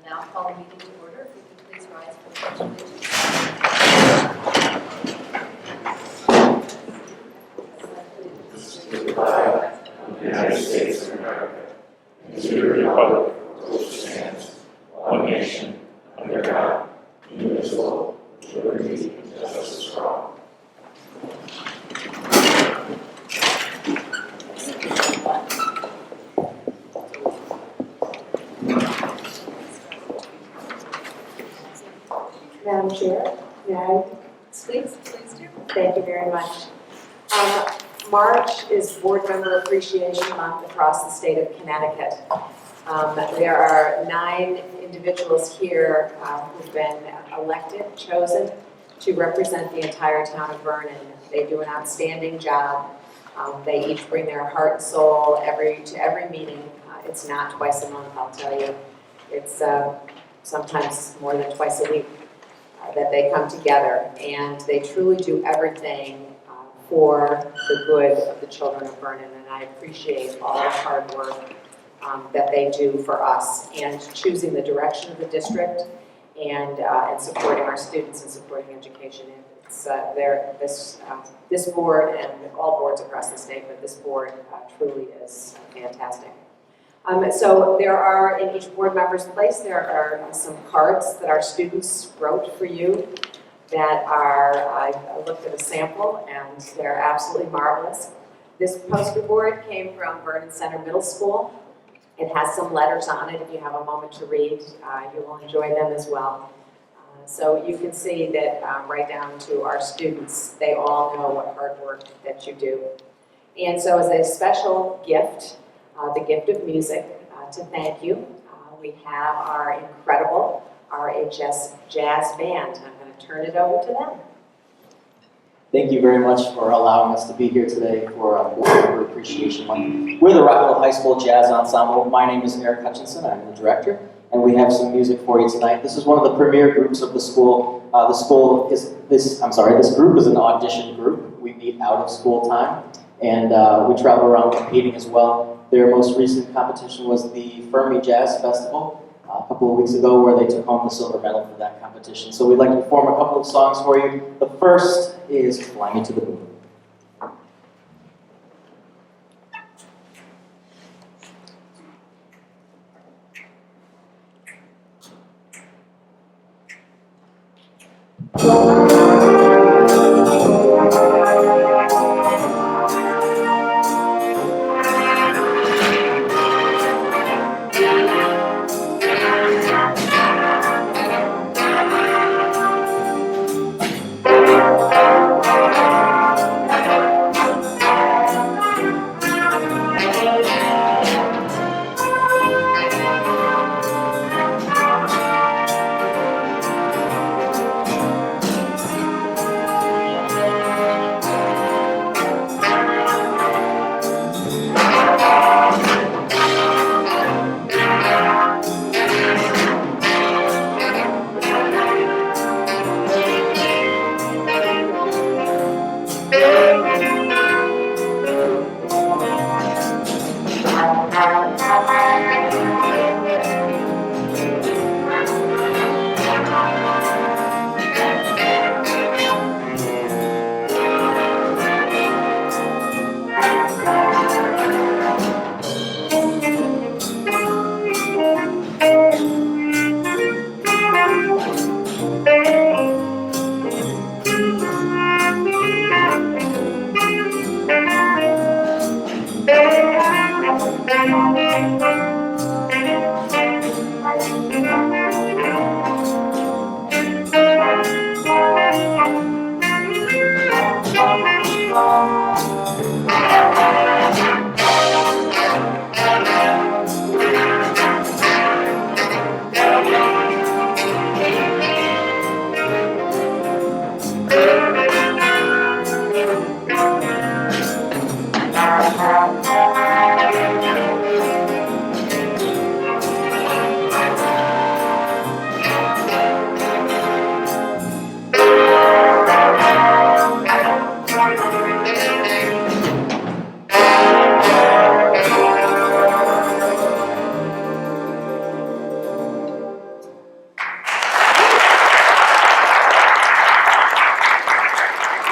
Now call the meeting to order. If you could please rise for the pledge of allegiance. To the flag of the United States of America, and to the republic for which it stands, one nation, under God, indivisible, with liberty and justice for all. Madam Chair, may I? Please do. Thank you very much. March is Board Member Appreciation Month across the state of Connecticut. There are 9 individuals here who've been elected, chosen to represent the entire town of Vernon. They do an outstanding job. They each bring their heart and soul to every meeting. It's not twice a month, I'll tell you. It's sometimes more than twice a week that they come together, and they truly do everything for the good of the children of Vernon, and I appreciate all the hard work that they do for us and choosing the direction of the district and supporting our students and supporting education. It's this board and all boards across the state, but this board truly is fantastic. So there are, in each board member's place, there are some cards that our students wrote for you that are, I looked at a sample, and they're absolutely marvelous. This poster board came from Vernon Center Middle School. It has some letters on it. If you have a moment to read, you will enjoy them as well. So you can see that right down to our students, they all know what hard work that you do. And so as a special gift, the gift of music, to thank you, we have our incredible RHS Jazz Band. I'm going to turn it over to them. Thank you very much for allowing us to be here today for Board Member Appreciation Month. We're the Rockville High School Jazz Ensemble. My name is Eric Hutchinson. I'm the director, and we have some music for you tonight. This is one of the premier groups of the school. This group is an audition group. We meet out of school time, and we travel around competing as well. Their most recent competition was the Fermi Jazz Festival a couple of weeks ago, where they took home the silver medal for that competition. So we'd like to perform a couple of songs for you. The first is Fly Me to the Moon.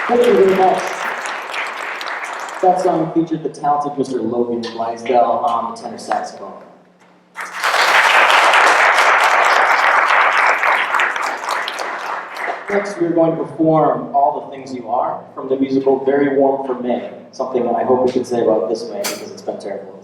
Thank you very much. That song featured the talented Mr. Logan Blaisdell on the tenor saxophone. Next, we're going to perform All the Things You Are from the musical Very Warm for May, something I hope we can say about this May because it's been terrible.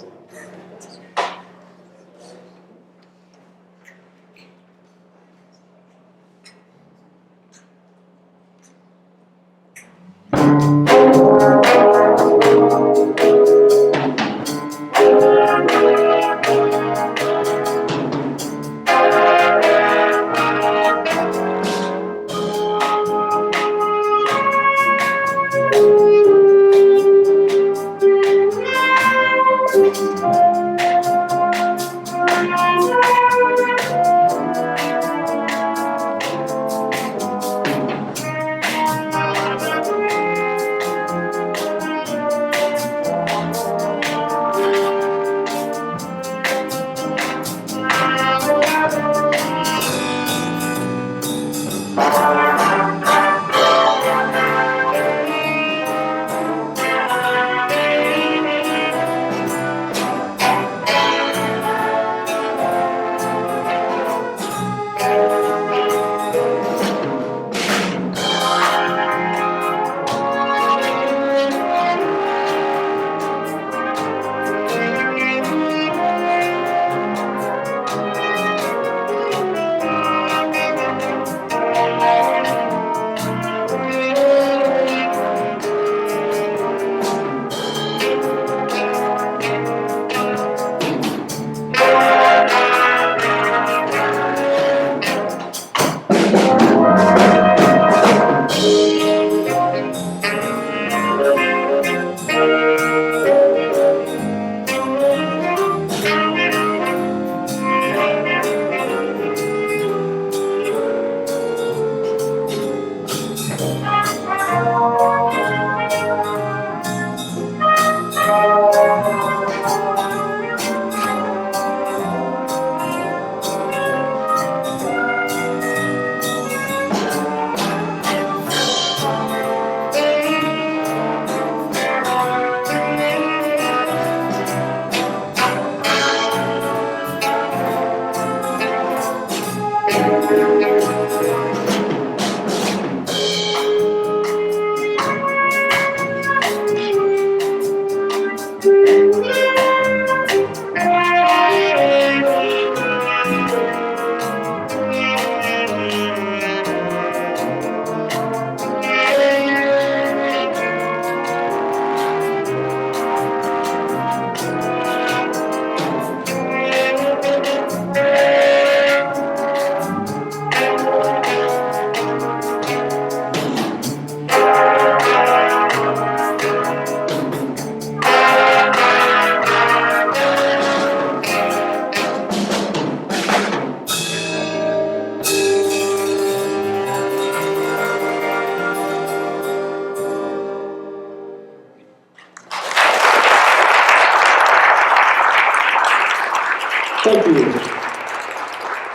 Thank you.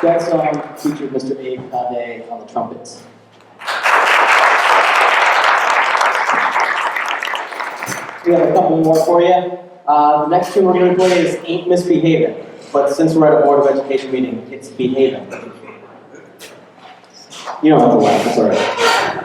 That song featured Mr. Abe Kade on the trumpet. We have a couple more for you. The next tune we're going to play is Ain't Misbehavin', but since we're at a Board of Education meeting, it's Behavin'. You don't have to laugh, it's all right.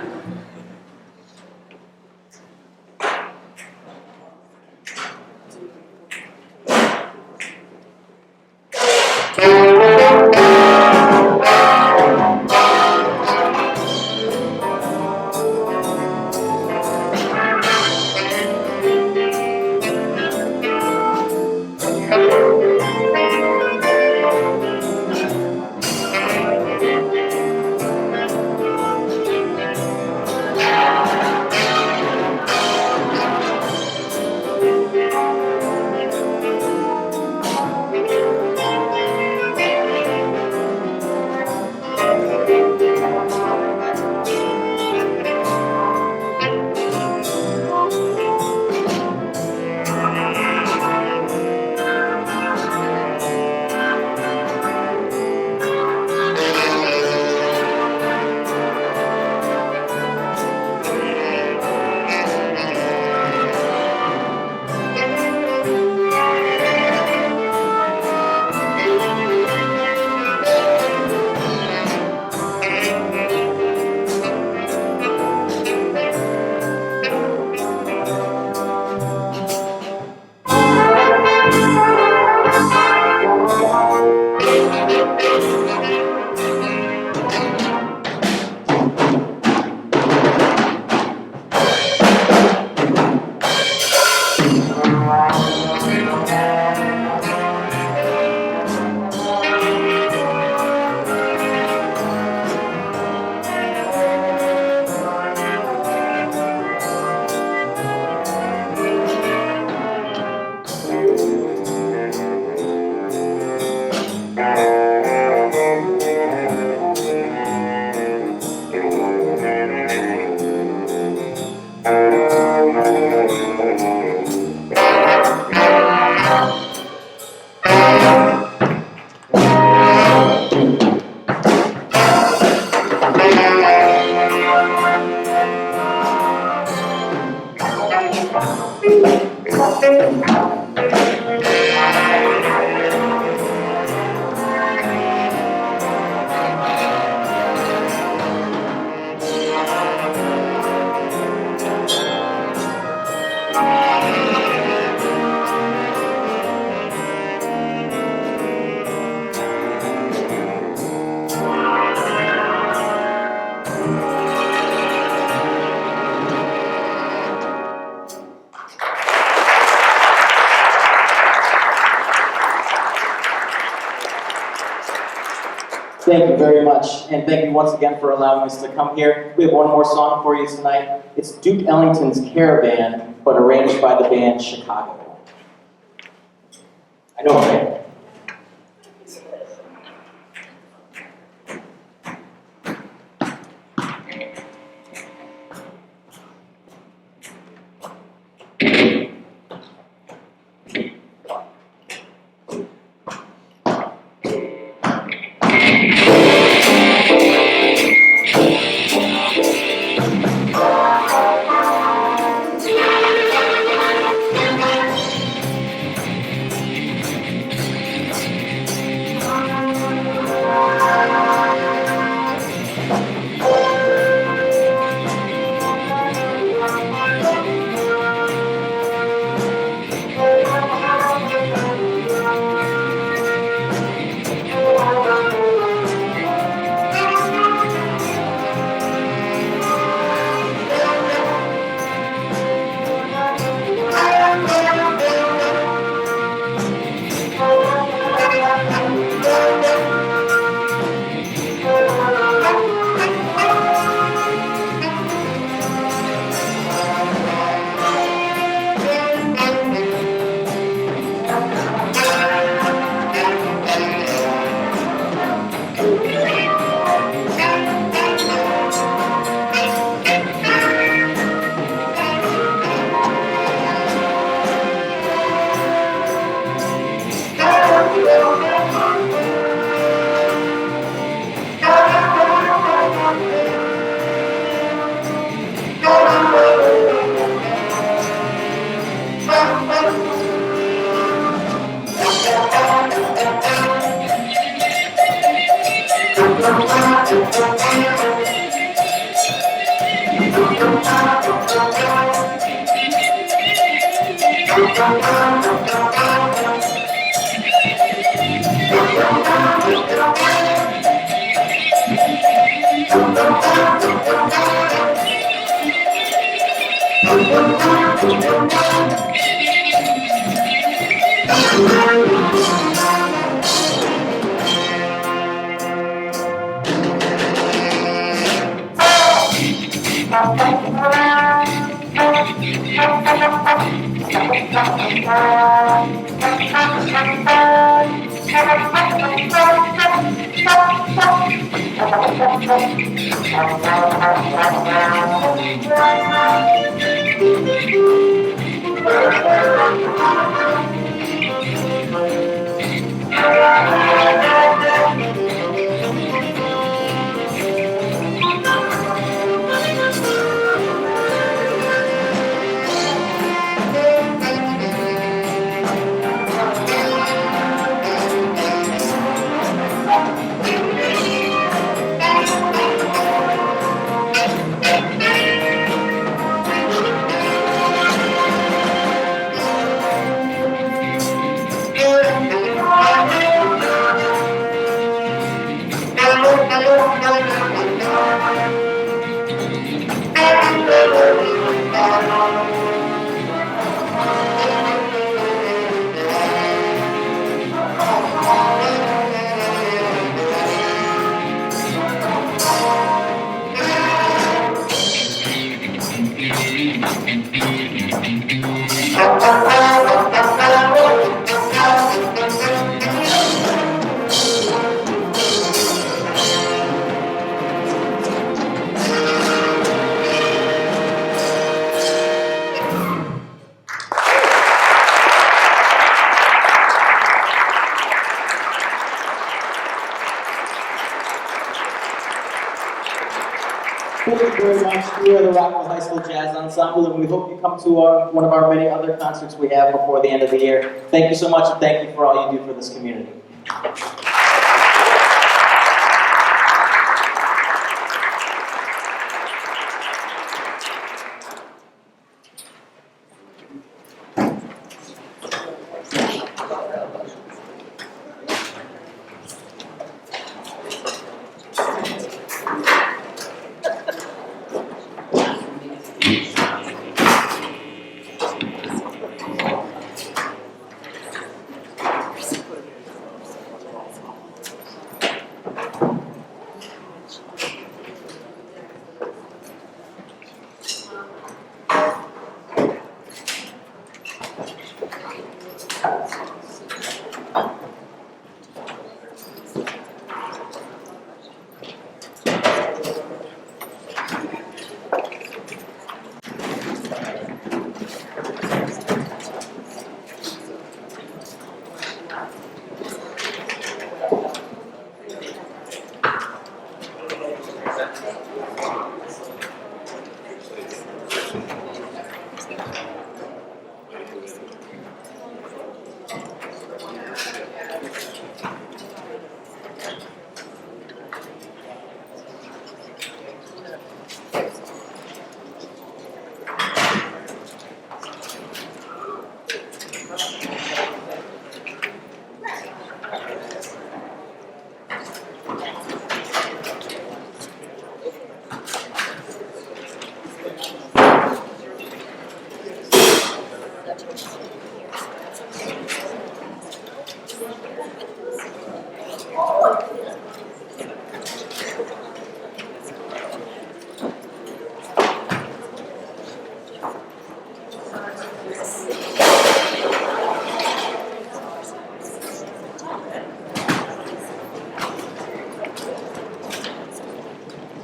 Thank you very much, and thank you once again for allowing us to come here. We have one more song for you tonight. It's Duke Ellington's Caravan, but arranged by the band Chicago. I know, right? Thank you very much. We are the Rockville High School Jazz Ensemble, and we hope you come to one of our many other concerts we have before the end of the year. Thank you so much, and thank you for all you do for this community.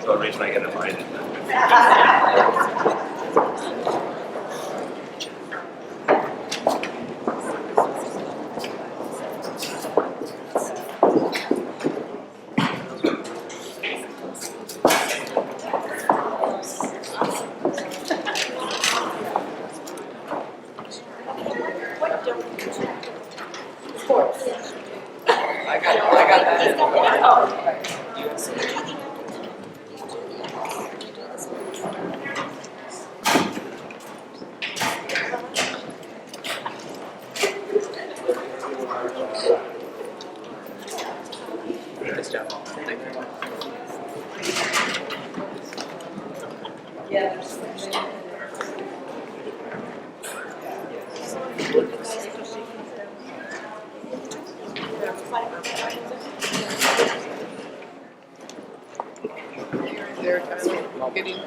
So the reason I get invited. Nice job. Thank you. There, Tyler, getting.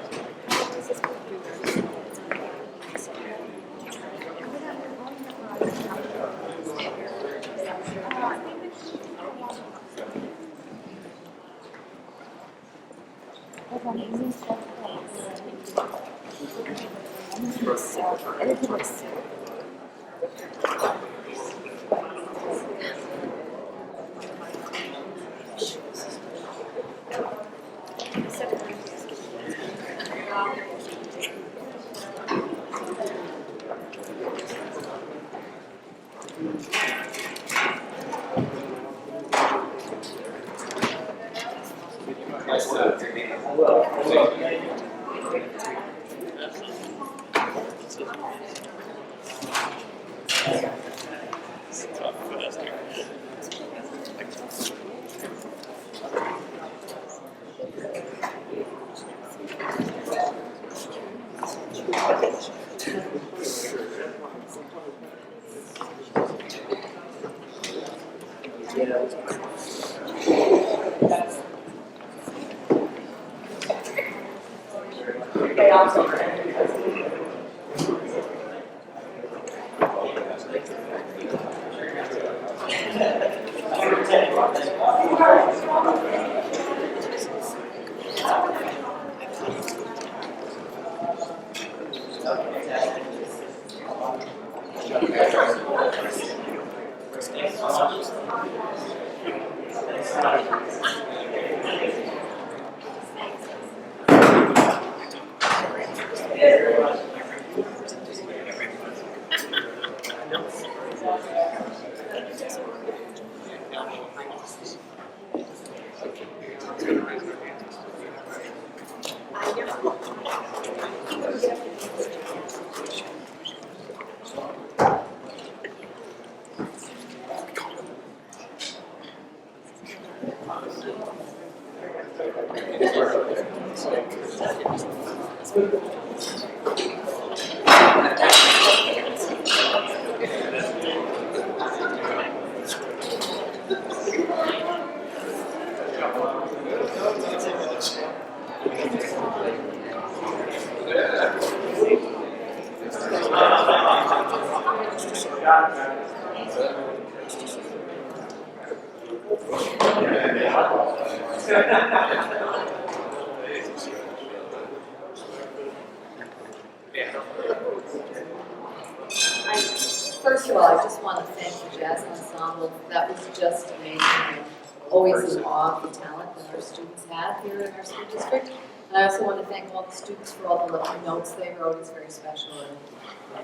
First of all, I just want to thank the jazz ensemble. That was just amazing. I'm always in awe of the talent that our students have here in our school district. And I also want to thank all the students for all the lovely notes they wrote. It's very special, and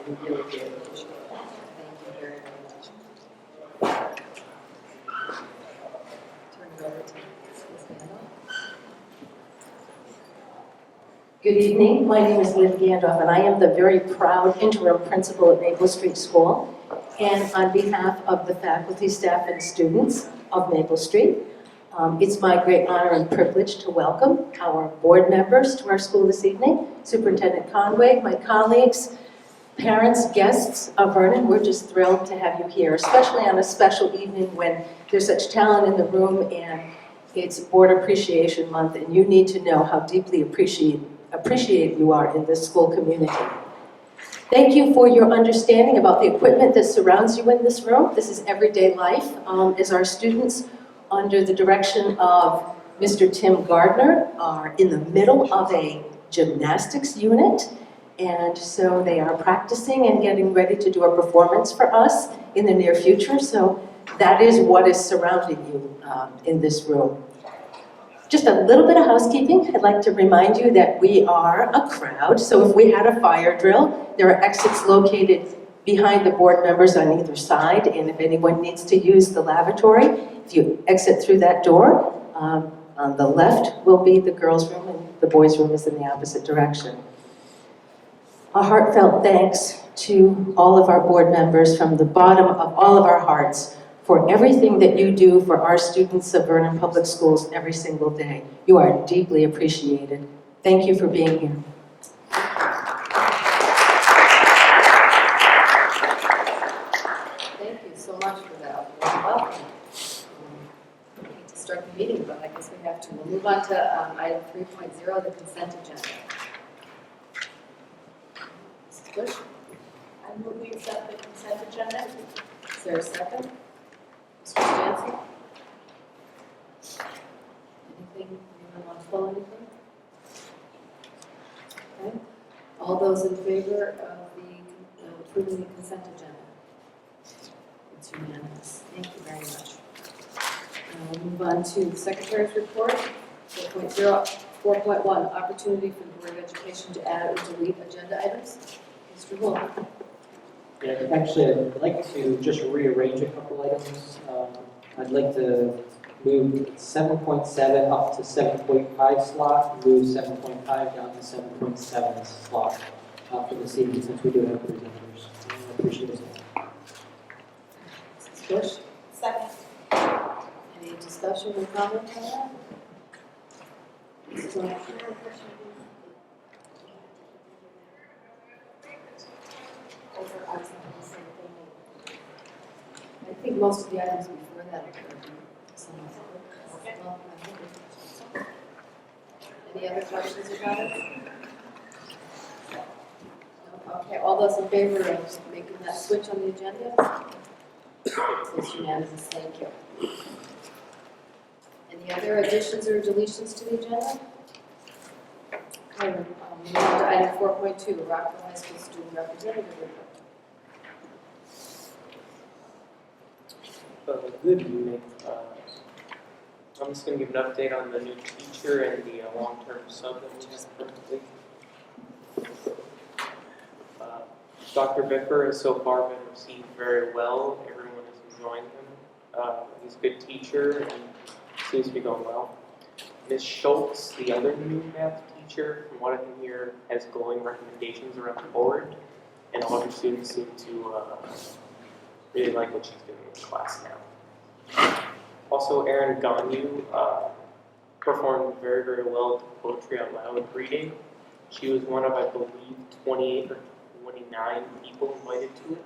we really, really appreciate it. Thank you very, very much. Turn it over to Ms. Gandalf. Good evening, my name is Liv Gandalf, and I am the very proud interim principal at Maple Street School. And on behalf of the faculty, staff, and students of Maple Street, it's my great honor and privilege to welcome our board members to our school this evening, Superintendent Conway, my colleagues, parents, guests of Vernon. We're just thrilled to have you here, especially on a special evening when there's such talent in the room and it's Board Appreciation Month, and you need to know how deeply appreciated you are in this school community. Thank you for your understanding about the equipment that surrounds you in this room. This is everyday life as our students, under the direction of Mr. Tim Gardner, are in the middle of a gymnastics unit. And so they are practicing and getting ready to do a performance for us in the near future. So that is what is surrounding you in this room. Just a little bit of housekeeping. I'd like to remind you that we are a crowd, so if we had a fire drill, there are exits located behind the board members on either side, and if anyone needs to use the lavatory, if you exit through that door, on the left will be the girls' room and the boys' room is in the opposite direction. A heartfelt thanks to all of our board members from the bottom of all of our hearts for everything that you do for our students of Vernon Public Schools every single day. You are deeply appreciated. Thank you for being here. Thank you so much for that. Welcome. I hate to start the meeting, but I guess we have to. We'll move on to item 3.0, the consent agenda. Mrs. Bush, I move we accept the consent agenda. is there a second? Mr. Stanton? Anything, anyone want to pull anything? Okay. All those in favor of approving the consent agenda? It's unanimous. Thank you very much. We'll move on to the Secretary's report. 4.1, opportunity for the Board of Education to add or delete agenda items. Mr. Wolf. Yeah, actually, I'd like to just rearrange a couple items. I'd like to move 7.7 up to 7.5 slot, move 7.5 down to 7.7 slot for this evening, since we do have presenters. I appreciate it. Mrs. Bush. Second. Any discussion or comment on that? Mrs. Wolf. I think most of the items before that occurred. Any other questions about it? Okay, all those in favor of making that switch on the agenda? It's unanimous, thank you. Any other additions or deletions to the agenda? Okay, moving on to item 4.2, Rockville High School Student Representative Report. Good evening. I'm just going to give an update on the new teacher and the long-term sub that we just currently. Dr. Bicker has so far been received very well. Everyone is enjoying him. He's a good teacher and seems to be going well. Ms. Schultz, the other new math teacher, from what I can hear, has glowing recommendations around the board, and all her students seem to really like what she's doing in class now. Also, Erin Ganyu performed very, very well at the Poetry Out Loud reading. She was one of, I believe, 28 or 29 people invited to it.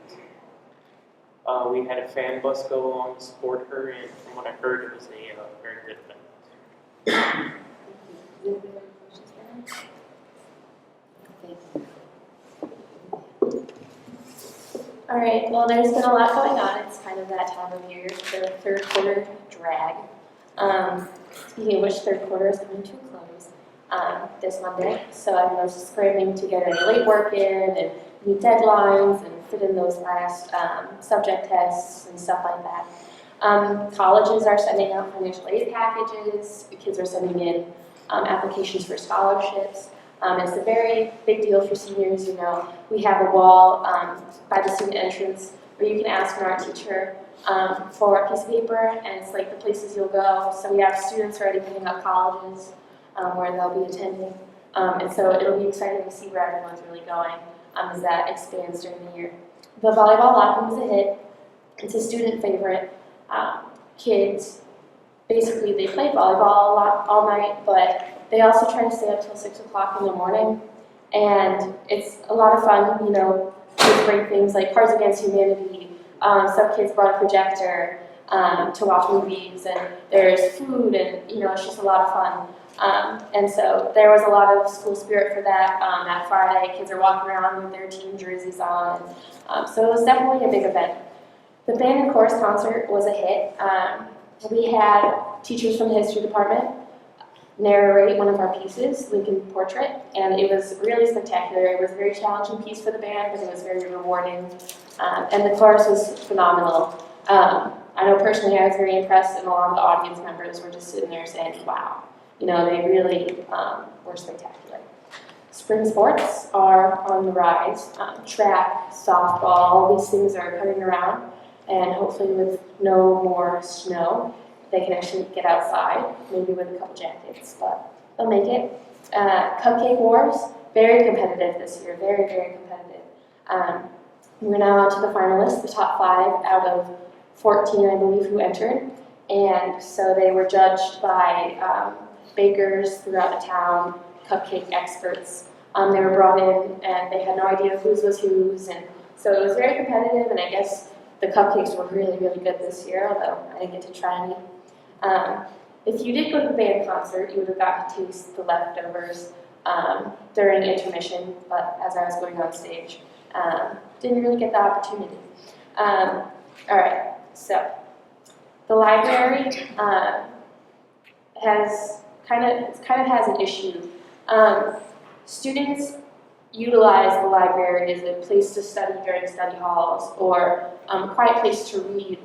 We had a fan bus go along to support her, and from what I heard, it was a very good event. Thank you. Anybody have any questions for him? Thank you. All right, well, there's been a lot going on. It's kind of that time of year, the third quarter drag. Speaking of which, third quarter is coming to a close this Monday. So I was scrambling to get any late work in and meet deadlines and fit in those last subject tests and stuff like that. Colleges are sending out financial aid packages. The kids are sending in applications for scholarships. It's a very big deal for seniors. You know, we have a wall by the student entrance where you can ask an art teacher for a piece of paper, and it's like the places you'll go. So we have students already picking up colleges where they'll be attending, and so it'll be exciting to see where everyone's really going as that expands during the year. The volleyball locker room is a hit. It's a student favorite. Kids, basically, they play volleyball a lot all night, but they also try to stay up till 6 o'clock in the morning, and it's a lot of fun. You know, kids bring things like Cards Against Humanity. Some kids brought a projector to watch movies, and there's food, and you know, it's just a lot of fun. And so there was a lot of school spirit for that. That Friday, kids are walking around with their team jerseys on, so it was definitely a big event. The band and chorus concert was a hit. We had teachers from the history department narrate one of our pieces, Lincoln Portrait, and it was really spectacular. It was a very challenging piece for the band, but it was very rewarding, and the chorus was phenomenal. I know personally I was very impressed, and a lot of the audience members were just sitting there saying, wow, you know, they really were spectacular. Spring sports are on the rise. Track, softball, all these things are coming around, and hopefully with no more snow, they can actually get outside, maybe with a couple jackets, but they'll make it. Cupcake Wars, very competitive this year, very, very competitive. We're now on to the finalists, the top 5 out of 14, I believe, who entered. And so they were judged by bakers throughout the town, cupcake experts. They were brought in and they had no idea whose was whose. And so it was very competitive, and I guess the cupcakes were really, really good this year, although I didn't get to try any. If you did go to the band concert, you would have got to taste the leftovers during intermission, but as I was going on stage, didn't really get the opportunity. All right, so the library has kind of has an issue. Students utilize the library as a place to study during study halls, or a quiet place to read.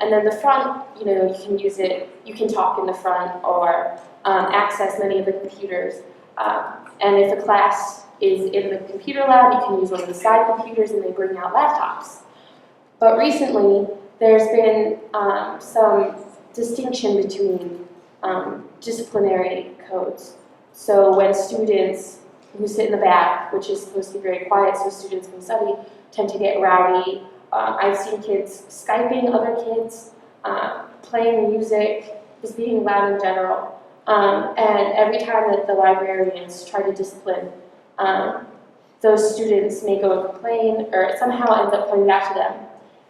And then the front, you know, you can use it, you can talk in the front or access many of the computers. And if a class is in the computer lab, you can use one of the side computers and they bring out laptops. But recently, there's been some distinction between disciplinary codes. So when students who sit in the back, which is supposed to be very quiet so students can study, tend to get rowdy. I've seen kids Skyping other kids, playing music, just being loud in general. And every time that the librarians try to discipline, those students may go and complain, or it somehow ends up coming back to them.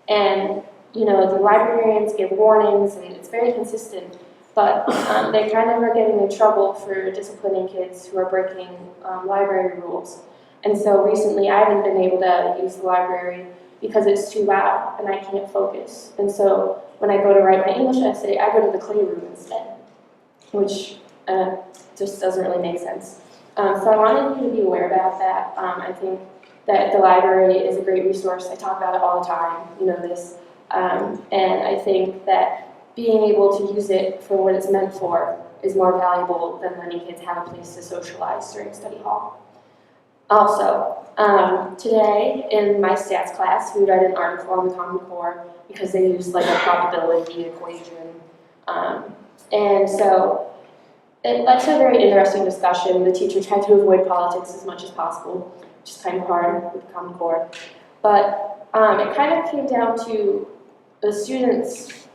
And, you know, the librarians give warnings, and it's very consistent, but they kind of are getting in trouble for disciplining kids who are breaking library rules. And so recently I haven't been able to use the library because it's too loud and I can't focus. And so when I go to write my English essay, I go to the clay room instead, which just doesn't really make sense. So I wanted you to be aware about that. I think that the library is a great resource. I talk about it all the time, you know this. And I think that being able to use it for what it's meant for is more valuable than letting kids have a place to socialize during study hall. Also, today in my stats class, we read an article on the Common Core because they used like a probability equation. And so it led to a very interesting discussion. The teacher tried to avoid politics as much as possible, which is kind of hard with the Common Core. But it kind of came down to the students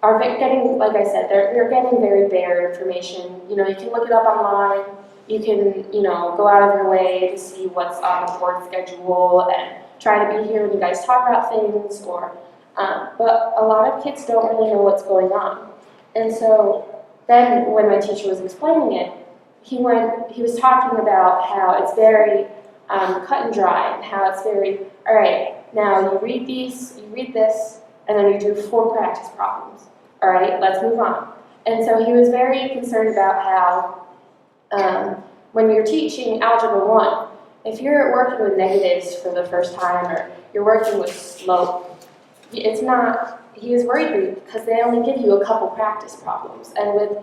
are getting, like I said, they're getting very bare information. You know, you can look it up online. You can, you know, go out of your way to see what's on the board schedule and try to be here when you guys talk about things. But a lot of kids don't really know what's going on. And so then when my teacher was explaining it, he was talking about how it's very cut and dry, and how it's very, all right, now you read this, and then you do 4 practice problems. All right, let's move on. And so he was very concerned about how when you're teaching Algebra 1, if you're working with negatives for the first time or you're working with slope, he was worried because they only give you a couple practice problems. And with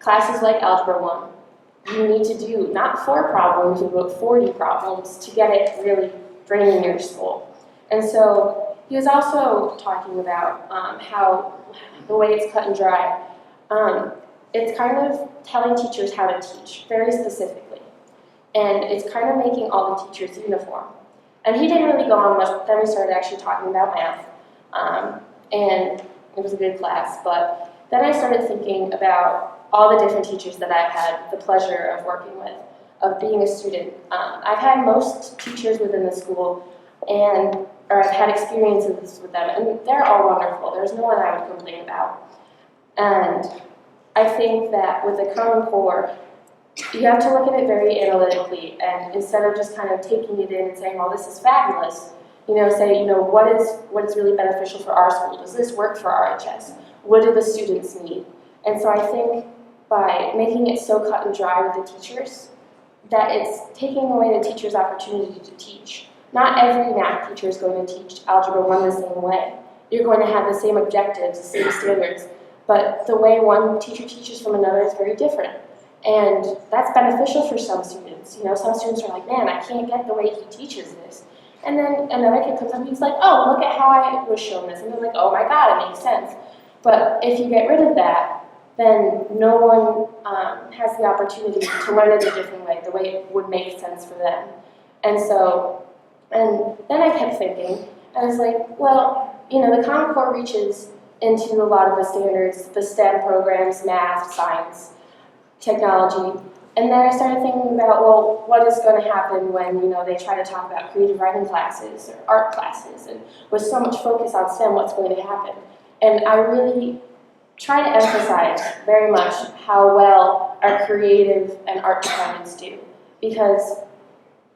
classes like Algebra 1, you need to do not 4 problems, but 40 problems to get it really draining your soul. And so he was also talking about how the way it's cut and dry, it's kind of telling teachers how to teach, very specifically. And it's kind of making all the teachers uniform. And he didn't really go on much, then we started actually talking about math. And it was a good class, but then I started thinking about all the different teachers that I've had the pleasure of working with, of being a student. I've had most teachers within the school, or I've had experiences with them, and they're all wonderful. There's no one I would complain about. And I think that with the Common Core, you have to look at it very analytically, and instead of just kind of taking it in and saying, well, this is fabulous, you know, say, you know, what is really beneficial for our school? Does this work for RHS? What do the students need? And so I think by making it so cut and dry with the teachers, that it's taking away the teacher's opportunity to teach. Not every math teacher is going to teach Algebra 1 the same way. You're going to have the same objectives, the same standards, but the way one teacher teaches from another is very different. And that's beneficial for some students. You know, some students are like, man, I can't get the way he teaches this. And then another kid comes up and he's like, oh, look at how I was shown this. And they're like, oh my God, it makes sense. But if you get rid of that, then no one has the opportunity to learn it a different way, the way it would make sense for them. And then I kept thinking, I was like, well, you know, the Common Core reaches into a lot of the standards, the STEM programs, math, science, technology. And then I started thinking about, well, what is going to happen when, you know, they try to talk about creative writing classes or art classes, and with so much focus on STEM, what's going to happen? And I really try to emphasize very much how well our creative and art departments do, because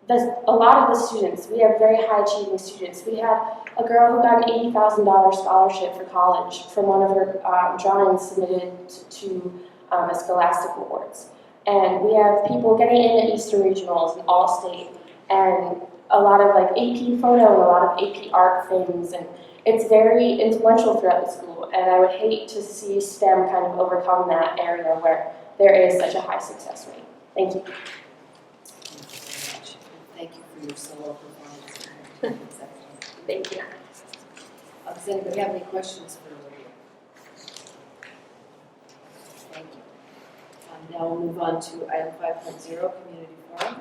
a lot of the students, we have very high achieving students. We had a girl who got an $80,000 scholarship for college from one of her drawings submitted to a Scholastic Awards. And we have people getting in at Eastern Regionals and All-State, and a lot of like AP photo and a lot of AP art things, and it's very influential throughout the school. And I would hate to see STEM kind of overcome that area where there is such a high success rate. Thank you. Thank you for your solo performance. Thank you. Does anybody have any questions for Olivia? Thank you. Now we'll move on to item 5.0, community forum.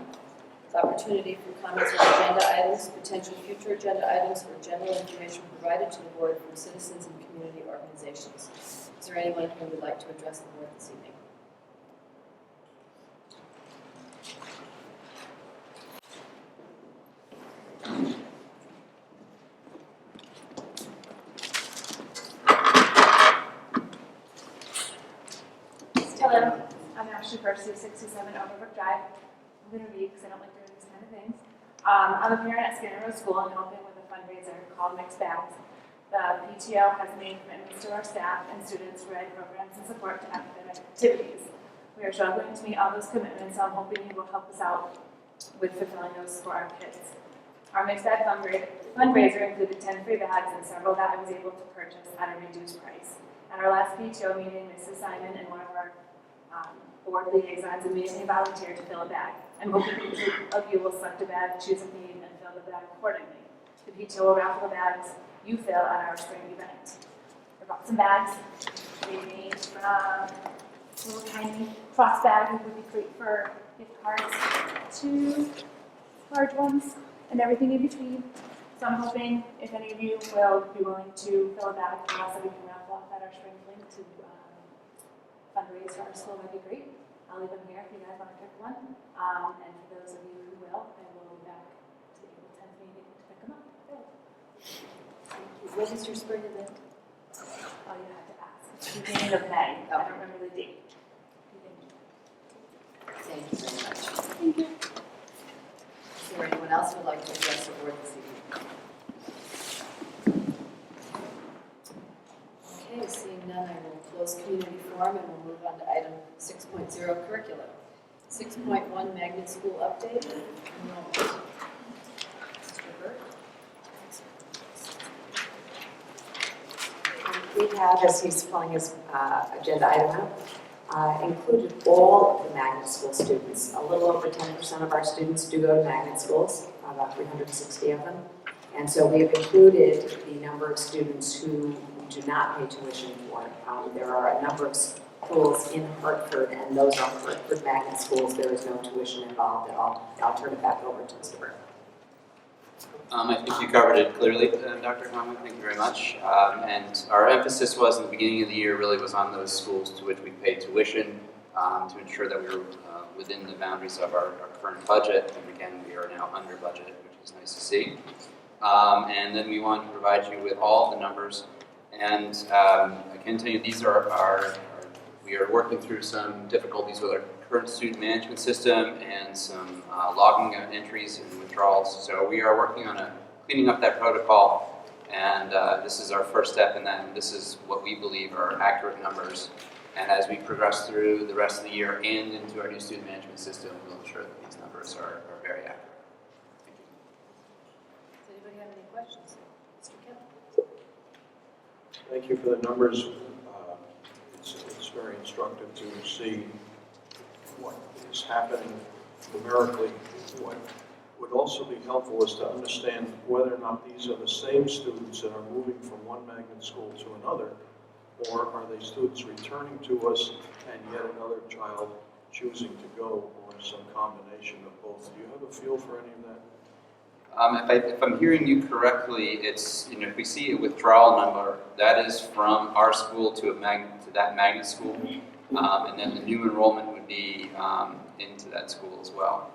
It's opportunity for comments on agenda items, potential future agenda items, or general information provided to the board from citizens and community organizations. Is there anyone who would like to address the board this evening? Hello, I'm Ashley Percy of 67 Overbrook Drive. I'm going to read because I don't like doing these kind of things. I'm a parent at Skinner Road School and helping with a fundraiser called Mixed Bags. The PTO has made commitments to our staff and students to provide programs and support to academic activities. We are struggling to meet all those commitments, so I'm hoping you will help us out with fulfilling those for our kids. Our Mixed Bag fundraiser included 10 free bags and several that I was able to purchase at a reduced price. At our last PTO meeting, Mrs. Simon and one of our board liaisons immediately volunteered to fill a bag. I'm hoping each of you will select a bag, choose a theme, and fill the bag accordingly. The PTO will raffle the bags you fill at our spring event. I brought some bags. They range from little tiny cross bags that would be great for gift cards to large ones and everything in between. So I'm hoping if any of you will be willing to fill a bag for us that we can raffle off at our spring fling to fundraise for our school, that'd be great. I'll leave them here if you guys want to pick one. And for those of you who will, I will be back to the April 10th meeting to pick them up. Thank you. When is your spring event? Oh, you have to ask. It's the beginning of May. I don't remember the date. Thank you very much. Thank you. Is there anyone else who would like to address the board this evening? Okay, seeing none, I will close community forum and we'll move on to item 6.0 curriculum. 6.1 magnet school update. Enrollment. Mr. Burke. We have, as he's filling his agenda item out, included all of the magnet school students. A little over 10% of our students do go to magnet schools, about 360 of them. And so we have included the number of students who do not pay tuition for. There are a number of schools in Hartford, and those are Hartford magnet schools. There is no tuition involved at all. I'll turn it back over to Mr. Burke. I think you covered it clearly, Dr. Conway. Thank you very much. And our emphasis was in the beginning of the year really was on those schools to which we paid tuition to ensure that we were within the boundaries of our current budget. And again, we are now under budget, which is nice to see. And then we wanted to provide you with all the numbers. And I can tell you these are we are working through some difficulties with our current student management system and some logging of entries and withdrawals. So we are working on cleaning up that protocol, and this is our first step in that. And this is what we believe are accurate numbers. And as we progress through the rest of the year and into our new student management system, we'll ensure that these numbers are very accurate. Thank you. Does anybody have any questions? Mr. Kemp? Thank you for the numbers. It's very instructive to see what is happening numerically. What would also be helpful is to understand whether or not these are the same students that are moving from one magnet school to another, or are they students returning to us and yet another child choosing to go, or some combination of both. Do you have a feel for any of that? If I'm hearing you correctly, it's, if we see a withdrawal number, that is from our school to that magnet school, and then the new enrollment would be into that school as well.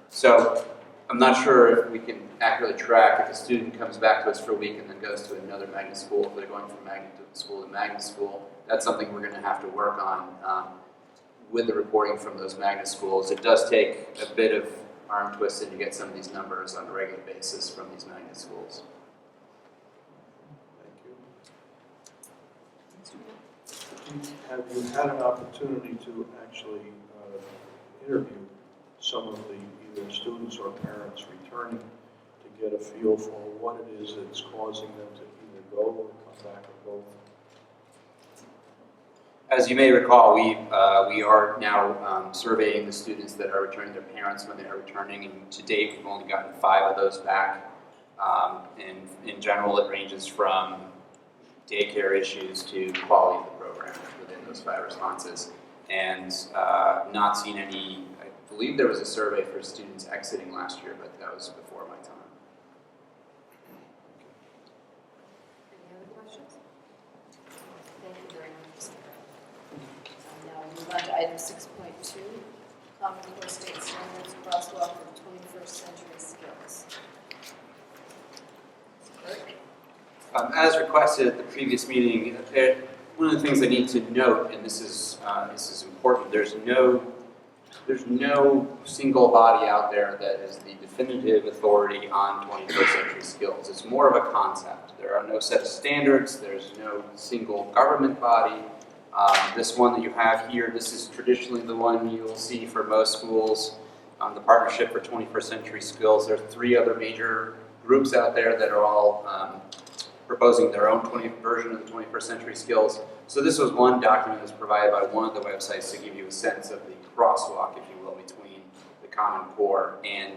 So I'm not sure if we can accurately track if a student comes back to us for a week and then goes to another magnet school, if they're going from magnet school to magnet school. That's something we're going to have to work on with the reporting from those magnet schools. It does take a bit of arm twisting to get some of these numbers on a regular basis from these magnet schools. Thank you. Have you had an opportunity to actually interview some of the either students or parents returning to get a feel for what it is that's causing them to either go or come back or both? As you may recall, we are now surveying the students that are returning their parents when they are returning, and to date we've only gotten 5 of those back. And in general, it ranges from daycare issues to quality of the program within those 5 responses. And not seen any, I believe there was a survey for students exiting last year, but that was before my time. Any other questions? Thank you very much, Mr. Burke. Now we move on to item 6.2, Common Core State Standards Crosswalk for 21st Century Skills. Mr. Burke? As requested at the previous meeting, one of the things I need to note, and this is important, there's no there's no single body out there that is the definitive authority on 21st century skills. It's more of a concept. There are no set of standards. There's no single government body. This one that you have here, this is traditionally the one you'll see for most schools. The Partnership for 21st Century Skills. There are 3 other major groups out there that are all proposing their own version of the 21st century skills. So this was one document that's provided by one of the websites to give you a sense of the crosswalk, if you will, between the Common Core and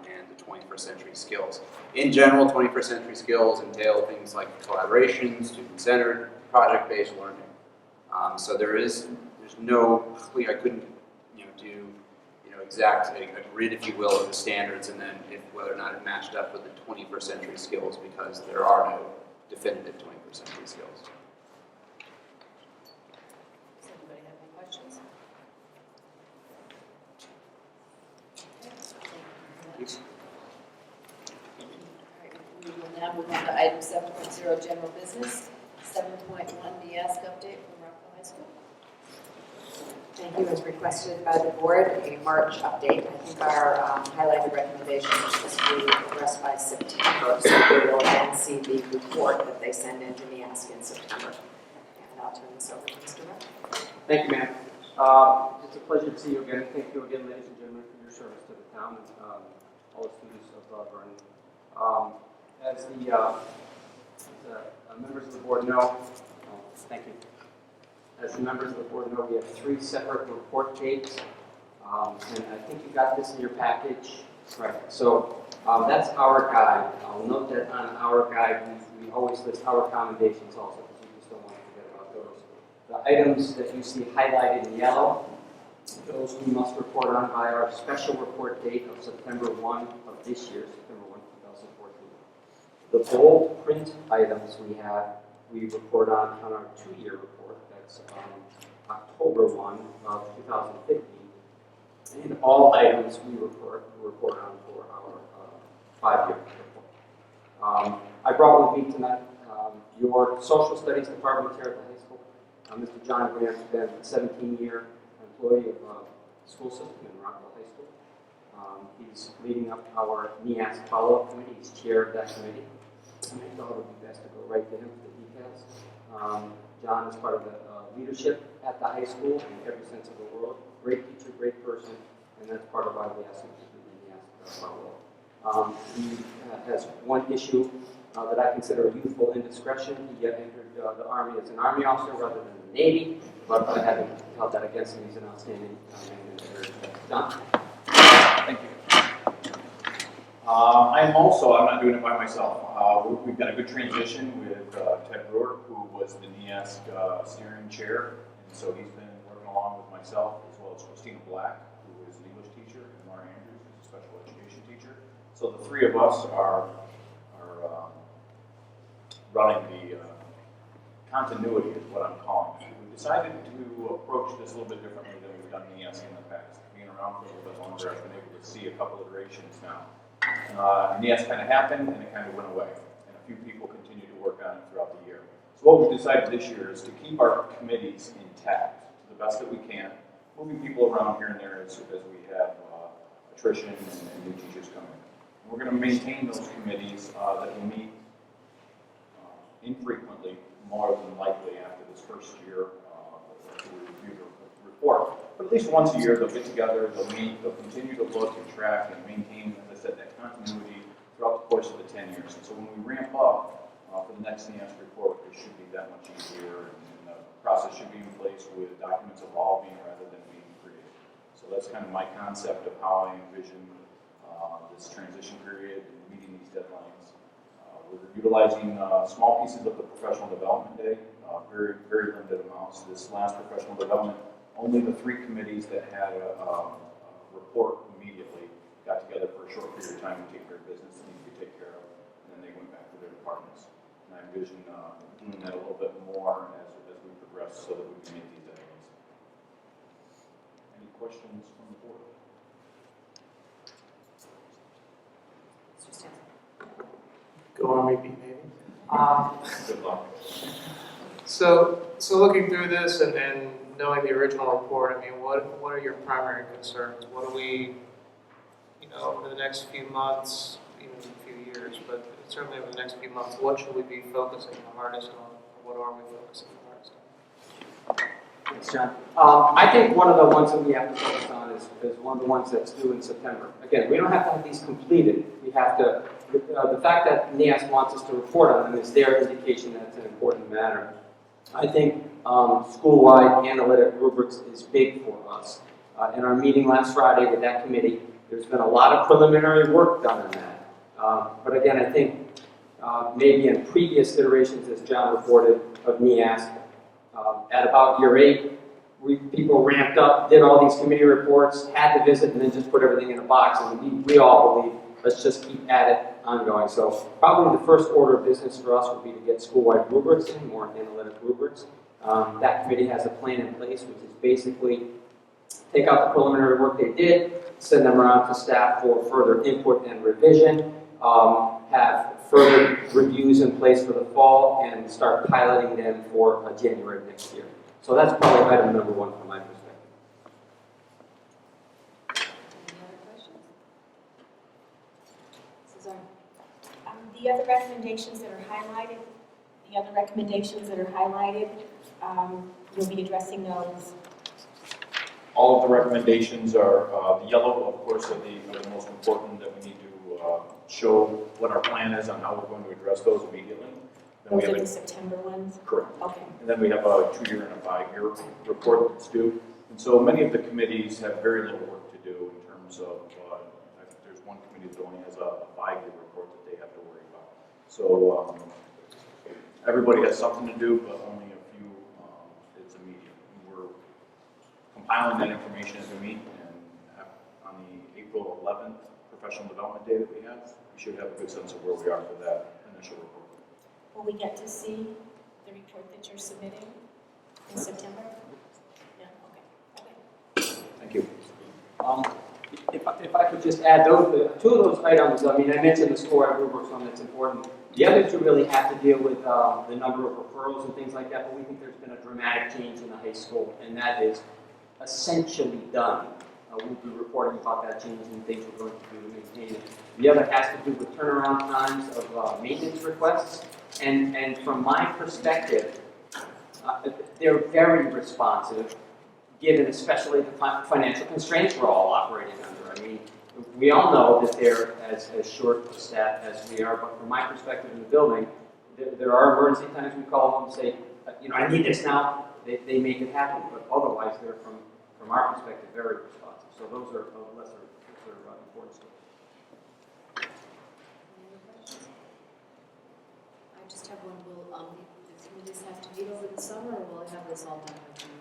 the 21st century skills. In general, 21st century skills entail things like collaboration, student-centered, project-based learning. So there's no clear, I couldn't do exact a grid, if you will, of the standards, and then whether or not it matched up with the 21st century skills, because there are no definitive 21st century skills. Does anybody have any questions? All right, we will now move on to item 7.0, general business. 7.1, the ask update from Rockville High School. Thank you. As requested by the board, a March update. I think our highlighted recommendation is to be addressed by September, so we will then see the report that they send in to NEASC in September. And I'll turn this over to Mr. Vernon. Thank you, ma'am. It's a pleasure to see you again. Thank you again, ladies and gentlemen, for your service to the town and all the students of Vernon. As members of the board know, thank you. As the members of the board know, we have 3 separate report dates, and I think you got this in your package. Right. So that's our guide. I'll note that on our guide, we always list our commendations also, because we just don't want to forget about those. The items that you see highlighted in yellow, those we must report on by our special report date of September 1 of this year, September 1, 2014. The bold print items we report on our 2-year report. That's October 1 of 2015. And all items we report on for our 5-year report. I brought with me tonight your social studies department here at the high school. Mr. John Grant has been a 17-year employee of the school system in Rockville High School. He's leading up our NEASC follow-up committee. He's chair of that committee. And I thought it would be best to go right to him for the details. John is part of the leadership at the high school in every sense of the word. Great teacher, great person, and that's part of why we asked him to do the NEASC follow-up. He has one issue that I consider a youthful indiscretion. He entered the Army as an Army officer rather than the Navy, but I haven't held that against him. He's an outstanding man. John? Thank you. I'm not doing it by myself. We've got a good transition with Ted Brewer, who was the NEASC steering chair, and so he's been working along with myself, as well as Christina Black, who is an English teacher, and Laura Andrews, who's a special education teacher. So the 3 of us are running the continuity, is what I'm calling it. We decided to approach this a little bit differently than we've done NEASC in the past. Being around for a little bit longer, I've been able to see a couple iterations now. NEASC kind of happened, and it kind of went away. And a few people continue to work on it throughout the year. So what we've decided this year is to keep our committees intact to the best that we can, moving people around here and there as we have attrition and new teachers coming. And we're going to maintain those committees that will meet infrequently, more than likely after this first year to review the report. But at least once a year, they'll get together, they'll meet, they'll continue to look and track and maintain, as I said, that continuity throughout the course of the 10 years. And so when we ramp up for the next NEASC report, it should be that much easier, and the process should be in place with documents evolving rather than being created. So that's kind of my concept of how I envision this transition period and meeting these deadlines. We're utilizing small pieces of the professional development day, very, very limited amounts. This last professional development, only the 3 committees that had a report immediately got together for a short period of time to take care of business that needed to be taken care of, and then they went back to their departments. And I envision doing that a little bit more as we progress so that we can meet these deadlines. Any questions from the board? Mr. Stanton. Go on, maybe. Good luck. So looking through this and knowing the original report, I mean, what are your primary concerns? What do we, over the next few months, even a few years, but certainly over the next few months, what should we be focusing the hardest on? What are we focusing the hardest on? Thanks, John. I think one of the ones that we have to focus on is one of the ones that's due in September. Again, we don't have to have these completed. We have to, the fact that NEAS wants us to report on them is their indication that it's an important matter. I think school-wide analytic rubrics is big for us. In our meeting last Friday with that committee, there's been a lot of preliminary work done on that. But again, I think maybe in previous iterations, as John reported, of NEAS, at about year 8, people ramped up, did all these committee reports, had to visit, and then just put everything in a box. And we all believe, let's just keep at it ongoing. So probably the first order of business for us would be to get school-wide rubrics in, more analytic rubrics. That committee has a plan in place, which is basically take out the preliminary work they did, send them around to staff for further input and revision, have further reviews in place for the fall, and start piloting them for January of next year. So that's probably item number 1 from my perspective. Any other questions? Cesar? The other recommendations that are highlighted, you'll be addressing those. All of the recommendations are, the yellow, of course, are the most important, that we need to show what our plan is on how we're going to address those immediately. Then we Those have are a- the September ones? Correct. Okay. And then we have a 2-year and a 5-year report that's due. And so many of the committees have very little work to do in terms of, I think there's one committee that only has a 5-year report that they have to worry about. So everybody has something to do, but only a few is immediate. And we're compiling that information as we meet, and on the April 11th professional development day that we have, we should have a good sense of where we are for that initial report. Will we get to see the report that you're submitting in September? Yeah, okay. Thank you. If I could just add, 2 of those items, I mean, I mentioned the score rubrics one that's important. The other 2 really have to deal with the number of referrals and things like that, but we think there's been a dramatic change in the high school, and that is essentially done. We'll be reporting about that change and things we're going to do to maintain it. The other has to do with turnaround times of maintenance requests, and from my perspective, they're very responsive, given especially the financial constraints we're all operating under. I mean, we all know that they're as short of staff as we are, but from my perspective in the building, there are emergency times we call them and say, I need this now. They make it happen, but otherwise they're from our perspective very responsive. So those are lesser important stuff. Any other questions? I just have one. Will the committees have to meet over the summer, or will I have this all done by June?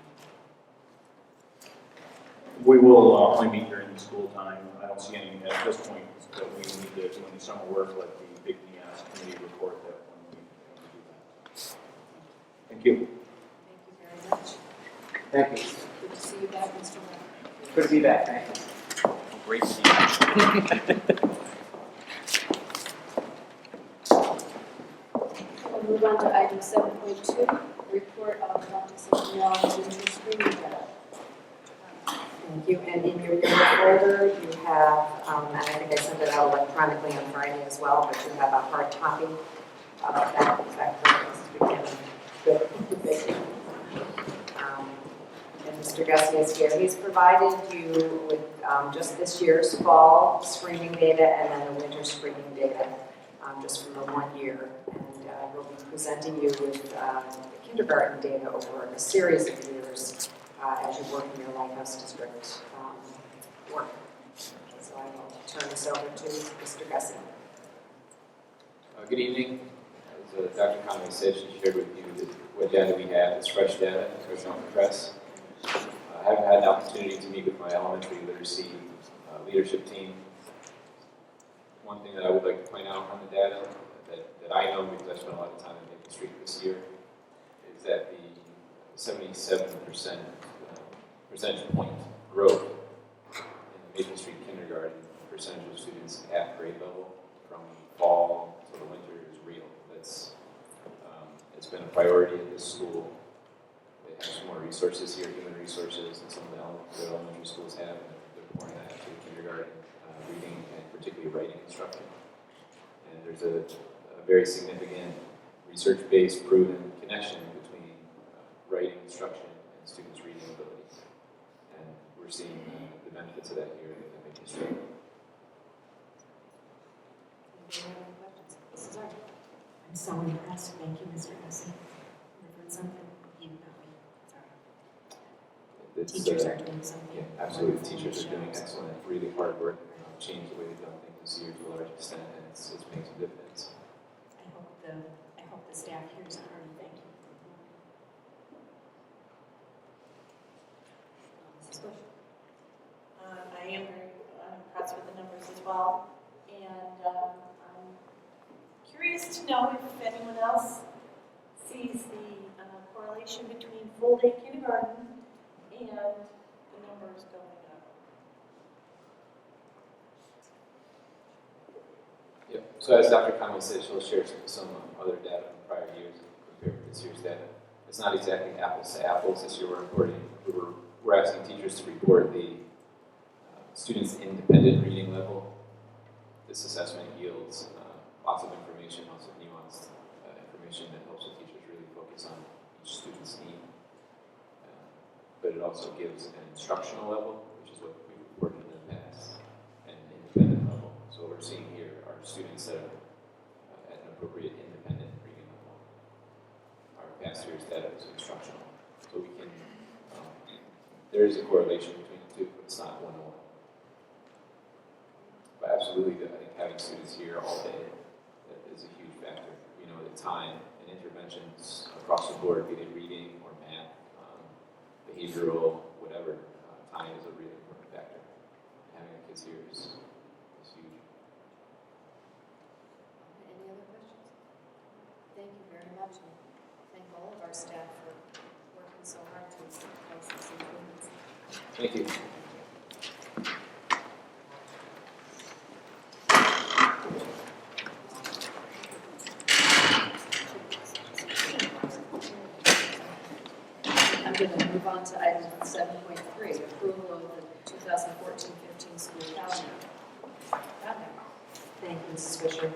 We will only meet during the school time. I don't see any at this point that we need to do any summer work like the big NEAS committee report that when we do that. Thank you. Thank you very much. Thank you. Good to see you back, Mr. Webb. Good to be back. Thank you. Great to see We'll move on to item 7.2, report of Dr. Cynthia Winter Screening Data. Thank you. And in your folder, you have, and I think I sent it out electronically on Friday as well, but you have a hard copy of that. Is that correct, Mrs. Buchanan? Good. Thank you. And Mr. Gussie is here. He's provided you with just this year's fall screening data and then the winter screening data, just from the 1 year. And we'll be presenting you with the kindergarten data over a series of years as you work in your Lighthouse District work. So I will turn this over to Mr. Gussie. Good evening. As Dr. Conway said, she shared with you what data we have. It's fresh data, it's not the press. I haven't had an opportunity to meet with my elementary literacy leadership team. One thing that I would like to point out on the data that I know, because I spent a lot of time in Maple Street this year, is that the 77% percentage point growth in the Maple Street kindergarten percentage of students at grade level from fall to the winter is real. It's been a priority at this school. It have some more resources here, human resources, and some of the elementary schools have, and they're pouring that into kindergarten, reading, and particularly writing instruction. And there's a very significant research-based proven connection between writing instruction and students' reading abilities. And we're seeing the benefits of that here in the district. I'm so impressed. Thank you, Mr. Hussey. You've heard something you know me. Sorry. Teachers are doing something. Yeah, absolutely. Teachers are doing excellent, really hard work, changed the way they've done things this year to a large extent, and it's making some dividends. I hope the staff hears a hearty thank you. Mrs. Bush. I am very impressed with the numbers as well, and I'm curious to know if anyone else sees the correlation between full-day kindergarten and the numbers going up. Yep. So as Dr. Conway said, she'll share some other data from prior years compared with this year's data. It's not exactly apples to apples. This year we're asking teachers to report the students' independent reading level. This assessment yields lots of information, lots of nuanced information that helps the teachers really focus on each student's need. But it also gives an instructional level, which is what we've reported in the past, and an independent level. So what we're seeing here are students that are at an appropriate independent reading level. Our past year's data is instructional. So we can, there is a correlation between the two, but it's not one-to-one. But absolutely, I think having students here all day is a huge factor. You know, the time and interventions across the board, be they reading or math, behavioral, whatever, time is a really important factor. Having the kids here is huge. Any other questions? Thank you very much, and thank all of our staff for working so hard to place these improvements. Thank you. I'm going to move on to item 7.3, approval of the 2014-15 school calendar. Thank you, Mrs. Fisher.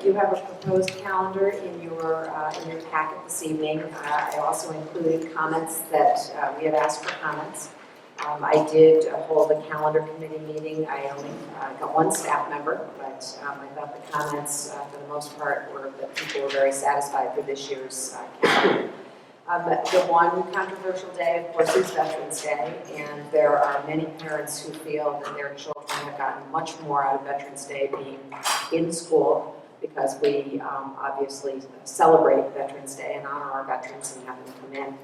You have a proposed calendar in your packet this evening. I also included comments that we had asked for comments. I did hold a calendar committee meeting. I only got one staff member, but I thought the comments, for the most part, were that people were very satisfied with this year's calendar. The one controversial day, of course, is Veterans Day, and there are many parents who feel that their children have gotten much more out of Veterans Day being in school, because we obviously celebrate Veterans Day and honor our veterans and have them come in.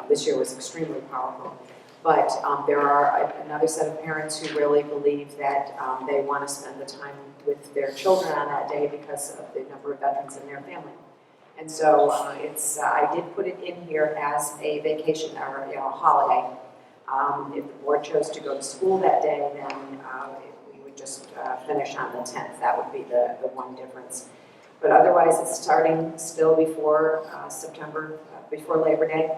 This year was extremely powerful. But there are another set of parents who really believe that they want to spend the time with their children on that day because of the number of veterans in their family. And so I did put it in here as a vacation or holiday. If the board chose to go to school that day, then we would just finish on the 10th. That would be the one difference. But otherwise, it's starting still before September, before Labor Day.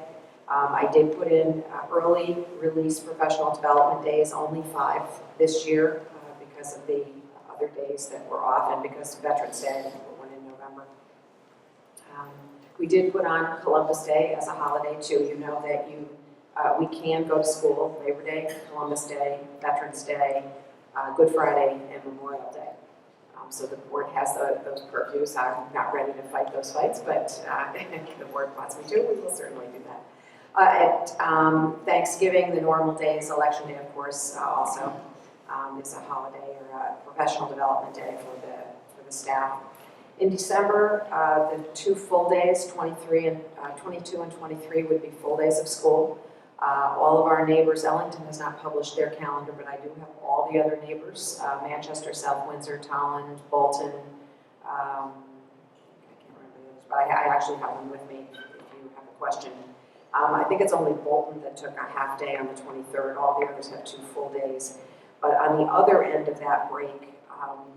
I did put in early release professional development days, only 5 this year because of the other days that were off and because Veterans Day, one in November. We did put on Columbus Day as a holiday too. You know that we can go to school Labor Day, Columbus Day, Veterans Day, Good Friday, and Memorial Day. So the board has those curfews. I'm not ready to fight those fights, but if the board wants me to, we will certainly do that. At Thanksgiving, the normal days, Election Day, of course, also is a holiday or a professional development day for the staff. In December, the 2 full days, 22 and 23, would be full days of school. All of our neighbors, Ellington has not published their calendar, but I do have all the other neighbors, Manchester, South Windsor, Tolland, Bolton, I can't remember the others, but I actually have them with me if you have a question. I think it's only Bolton that took a half day on the 23rd. All the others have 2 full days. But on the other end of that break,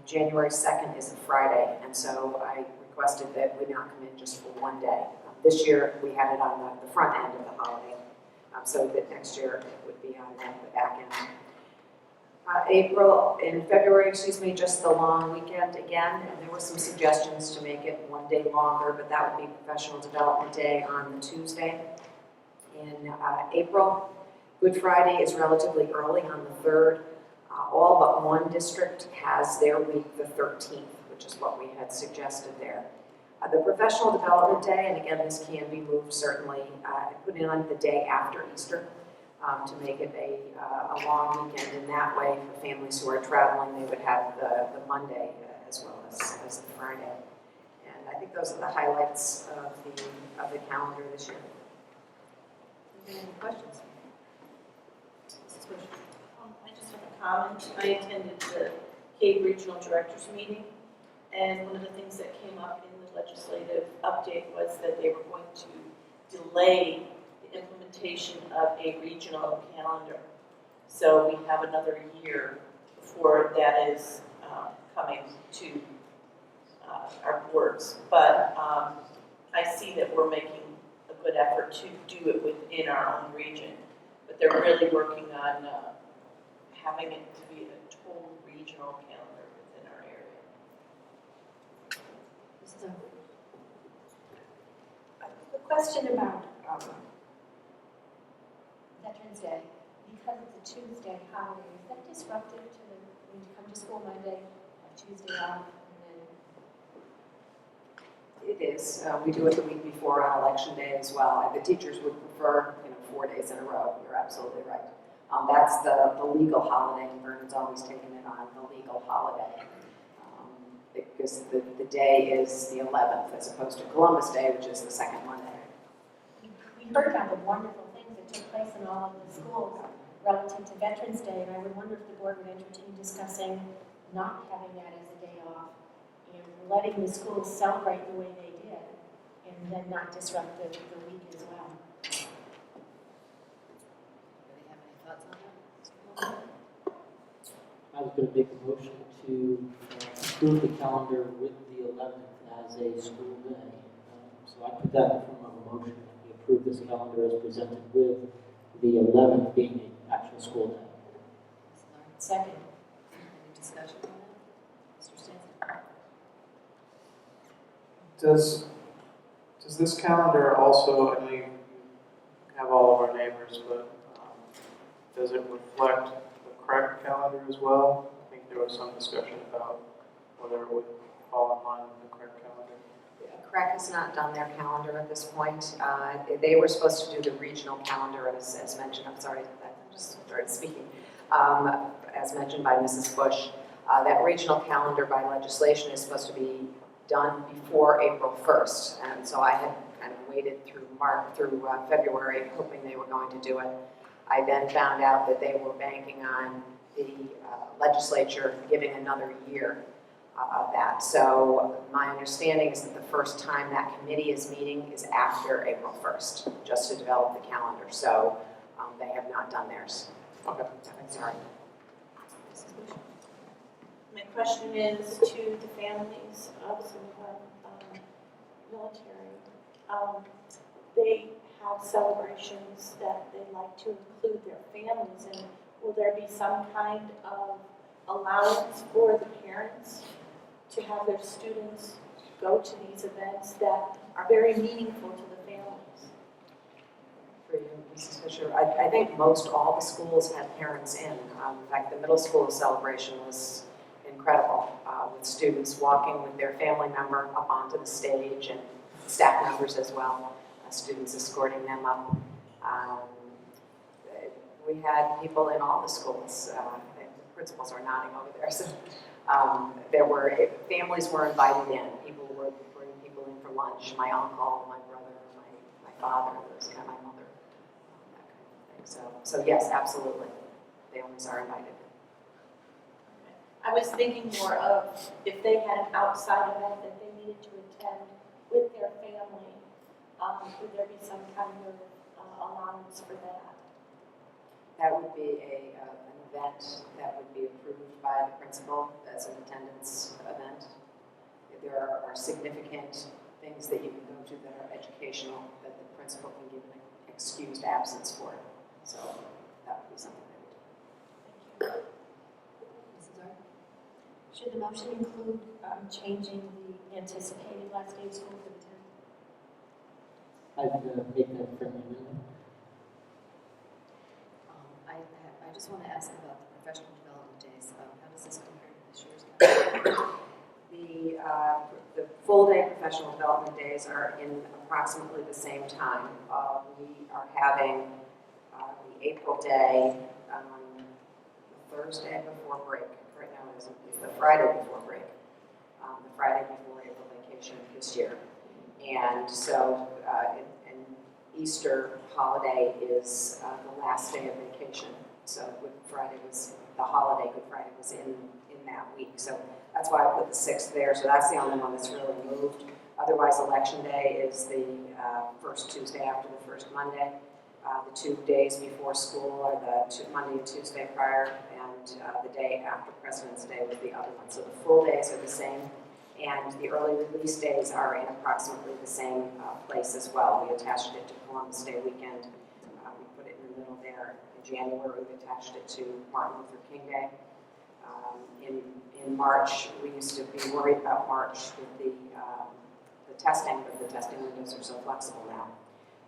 January 2nd is a Friday, and so I requested that we not come in just for one day. This year, we had it on the front end of the holiday. so that next year it would be on the back end. February, just the long weekend again, and there were some suggestions to make it one day longer, but that would be Professional Development Day on the Tuesday. In April, Good Friday is relatively early on the 3rd. All but one district has their week the 13th, which is what we had suggested there. The Professional Development Day, and again, this can be moved certainly, put in on the day after Easter to make it a long weekend. In that way, for families who are traveling, they would have the Monday as well as the Friday. And I think those are the highlights of the calendar this year. Any questions? I just have a comment. I attended the Cape Regional Directors meeting, and one of the things that came up in the legislative update was that they were going to delay the implementation of a regional calendar. So we have another year before that is coming to our boards. But I see that we're making a good effort to do it within our own region. But they're really working on having it to be a total regional calendar within our area. A question about Veterans Day. Because it's a Tuesday holiday, is that disruptive to when you come to school Monday, Tuesday off, and It is. We do it the week before on Election Day as well. And the teachers would prefer, 4 days in a row. You're absolutely right. That's the legal holiday, and Vernon's always taken it on, the legal holiday. Because the day is the 11th as opposed to Columbus Day, which is the second Monday. we heard about the wonderful things that took place in all of the schools relative to Veterans Day, and I would wonder if the board would entertain discussing not having that as a day off and letting the schools celebrate the way they did, and then not disrupt the week as well. Anybody have any thoughts on that? I was going to make a motion to approve the calendar with the 11th as a school day. So I put that in form of a motion. We approve this calendar as presented with the 11th being an actual school day. Second. Any discussion on that? Mr. Stanton? Does this calendar also, I know you have all of our neighbors, but does it reflect the correct calendar as well? I think there was some discussion about whether it would fall in line with the correct calendar. CREC has not done their calendar at this point. They were supposed to do the regional calendar as mentioned. I'm sorry, I just started speaking. As mentioned by Mrs. Bush, that regional calendar by legislation is supposed to be done before April 1st. And so I had kind of waited through February hoping they were going to do it. I then found out that they were banking on the legislature giving another year of that. So my understanding is that the first time that committee is meeting is after April 1st, just to develop the calendar. So they have not done theirs. Okay. Sorry. My question is to the families of some of our military. They have celebrations that they like to include their families in. Will there be some kind of allowance for the parents to have their students go to these events that are very meaningful to the families? For you, Mrs. Fisher, I think most all the schools had parents in. In fact, the middle school celebration was incredible, with students walking with their family member up onto the stage and staff members as well, students escorting them up. We had people in all the schools. The principals are nodding over there. So families were invited in. People were bringing people in for lunch. My uncle, my brother, my father, those kind of my mother, that kind of thing. So yes, absolutely, families are invited. I was thinking more of if they had an outside event that they needed to attend with their family, would there be some kind of allowance for that? That would be an event that would be approved by the principal as an attendance event. There are significant things that you can go to that are educational that the principal can give an excused absence for it. So that would be something that we do. Mrs. Art? Should the motion include changing the anticipated last day of school to the 10th? I'd make that friendly amendment. I just want to ask about the professional development days. How does this compare to this year's calendar? The full day professional development days are in approximately the same time. We are having the April day on the Thursday before break. Right now it isn't, it's the Friday before break. The Friday before April vacation this year. And so, and Easter holiday is the last day of vacation. So Good Friday was, the holiday Good Friday was in that week. So that's why I put the 6th there. So that's the only one that's really moved. Otherwise, Election Day is the first Tuesday after the first Monday. The 2 days before school are the Monday and Tuesday prior, and the day after President's Day was the other one. So the full days are the same, and the early release days are in approximately the same place as well. We attached it to Columbus Day weekend. We put it in the middle there. In January, we attached it to Martin Luther King Day. In March, we used to be worried about March with the testing, but the testing windows are so flexible now.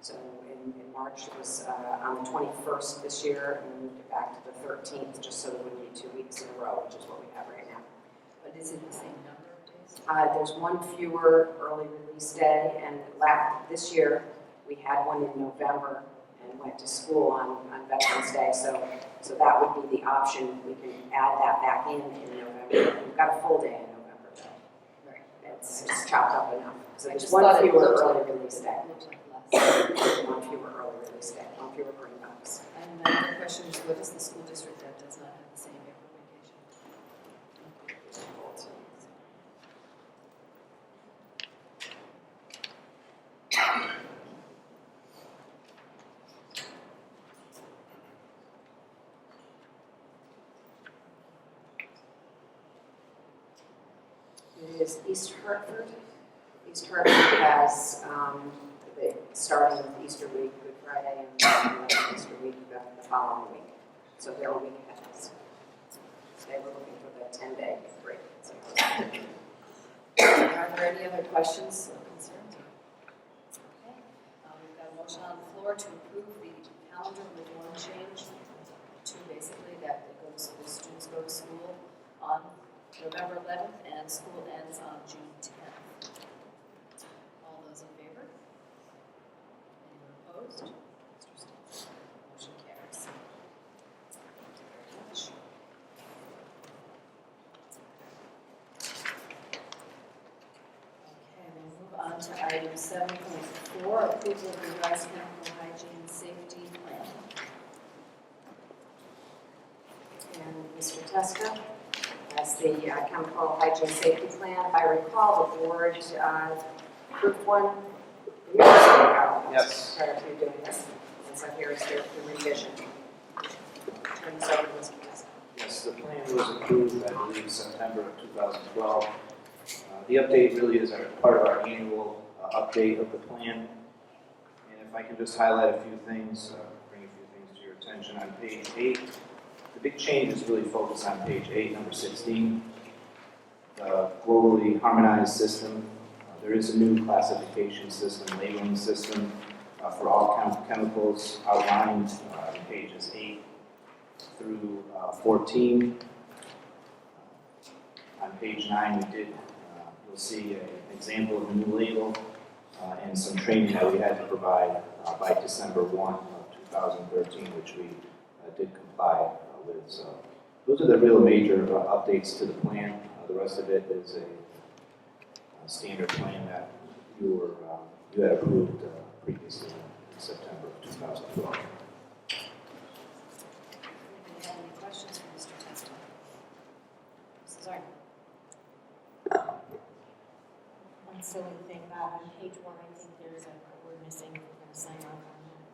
So in March, it was on the 21st this year, and we moved it back to the 13th, just so that we would be 2 weeks in a row, which is what we have right now. But is it the same number of days? There's one fewer early release day, and this year, we had one in November and went to school on Veterans Day, so that would be the option. We can add that back in November. We've got a full day in November, though. Right. It's chopped up enough. So I there's just one thought it fewer looked early like- release day. Looks like less. One fewer early release day, one fewer green bucks. And my other question is, what is the school district that does not have the same April vacation? It is East Hartford. East Hartford has, starting with Easter week, Good Friday, and Easter week the following week. So they're a week ahead of us. They were looking for the 10-day break. So Are there any other questions or concerns? Okay. We've got a motion on the floor to approve the calendar with one change to basically that the students go to school on November 11th and school ends on June 10th. All those in favor? Anyone opposed? Mr. Stinson? Motion carries. Thank you very much. Okay, we'll move on to item 7.4, approval of the revised chemical hygiene safety plan. And Mr. Testa, as the chemical hygiene safety plan, if I recall, the board approved one years ago. Yes. Prior to doing this. And so here is the revision. Turn this over to Mr. Testa. Yes, the plan was approved, I believe, September of 2012. The update really is part of our annual update of the plan. And if I can just highlight a few things, bring a few things to your attention. On page 8, the big change is really focused on page 8, number 16. The globally harmonized system. There is a new classification system, labeling system for all chemicals outlined in pages 8 through 14. On page 9, you'll see an example of a new label and some training that we had to provide by December 1 of 2013, which we did comply with. So those are the real major updates to the plan. The rest of it is a standard plan that you had approved previously in September of 2012. Anybody have any questions for Mr. Testa? Mrs. Arden? One silly thing, Bob, on page 1, I think there's a word missing, we're going to sign off on that.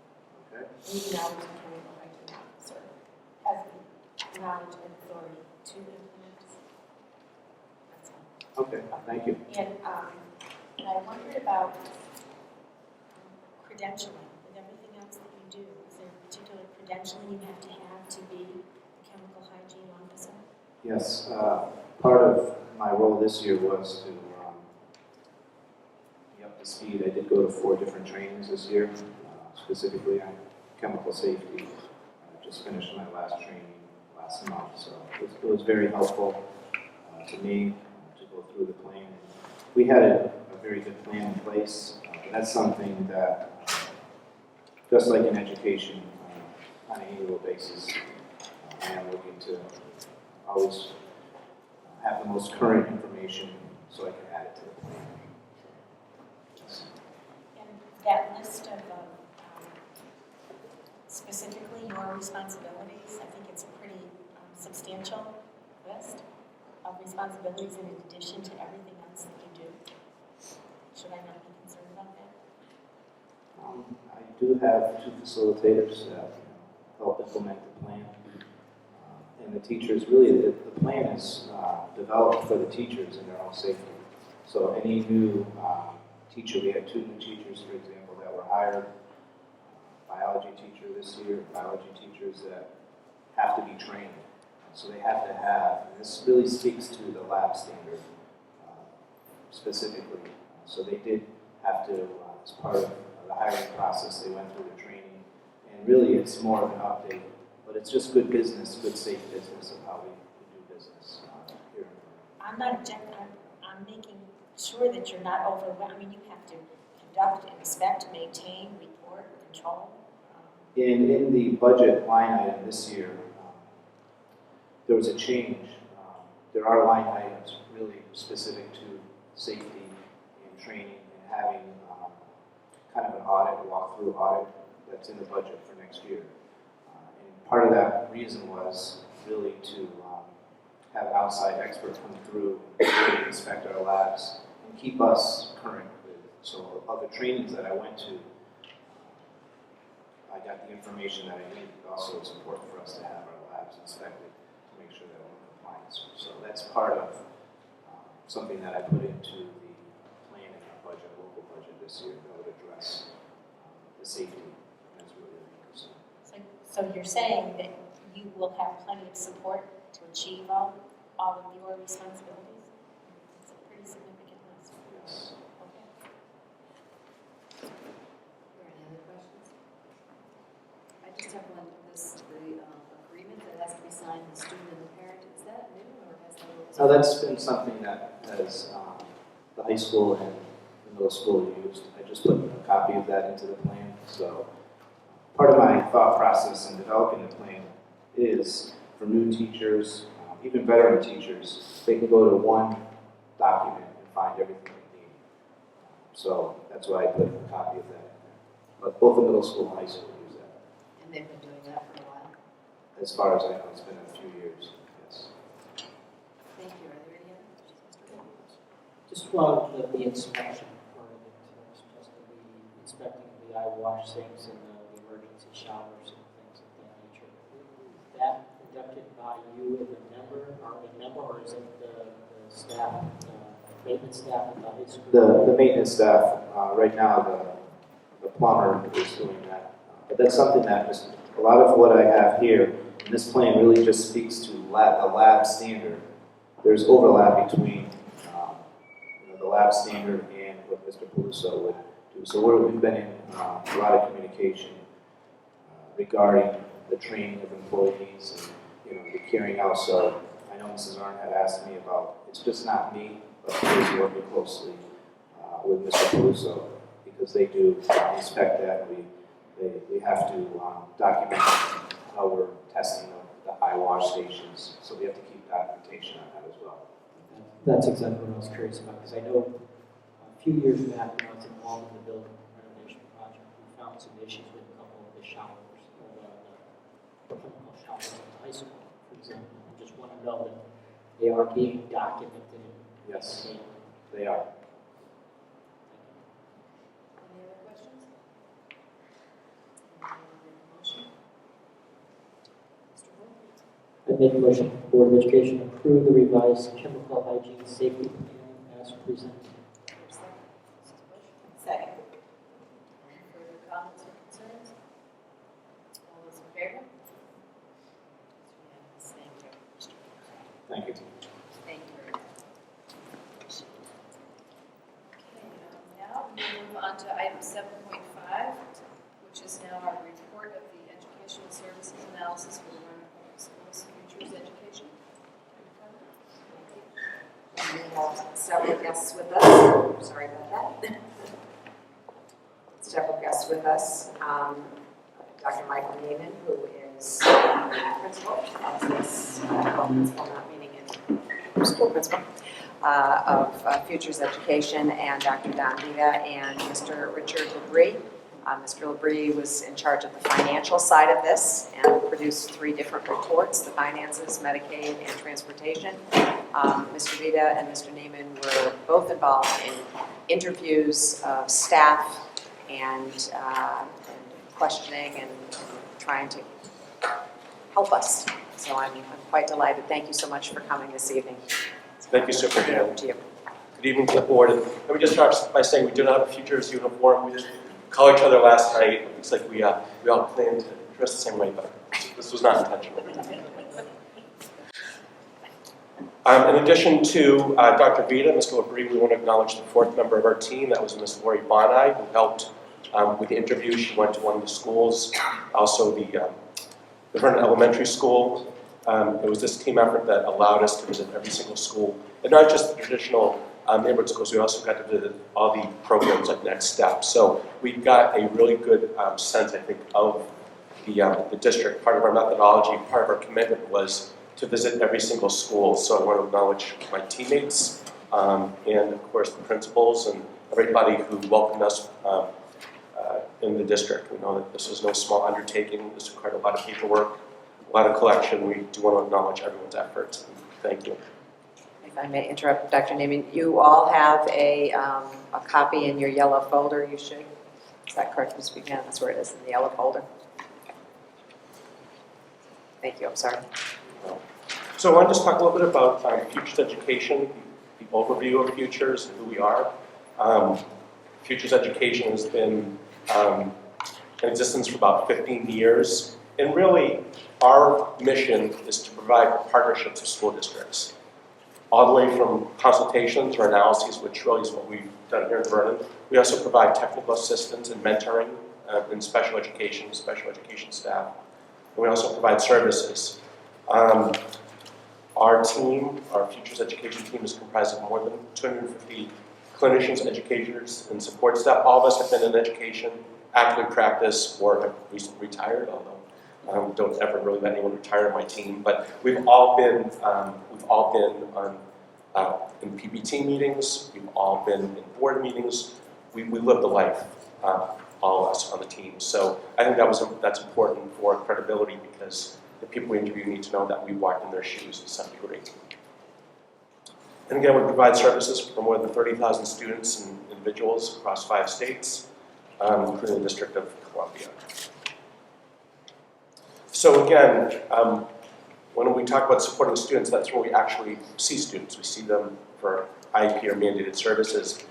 Okay. Meeting hours and chemical hygiene officer has the knowledge and authority to implement. That's all. Okay, thank you. And I wondered about credentialing, with everything else that credentialing you have to be a chemical hygiene officer? Yes, part of my role this year was to be up to speed. I did go to 4 different trainings this year, specifically on chemical safety. I just finished my last training last month, so it was very helpful to me to go through the plan. We had a very good plan in place. That's something that, just like in education, on an annual basis, I am looking to always have the most current information so I can add it to the plan. Yes. And that list of specifically your responsibilities, I think it's a pretty substantial list of responsibilities in addition to everything else that you do. Should I not be concerned about that? I do have 2 facilitators that help implement the plan. And the teachers, really, the plan is developed for the teachers and their own safety. So any new teacher, we had 2 new teachers, for example, that were hired. Biology teacher this year, biology teachers that have to be trained. So they have to have, and this really speaks to the lab standard specifically. So they did have to, as part of the hiring process, they went through the training. And really, it's more of an update. But it's just good business, good safe business of how we do business here. I'm not objecting, I'm making sure that you're not overwhelmed. I mean, you have to conduct, inspect, maintain, report, control. In the budget line item this year, there was a change. There are line items really specific to safety and training and having kind of an audit, walkthrough audit that's in the budget for next year. And part of that reason was really to have an outside expert come through and really inspect our labs and keep us current with. So other trainings that I went to, I got the information that I needed. Also, it's important for us to have our labs inspected to make sure that we're in compliance. So that's part of something that I put into the plan in our budget, local budget this year, that would address the safety. That's really the main concern. So you're saying that you will have plenty of support to achieve all of your responsibilities? It's a pretty significant list. Yes. Okay. Are there any other questions? I just have one, the agreement that has to be signed, the student and the parent, is that new or has that always? So that's been something that has the high school and the middle school used. I just put a copy of that into the plan. So part of my thought process in developing the plan is for new teachers, even veteran teachers, they can go to one document and find everything they need. So that's why I put a copy of that in there. But both the middle school and high school use that. And they've been doing that for a while. As far as I know, it's been a few years, yes. Thank you. Are there any other questions, Mr. Williams? Just the inspection part of it, supposed to be inspecting the eye wash sinks and the emergency showers and things of that nature. Is that conducted by you and the member, or is it the staff, maintenance staff at the high school? The maintenance staff, right now, the plumber is doing that. But that's something that just, a lot of what I have here, in this plan really just speaks to the lab standard. There's overlap between the lab standard and what Mr. Peluso would do. So we've been in a lot of communication regarding the training of employees and the carrying out. So I know Mrs. Arndt had asked me about, it's just not me, but she's working closely with Mr. Peluso because they do inspect that. We have to document how we're testing the eye wash stations. So we have to keep documentation on that as well. That's exactly what I was curious about, because I know a few years back when I was involved in the building renovation project, we found some issues with a couple of the showers, the chemical showers at the high school, for example. I just want to know that they are being documented. Yes, they are. Any other questions? Motion? Mr. Williams? I make a motion for the Board of Education to approve the revised chemical hygiene safety plan as presented. Second. Any further comments or concerns? All those in favor? Thank you. Thank you very much. Okay, now we move on to item 7.5, which is now our report of the educational services analysis for Vernon Public Schools Futures Education. And we have several guests with us. Sorry about that. Several guests with us. Dr. Michael Neiman, who is the principal of this, principal not meaning in school principal, of Futures Education, and Dr. Don Vita and Mr. Richard Labrie. Mr. Labrie was in charge of the financial side of this and produced 3 different reports: the finances, Medicaid, and transportation. Mr. Vita and Mr. Neiman were both involved in interviews of staff and questioning and trying to help us. So I'm quite delighted. Thank you so much for coming this evening. Thank you, Superintendent. To you. Good evening to the board. And let me just start by saying we do not have a futures uniform. We didn't call each other last night. It looks like we all planned to dress the same way, but this was not intentional. In addition to Dr. Vita, Mr. Labrie, we want to acknowledge the 4th member of our team. That was Ms. Lori Bonai, who helped with the interview. She went to one of the schools, also the Vernon Elementary School. It was this team effort that allowed us to visit every single school, and not just the traditional neighborhood schools. We also got to visit all the programs like Next Step. So we got a really good sense, I think, of the district. Part of our methodology, part of our commitment was to visit every single school. So I want to acknowledge my teammates and, of course, the principals and everybody who welcomed us in the district. We know that this was no small undertaking. This required a lot of paperwork, a lot of collection. We do want to acknowledge everyone's efforts. Thank you. If I may interrupt, Dr. Neiman, you all have a copy in your yellow folder, you should. Is that correct, Ms. Buchanan? That's where it is, in the yellow folder. Okay. Thank you, I'm sorry. So I want to just talk a little bit about Futures Education, the overview of Futures, and who we are. Futures Education has been in existence for about 15 years. And really, our mission is to provide partnerships with school districts, all the way from consultations or analyses, which really is what we've done here in Vernon. We also provide technical assistance and mentoring in special education staff. And we also provide services. Our team, our Futures Education team, is comprised of more than 250 clinicians, educators, and support staff. All of us have been in education, actively practice, or have recently retired, although don't ever really let anyone retire on my team. But we've all been on in PBT meetings. We've all been in board meetings. We live the life, all of us on the team. So I think that's important for credibility, because the people we interview need to know that we walked in their shoes to some degree. And again, we provide services for more than 30,000 students and individuals across 5 states, including the District of Columbia. So again, when we talk about supporting students, that's where we actually see students. We see them for IEP or mandated services.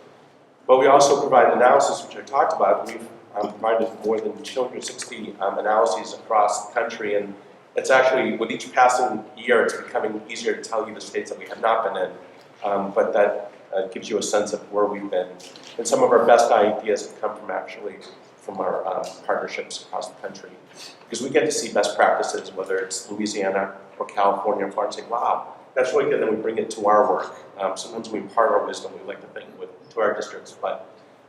But we also provide analysis, which I talked about. We've provided more than 260 analyses across the country, and it's actually, with each passing year, it's becoming easier to tell you the states that we have not been in. But that gives you a sense of where we've been. And some of our best ideas have come from our partnerships across the country. Because we get to see best practices, whether it's Louisiana or California, and say, wow, that's really good, then we bring it to our work. Sometimes we impart our wisdom, we like to think, to our districts, but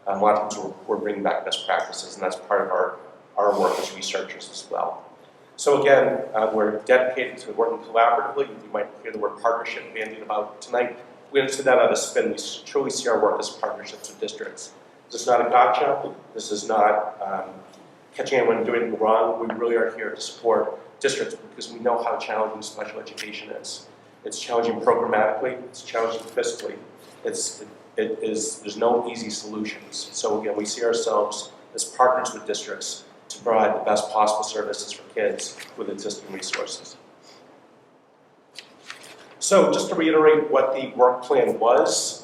a lot of times we're bringing back best practices, and that's part of our work as researchers as well. So again, we're dedicated to working collaboratively. You might hear the word partnership bandied about tonight. We understand that out of spin. We truly see our work as partnerships with districts. This is not a gotcha. This is not catching anyone doing anything wrong. We really are here to support districts because we know how challenging special education is. It's challenging programmatically. It's challenging fiscally. There's no easy solutions. So again, we see ourselves as partners with districts to provide the best possible services for kids with existing resources. So just to reiterate what the work plan was,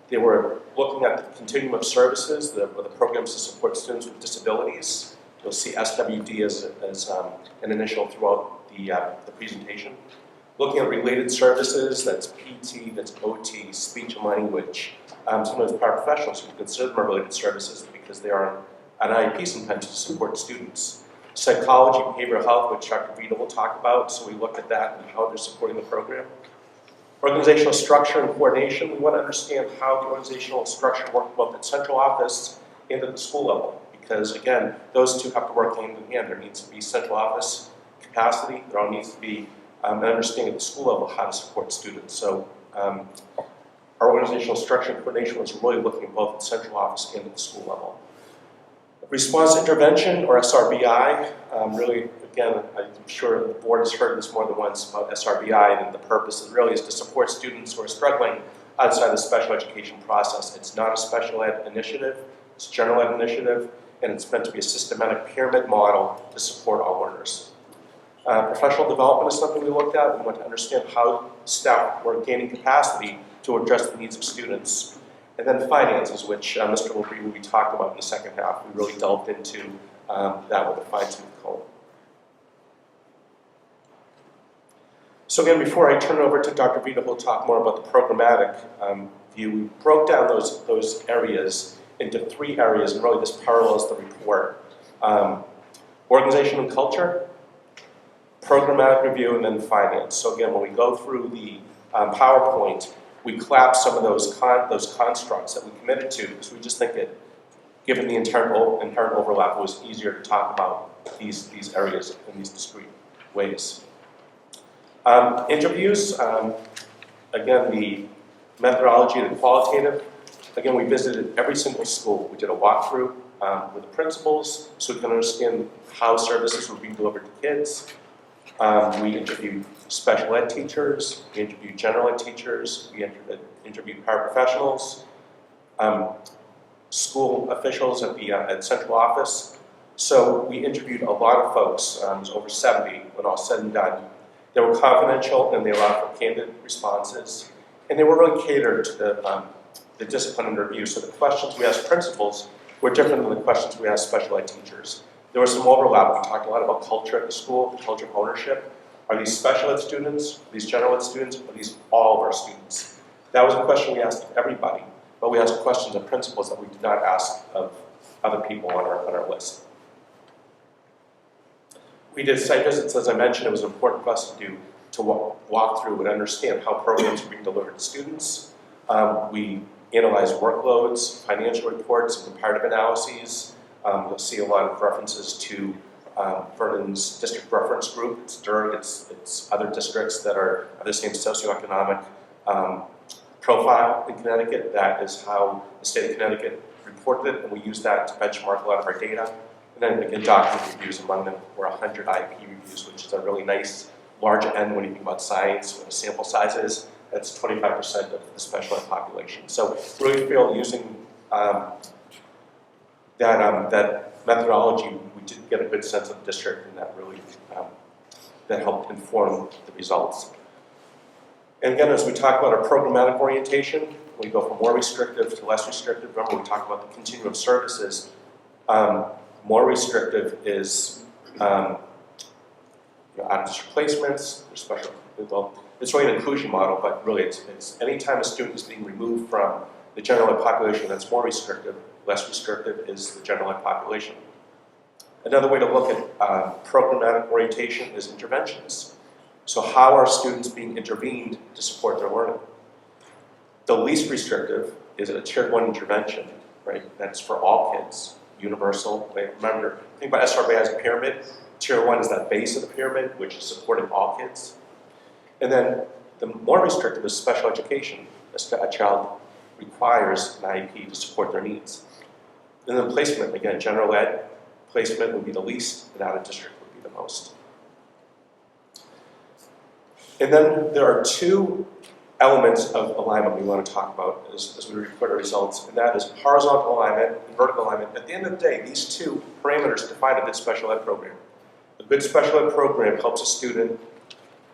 they were looking at the continuum of services, the programs to support students with disabilities. You'll see SWD as an initial throughout the presentation. Looking at related services, that's PT, that's OT, speech and language. Sometimes paraprofessionals, we consider them related services because they are an IEP sometimes to support students. Psychology, behavioral health, which Dr. Vita will talk about, so we look at that and how they're supporting the program. Organizational structure and coordination, we want to understand how the organizational structure works both at central office and at the school level. Because again, those two have to work hand in hand. There needs to be central office capacity, there all needs to be an understanding at the school level how to support students. So our organizational structure and coordination was really looking at both at central office and at the school level. Response intervention, or SRBI, really, again, I'm sure the board has heard this more than once about SRBI, and the purpose really is to support students who are struggling outside the special education process. It's not a special ed initiative, it's a general ed initiative, and it's meant to be a systematic pyramid model to support all learners. Professional development is something we looked at. We want to understand how staff were gaining capacity to address the needs of students. And then finances, which Mr. Labrie will be talking about in the second half. We really delved into that with a fine-tooth comb. So again, before I turn it over to Dr. Vita, who'll talk more about the programmatic view, we broke down those areas into 3 areas, and really this parallels the report. Organization and culture, programmatic review, and then finance. So again, when we go through the PowerPoint, we collapse some of those constructs that we committed to because we just think that, given the inherent overlap, it was easier to talk about these areas in these discrete ways. Interviews, again, the methodology and the qualitative. Again, we visited every single school. We did a walkthrough with the principals so we can understand how services were being delivered to kids. We interviewed special ed teachers, we interviewed general ed teachers, we interviewed paraprofessionals, school officials at central office. So we interviewed a lot of folks, it was over 70 when all said and done. They were confidential and they allowed for candid responses. And they were really catered to the discipline and review. So the questions we asked principals were different than the questions we asked special ed teachers. There was some overlap. We talked a lot about culture at the school, the culture of ownership. Are these special ed students, these general ed students, or are these all of our students? That was a question we asked of everybody, but we asked questions of principals that we did not ask of other people on our list. We did site visits, as I mentioned. It was important for us to walk through and understand how programs are being delivered to students. We analyzed workloads, financial reports, and comparative analyses. You'll see a lot of references to Vernon's district reference group. It's DIRG, it's other districts that are of the same socioeconomic profile in Connecticut. That is how the state of Connecticut reported it, and we use that to benchmark a lot of our data. And then again, document reviews, among them were 100 IEP reviews, which is a really nice large N when you think about science, when the sample size is. That's 25% of the special ed population. So really feel using that methodology, we did get a good sense of the district, and that really that helped inform the results. And again, as we talk about our programmatic orientation, we go from more restrictive to less restrictive. Remember, we talk about the continuum of services. More restrictive is out-of-district placements, or special. It's really an inclusion model, but really it's anytime a student is being removed from the general ed population, that's more restrictive. Less restrictive is the general ed population. Another way to look at programmatic orientation is interventions. So how are students being intervened to support their learning? The least restrictive is a tier 1 intervention, right? That's for all kids, universal. Remember, think about SRBI as a pyramid. Tier 1 is that base of the pyramid, which is supporting all kids. And then the more restrictive is special education. A child requires an IEP to support their needs. And then placement, again, general ed placement would be the least, and out of district would be the most. And then there are 2 elements of alignment we want to talk about as we report our results, and that is horizontal alignment and vertical alignment. At the end of the day, these 2 parameters define a good special ed program. A good special ed program helps a student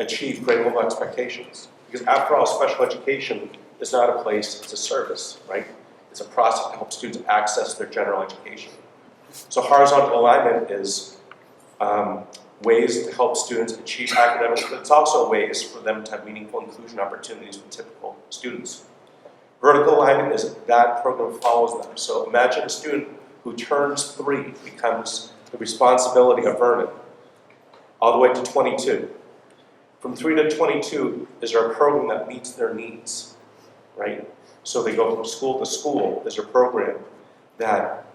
achieve grade level expectations. Because after all, special education is not a place, it's a service, right? It's a process to help students access their general education. So horizontal alignment is ways to help students achieve academics, but it's also ways for them to have meaningful inclusion opportunities with typical students. Vertical alignment is that program follows them. So imagine a student who turns 3 becomes the responsibility of Vernon, all the way to 22. From 3 to 22 is our program that meets their needs, right? So they go from school to school. There's a program that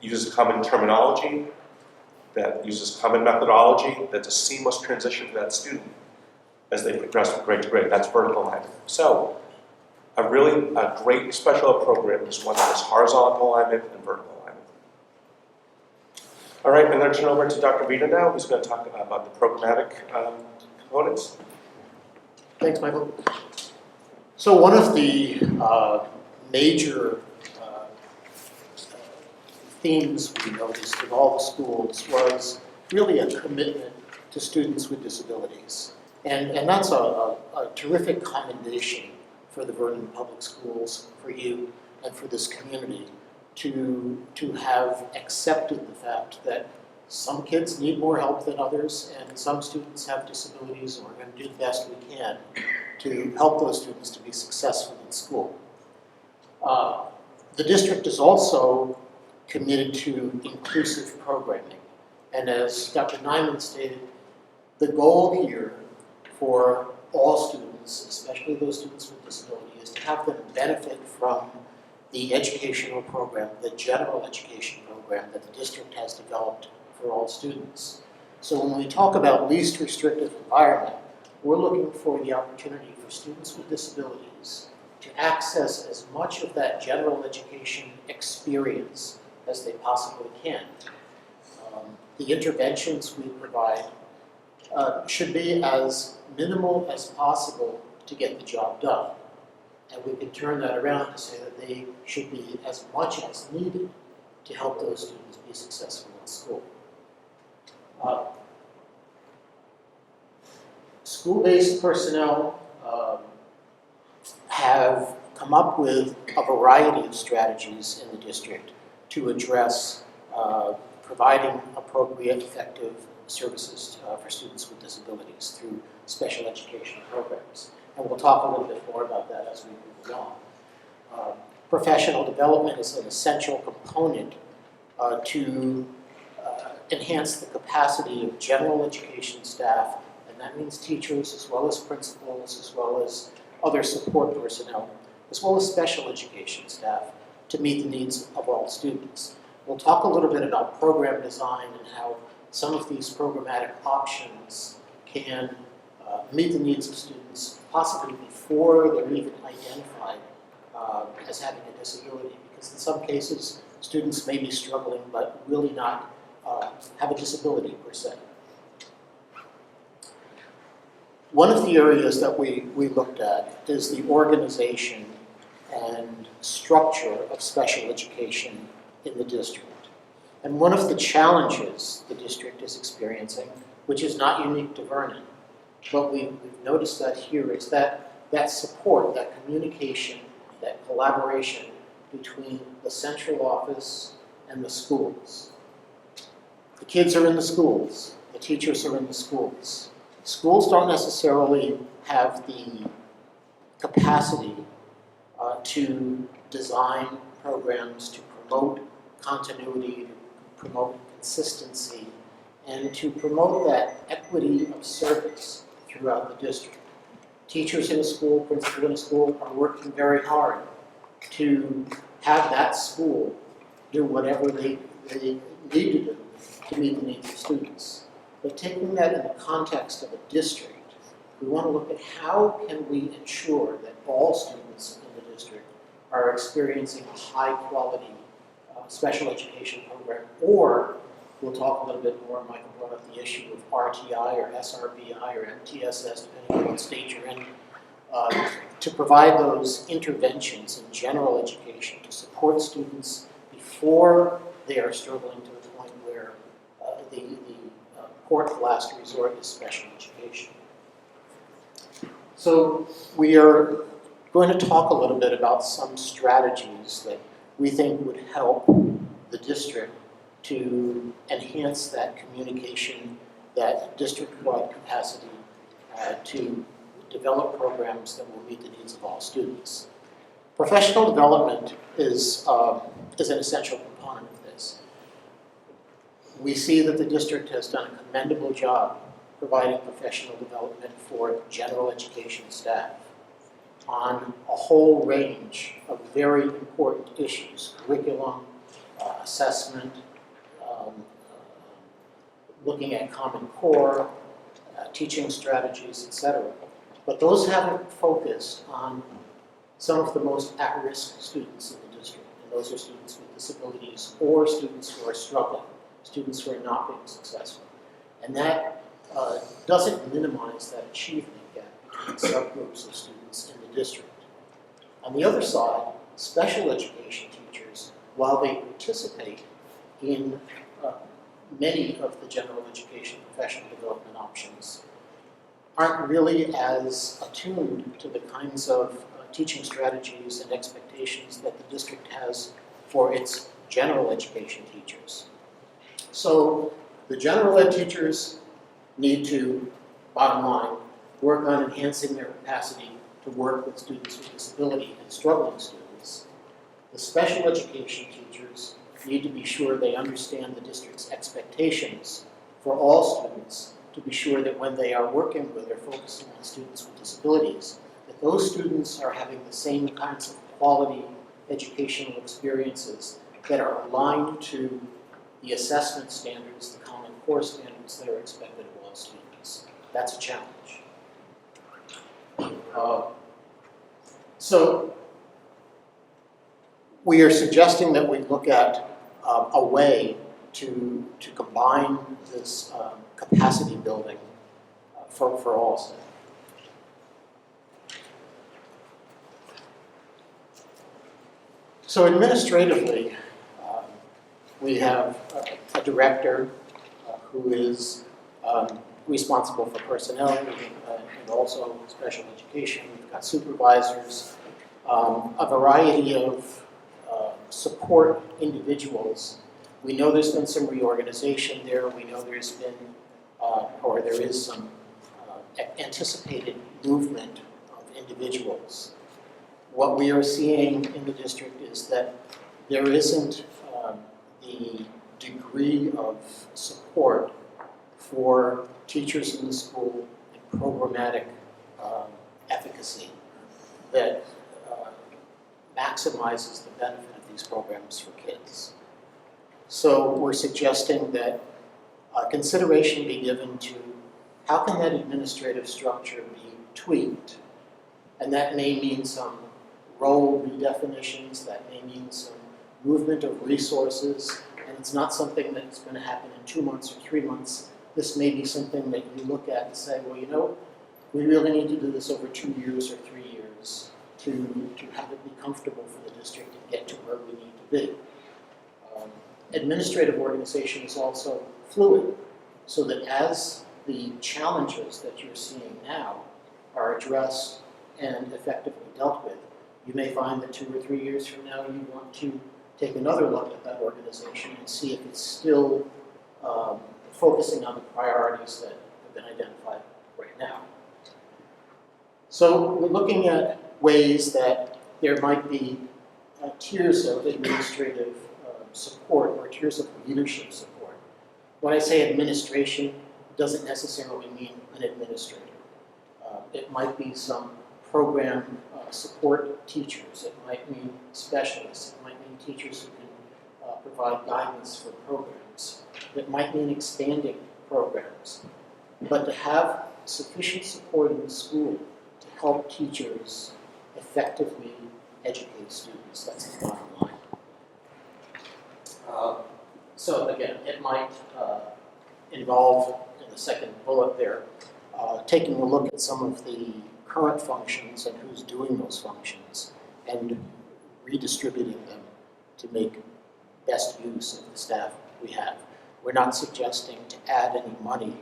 uses common terminology, that uses common methodology, that's a seamless transition for that student as they progress from grade to grade. That's vertical alignment. So a great special ed program is one that has horizontal alignment and vertical alignment. All right, I'm going to turn over to Dr. Vita now, who's going to talk about the programmatic components. Thanks, Michael. So one of the major themes we noticed in all the schools was really a commitment to students with disabilities. And that's a terrific commendation for the Vernon Public Schools, for you, and for this community to have accepted the fact that some kids need more help than others, and some students have disabilities, and we're going to do the best we can to help those students to be successful in school. The district is also committed to inclusive programming. And as Dr. Nyman stated, the goal here for all students, especially those students with disability, is to have them benefit from the educational program, the general education program that the district has developed for all students. So when we talk about least restrictive environment, we're looking for the opportunity for students with disabilities to access as much of that general education experience as they possibly can. The interventions we provide should be as minimal as possible to get the job done. And we can turn that around to say that they should be as much as needed to help those students be successful in school. School-based personnel have come up with a variety of strategies in the district to address providing appropriate, effective services for students with disabilities through special education programs. And we'll talk a little bit more about that as we move along. Professional development is an essential component to enhance the capacity of general education staff, and that means teachers as well as principals, as well as other support personnel, as well as special education staff to meet the needs of all students. We'll talk a little bit about program design and how some of these programmatic options can meet the needs of students possibly before they're even identified as having a disability, because in some cases students may be struggling but really not have a disability per se. One of the areas that we looked at is the organization and structure of special education in the district. And one of the challenges the district is experiencing, which is not unique to Vernon, but we've noticed that here, is that support, that communication, that collaboration between the central office and the schools. The kids are in the schools, the teachers are in the schools. Schools don't necessarily have the capacity to design programs to promote continuity, to promote consistency, and to promote that equity of service throughout the district. Teachers in a school, principals in a school are working very hard to have that school do whatever they need to do to meet the needs of students. But taking that in the context of a district, we want to look at how can we ensure that all students in the district are experiencing a high-quality special education program, or we'll talk a little bit more, Michael brought up the issue of RTI or SRBI or MTSS, depending on what state you're in, to provide those interventions in general education to support students before they are struggling to the point where the port of last resort is special education. So we are going to talk a little bit about some strategies that we think would help the district to enhance that communication that district-wide capacity to develop programs that will meet the needs of all students. Professional development is an essential component of this. We see that the district has done a commendable job providing professional development for general education staff on a whole range of very important issues: curriculum, assessment, looking at Common Core, teaching strategies, etc. But those haven't focused on some of the most at-risk students in the district, and those are students with disabilities or students who are struggling, students who are not being successful. And that doesn't minimize that achievement gap between subgroups of students in the district. On the other side, special education teachers, while they participate in many of the general education professional development options, aren't really as attuned to the kinds of teaching strategies and expectations that the district has for its general education teachers. So the general ed teachers need to, bottom line, work on enhancing their capacity to work with students with disability and struggling students. The special education teachers need to be sure they understand the district's expectations for all students, to be sure that when they are working with or focusing on students with disabilities, that those students are having the same kinds of quality educational experiences that are aligned to the assessment standards, the Common Core standards that are expected of all students. That's a challenge. So we are suggesting that we look at a way to combine this capacity building for all staff. So administratively, we have a director who is responsible for personnel and also special education. We've got supervisors, a variety of support individuals. We know there's been some reorganization there. We know there's been, or there is some anticipated movement of individuals. What we are seeing in the district is that there isn't the degree of support for teachers in the school and programmatic efficacy that maximizes the benefit of these programs for kids. So we're suggesting that consideration be given to how can that administrative structure be tweaked, and that may mean some role redefinitions, that may mean some movement of resources, and it's not something that's going to happen in 2 months or 3 months. This may be something that you look at and say, well, you know, we really need to do this over 2 years or 3 years to have it be comfortable for the district and get to where we need to be. Administrative organization is also fluid, so that as the challenges that you're seeing now are addressed and effectively dealt with, you may find that 2 or 3 years from now you want to take another look at that organization and see if it's still focusing on the priorities that have been identified right now. So we're looking at ways that there might be tiers of administrative support or tiers of leadership support. When I say administration, it doesn't necessarily mean an administrator. It might be some program support teachers. It might mean specialists. It might mean teachers who can provide guidance for programs. It might mean expanding programs. But to have sufficient support in the school to help teachers effectively educate students, that's the bottom line. So again, it might involve, in the second bullet there, taking a look at some of the current functions and who's doing those functions and redistributing them to make best use of the staff we have. We're not suggesting to add any money,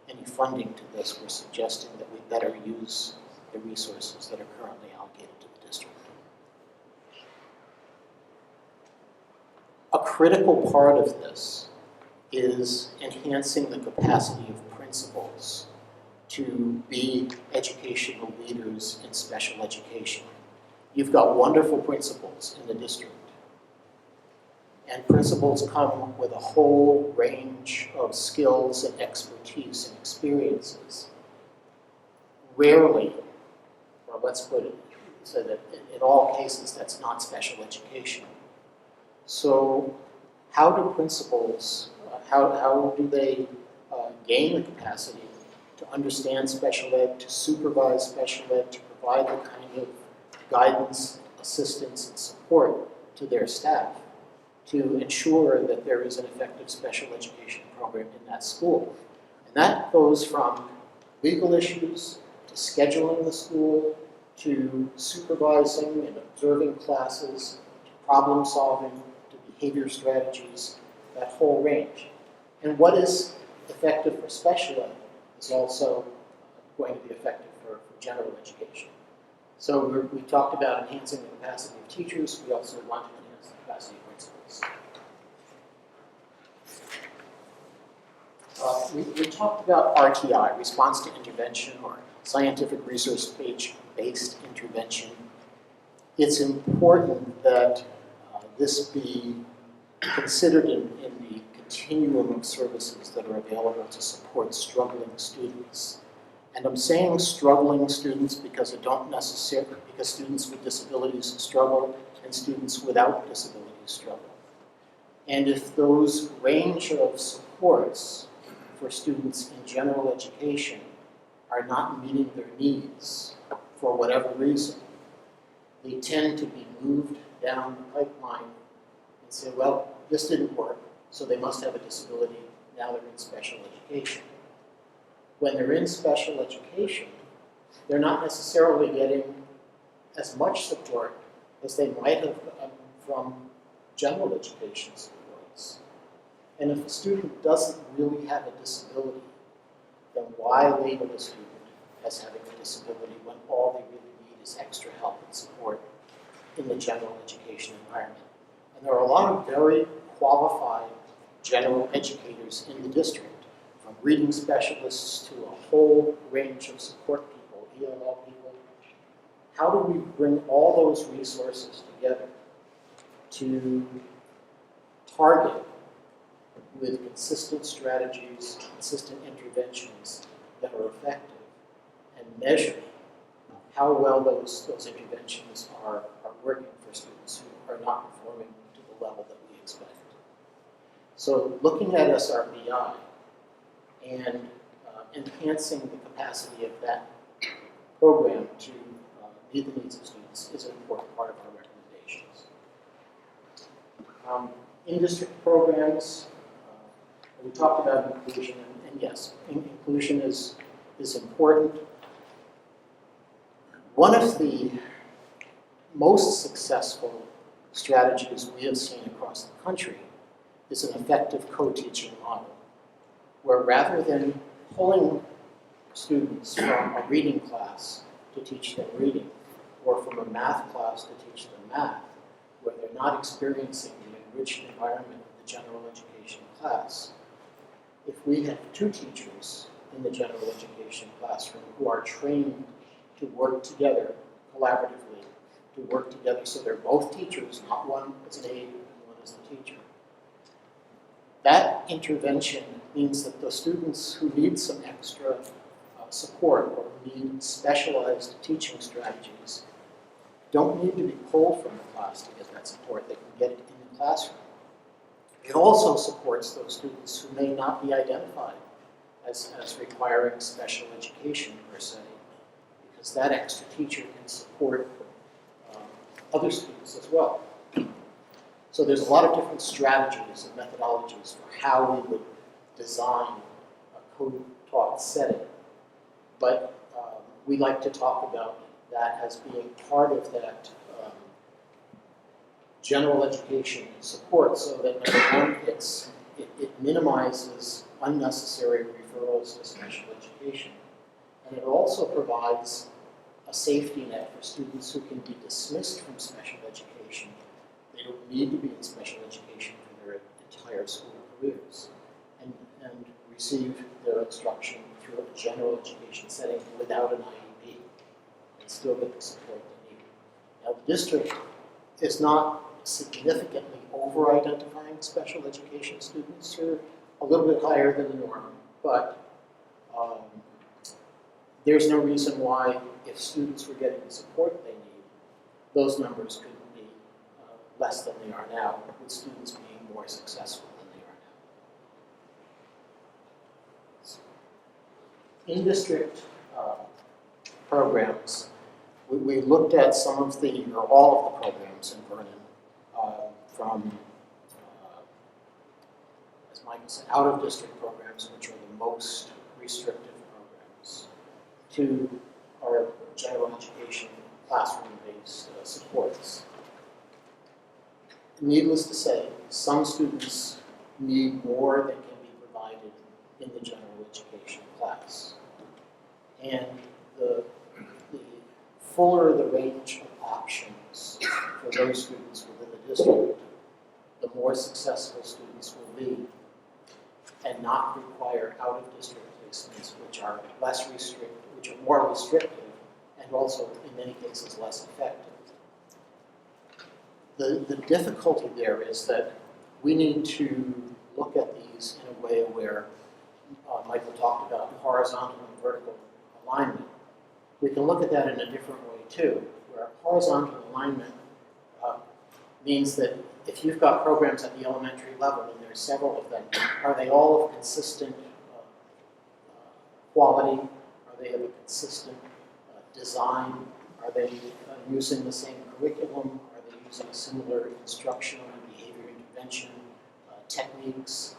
any funding to this. We're suggesting that we better use the resources that are currently allocated to the district. A critical part of this is enhancing the capacity of principals to be educational leaders in special education. You've got wonderful principals in the district. And principals come with a whole range of skills and expertise and experiences. Rarely, or let's put it so that in all cases that's not special education. So how do principals, how do they gain the capacity to understand special ed, to supervise special ed, to provide the kind of guidance, assistance, and support to their staff to ensure that there is an effective special education program in that school? And that goes from legal issues, to scheduling the school, to supervising and observing classes, to problem solving, to behavior strategies, that whole range. And what is effective for special ed is also going to be effective for general education. So we talked about enhancing the capacity of teachers. We also want to enhance the capacity of principals. We talked about RTI, response to intervention, or scientific research-based intervention. It's important that this be considered in the continuum of services that are available to support struggling students. And I'm saying struggling students because because students with disabilities struggle and students without disabilities struggle. And if those range of supports for students in general education are not meeting their needs for whatever reason, they tend to be moved down the pipeline and say, well, this didn't work, so they must have a disability, now they're in special education. When they're in special education, they're not necessarily getting as much support as they might have from general education supports. And if a student doesn't really have a disability, then why label a student as having a disability when all they really need is extra help and support in the general education environment? And there are a lot of very qualified general educators in the district, from reading specialists to a whole range of support people, ELL people. How do we bring all those resources together to target with consistent strategies, consistent interventions that are effective, and measure how well those interventions are working for students who are not performing to the level that we expect? So looking at SRBI and enhancing the capacity of that program to meet the needs of students is an important part of our recommendations. In-district programs, we talked about inclusion, and yes, inclusion is important. One of the most successful strategies we have seen across the country is an effective co-teaching model, where rather than pulling students from a reading class to teach them reading, or from a math class to teach them math, where they're not experiencing the enriched environment of the general education class, if we have two teachers in the general education classroom who are trained to work together collaboratively, to work together so they're both teachers, not one is an aide and one is the teacher, that intervention means that the students who need some extra support or need specialized teaching strategies don't need to be pulled from the class to get that support. They can get it in the classroom. It also supports those students who may not be identified as requiring special education per se, because that extra teacher can support other students as well. So there's a lot of different strategies and methodologies for how we would design a co-taught setting. But we like to talk about that as being part of that general education support, so that number one, it minimizes unnecessary referrals to special education. And it also provides a safety net for students who can be dismissed from special education. They don't need to be in special education for their entire school careers. And receive their instruction through a general education setting without an IEP and still get the support they need. Now, the district is not significantly over-identifying special education students who are a little bit higher than the norm, but there's no reason why, if students were getting the support they need, those numbers couldn't be less than they are now, with students being more successful than they are now. In-district programs, we looked at some of the, or all of the programs in Vernon, from, as Michael said, out-of-district programs, which are the most restrictive programs, to our general education classroom-based supports. Needless to say, some students need more than can be provided in the general education class. And the fuller the range of options for those students within the district, the more successful students will be and not require out-of-district placements, which are less restrictive, which are more restrictive and also, in many cases, less effective. The difficulty there is that we need to look at these in a way where Michael talked about horizontal and vertical alignment. We can look at that in a different way too, where horizontal alignment means that if you've got programs at the elementary level, and there's several of them, are they all of consistent quality? Are they of a consistent design? Are they using the same curriculum? Are they using similar instructional and behavior intervention techniques?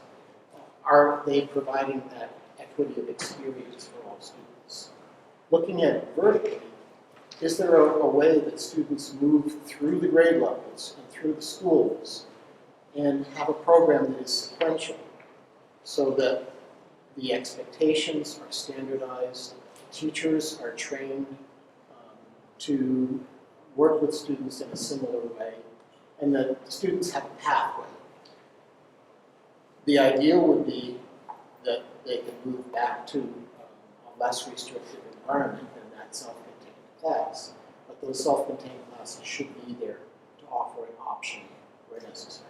Are they providing that equity of experience for all students? Looking at it vertically, is there a way that students move through the grade levels and through the schools and have a program that is sequential so that the expectations are standardized, teachers are trained to work with students in a similar way, and that students have a pathway? The ideal would be that they can move back to a less restrictive environment than that self-contained class, but those self-contained classes should be there to offer an option where necessary.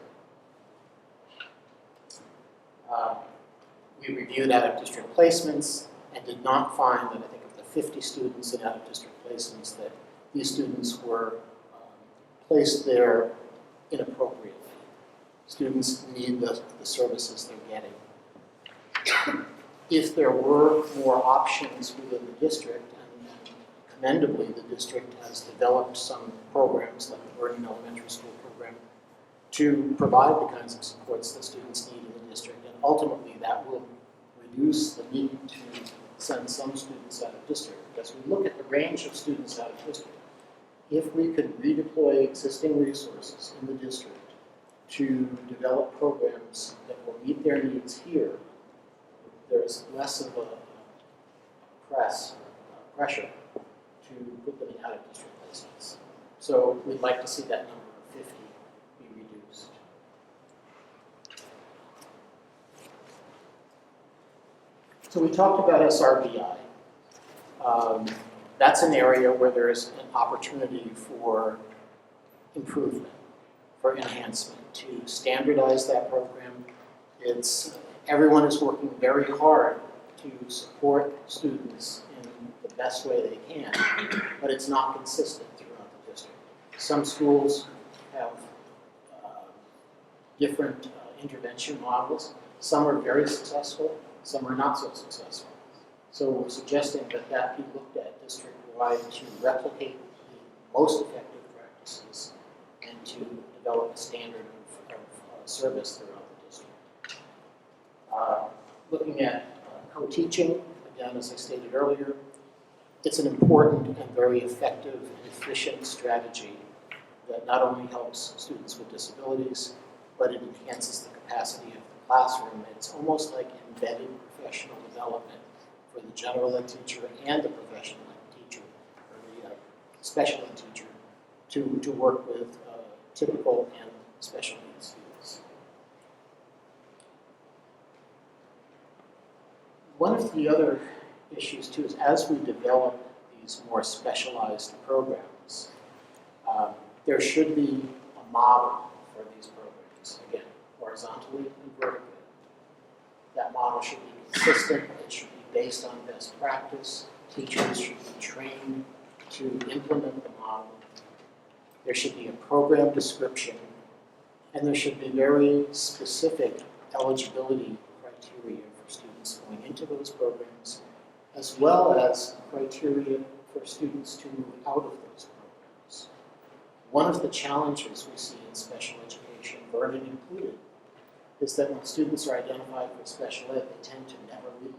We reviewed out-of-district placements and did not find that, I think of the 50 students in out-of-district placements, that these students were placed there inappropriately. Students need the services they're getting. If there were more options within the district, and commendably the district has developed some programs like the Vernon Elementary School program to provide the kinds of supports that students need in the district, and ultimately that will reduce the need to send some students out of district. As we look at the range of students out of district, if we could redeploy existing resources in the district to develop programs that will meet their needs here, there's less of a pressure to put them in out-of-district placements. So we'd like to see that number of 50 be reduced. So we talked about SRBI. That's an area where there is an opportunity for improvement, for enhancement, to standardize that program. Everyone is working very hard to support students in the best way they can, but it's not consistent throughout the district. Some schools have different intervention models. Some are very successful, some are not so successful. So we're suggesting that that be looked at district-wide to replicate the most effective practices and to develop a standard of service throughout the district. Looking at co-teaching, again, as I stated earlier, it's an important and very effective and efficient strategy that not only helps students with disabilities, but it enhances the capacity of the classroom. It's almost like embedded professional development for the general ed teacher and the professional ed teacher, or the special ed teacher, to work with typical and special needs students. One of the other issues too is as we develop these more specialized programs, there should be a model for these programs, again, horizontally and vertically. That model should be consistent, it should be based on best practice, teachers should be trained to implement the model. There should be a program description, and there should be very specific eligibility criteria for students going into those programs, as well as criteria for students to move out of those programs. One of the challenges we see in special education, Vernon included, is that when students are identified for special ed, they tend to never leave.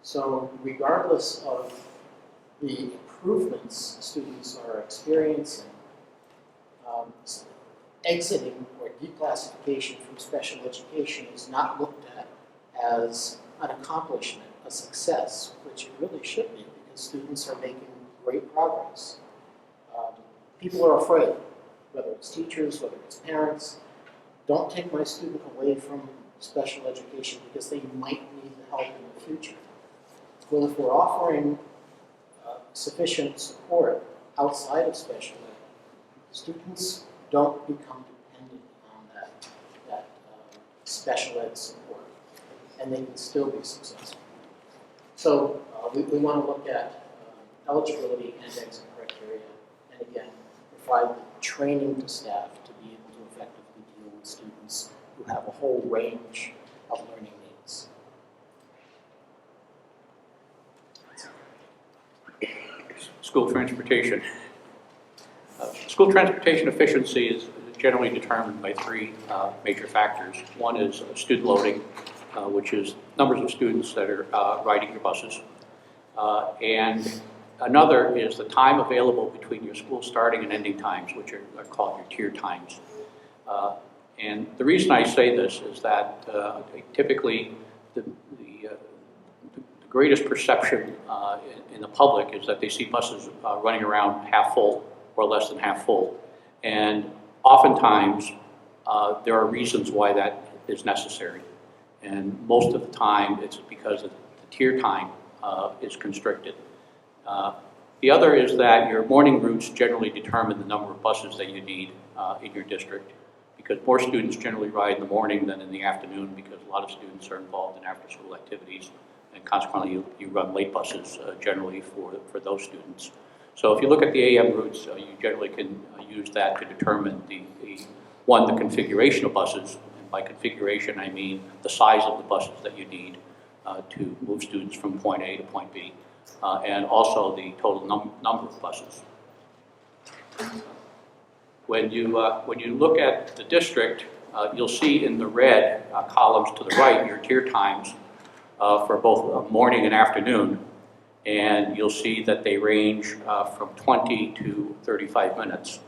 So regardless of the improvements students are experiencing, exiting or declassification from special education is not looked at as an accomplishment, a success, which it really should be because students are making great progress. People are afraid, whether it's teachers, whether it's parents, don't take my student away from special education because they might need the help in the future. Well, if we're offering sufficient support outside of special ed, students don't become dependent on that special ed support, and they can still be successful. So we want to look at eligibility and exit criteria, and again, provide the training to staff to be able to effectively deal with students who have a whole range of learning needs. School transportation. School transportation efficiency is generally determined by three major factors. One is student loading, which is numbers of students that are riding your buses. And another is the time available between your school starting and ending times, which are called your tier times. And the reason I say this is that typically the greatest perception in the public is that they see buses running around half full or less than half full. And oftentimes, there are reasons why that is necessary. And most of the time, it's because the tier time is constricted. The other is that your morning routes generally determine the number of buses that you need in your district, because more students generally ride in the morning than in the afternoon because a lot of students are involved in after-school activities, and consequently you run late buses generally for those students. So if you look at the AM routes, you generally can use that to determine the configuration of buses. And by configuration, I mean the size of the buses that you need to move students from point A to point B, and also the total number of buses. When you look at the district, you'll see in the red columns to the right your tier times for both morning and afternoon. And you'll see that they range from 20 to 35 minutes.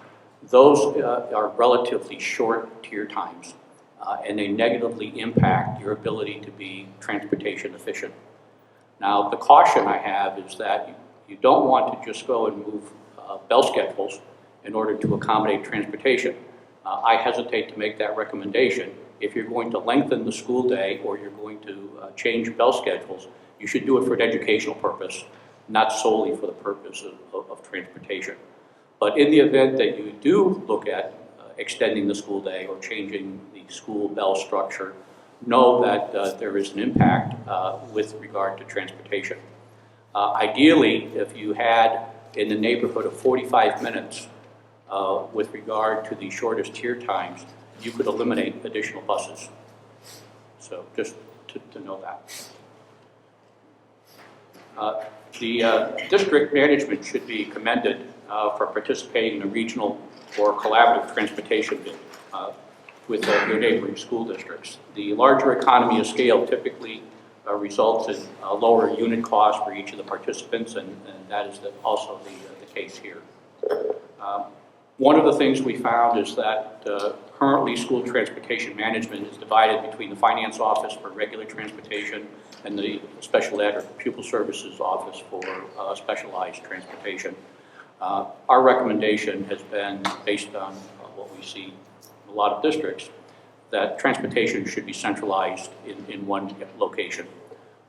Those are relatively short tier times, and they negatively impact your ability to be transportation efficient. Now, the caution I have is that you don't want to just go and move bell schedules in order to accommodate transportation. I hesitate to make that recommendation. If you're going to lengthen the school day or you're going to change bell schedules, you should do it for an educational purpose, not solely for the purpose of transportation. But in the event that you do look at extending the school day or changing the school bell structure, know that there is an impact with regard to transportation. Ideally, if you had in the neighborhood of 45 minutes with regard to the shortest tier times, you could eliminate additional buses. So just to know that. The district management should be commended for participating in a regional or collaborative transportation bid with your neighboring school districts. The larger economy of scale typically results in a lower unit cost for each of the participants, and that is also the case here. One of the things we found is that currently school transportation management is divided between the finance office for regular transportation and the special ed or pupil services office for specialized transportation. Our recommendation has been based on what we see in a lot of districts, that transportation should be centralized in one location.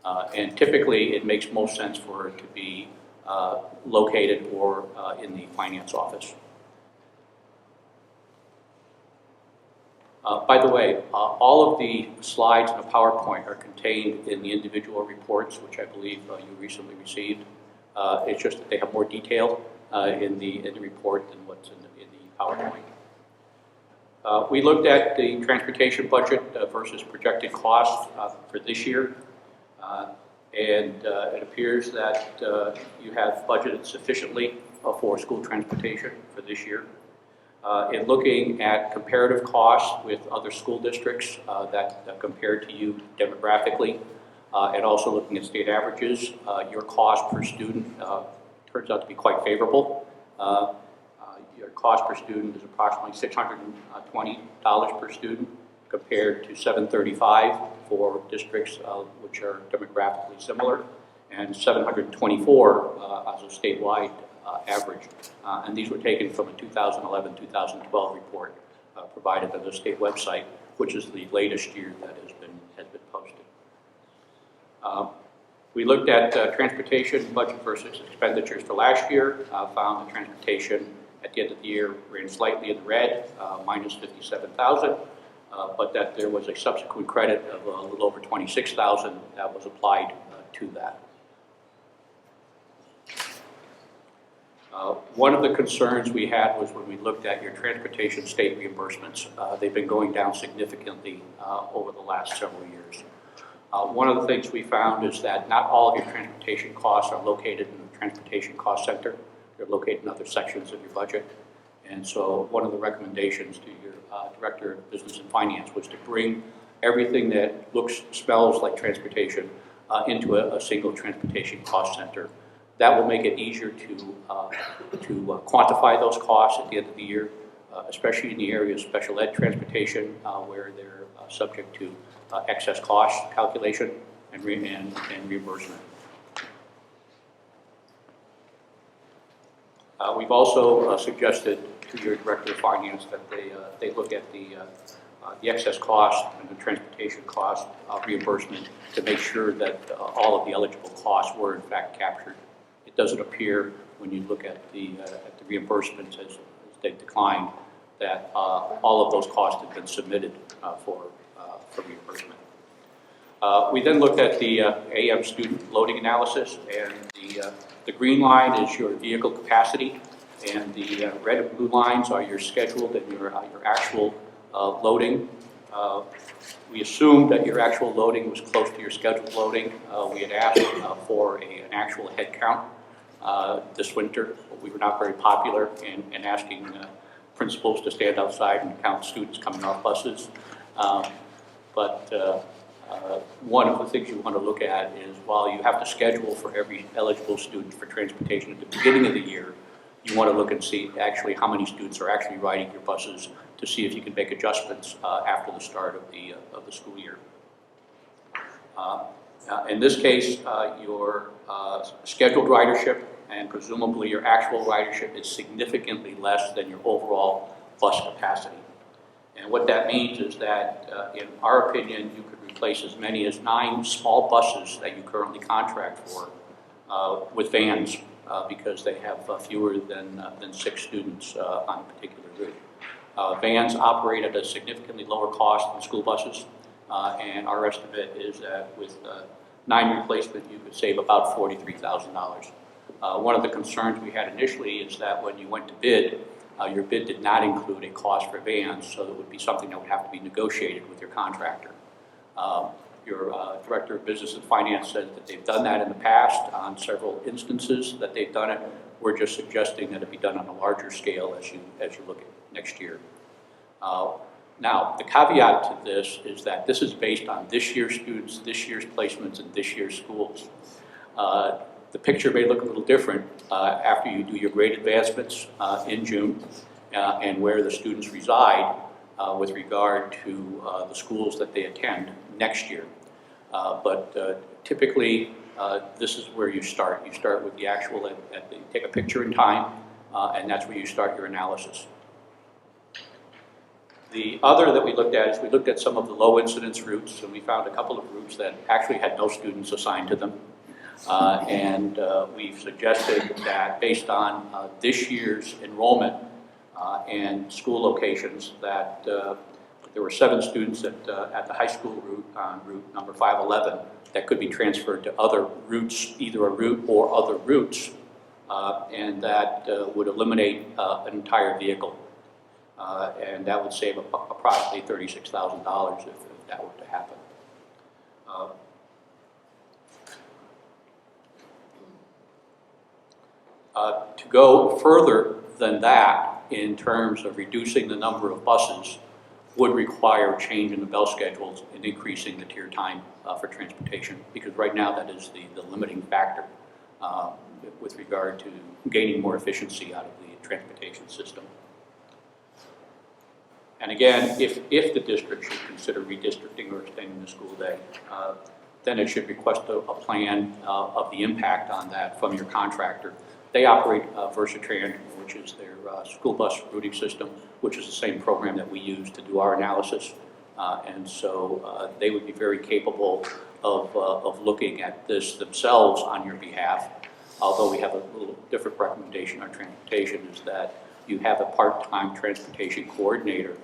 And typically, it makes most sense for it to be located or in the finance office. By the way, all of the slides in the PowerPoint are contained in the individual reports, which I believe you recently received. It's just that they have more detail in the report than what's in the PowerPoint. We looked at the transportation budget versus projected costs for this year. And it appears that you have budgeted sufficiently for school transportation for this year. In looking at comparative costs with other school districts that compare to you demographically, and also looking at state averages, your cost per student turns out to be quite favorable. Your cost per student is approximately $620 per student, compared to $735 for districts which are demographically similar, and $724 as a statewide average. And these were taken from a 2011-2012 report provided on the state website, which is the latest year that has been posted. We looked at transportation budget versus expenditures for last year, found that transportation at the end of the year ran slightly in the red, minus $57,000, but that there was a subsequent credit of a little over $26,000 that was applied to that. One of the concerns we had was when we looked at your transportation state reimbursements. They've been going down significantly over the last several years. One of the things we found is that not all of your transportation costs are located in the transportation cost center. They're located in other sections of your budget. And so one of the recommendations to your Director of Business and Finance was to bring everything that looks, smells like transportation into a single transportation cost center. That will make it easier to quantify those costs at the end of the year, especially in the area of special ed transportation, where they're subject to excess cost calculation and reimbursement. We've also suggested to your Director of Finance that they look at the excess cost and the transportation cost reimbursement to make sure that all of the eligible costs were in fact captured. It doesn't appear when you look at the reimbursements as they declined that all of those costs have been submitted for reimbursement. We then looked at the AM student loading analysis, and the green line is your vehicle capacity, and the red and blue lines are your scheduled and your actual loading. We assumed that your actual loading was close to your scheduled loading. We had asked for an actual head count this winter. We were not very popular in asking principals to stand outside and count students coming off buses. But one of the things you want to look at is, while you have to schedule for every eligible student for transportation at the beginning of the year, you want to look and see actually how many students are actually riding your buses to see if you can make adjustments after the start of the school year. In this case, your scheduled ridership and presumably your actual ridership is significantly less than your overall bus capacity. And what that means is that, in our opinion, you could replace as many as 9 small buses that you currently contract for with vans because they have fewer than 6 students on a particular route. Vans operate at a significantly lower cost than school buses, and our estimate is that with 9 replacement, you could save about $43,000. One of the concerns we had initially is that when you went to bid, your bid did not include a cost for vans, so it would be something that would have to be negotiated with your contractor. Your Director of Business and Finance said that they've done that in the past on several instances that they've done it. We're just suggesting that it be done on a larger scale as you look at next year. Now, the caveat to this is that this is based on this year's students, this year's placements, and this year's schools. The picture may look a little different after you do your grade advancements in June and where the students reside with regard to the schools that they attend next year. But typically, this is where you start. You start with the actual, you take a picture in time, and that's where you start your analysis. The other that we looked at is we looked at some of the low incidence routes, and we found a couple of routes that actually had no students assigned to them. We've suggested that based on this year's enrollment and school locations, that there were 7 students at the high school route on route number 511 that could be transferred to other routes, either a route or other routes, and that would eliminate an entire vehicle. And that would save approximately $36,000 if that were to happen. To go further than that in terms of reducing the number of buses would require a change in the bell schedules and increasing the tier time for transportation, because right now that is the limiting factor with regard to gaining more efficiency out of the transportation system. And again, if the district should consider redistricting or extending the school day, then it should request a plan of the impact on that from your contractor. They operate Versatran, which is their school bus routing system, which is the same program that we use to do our analysis. And so they would be very capable of looking at this themselves on your behalf. Although we have a little different recommendation on transportation, is that you have a part-time transportation coordinator.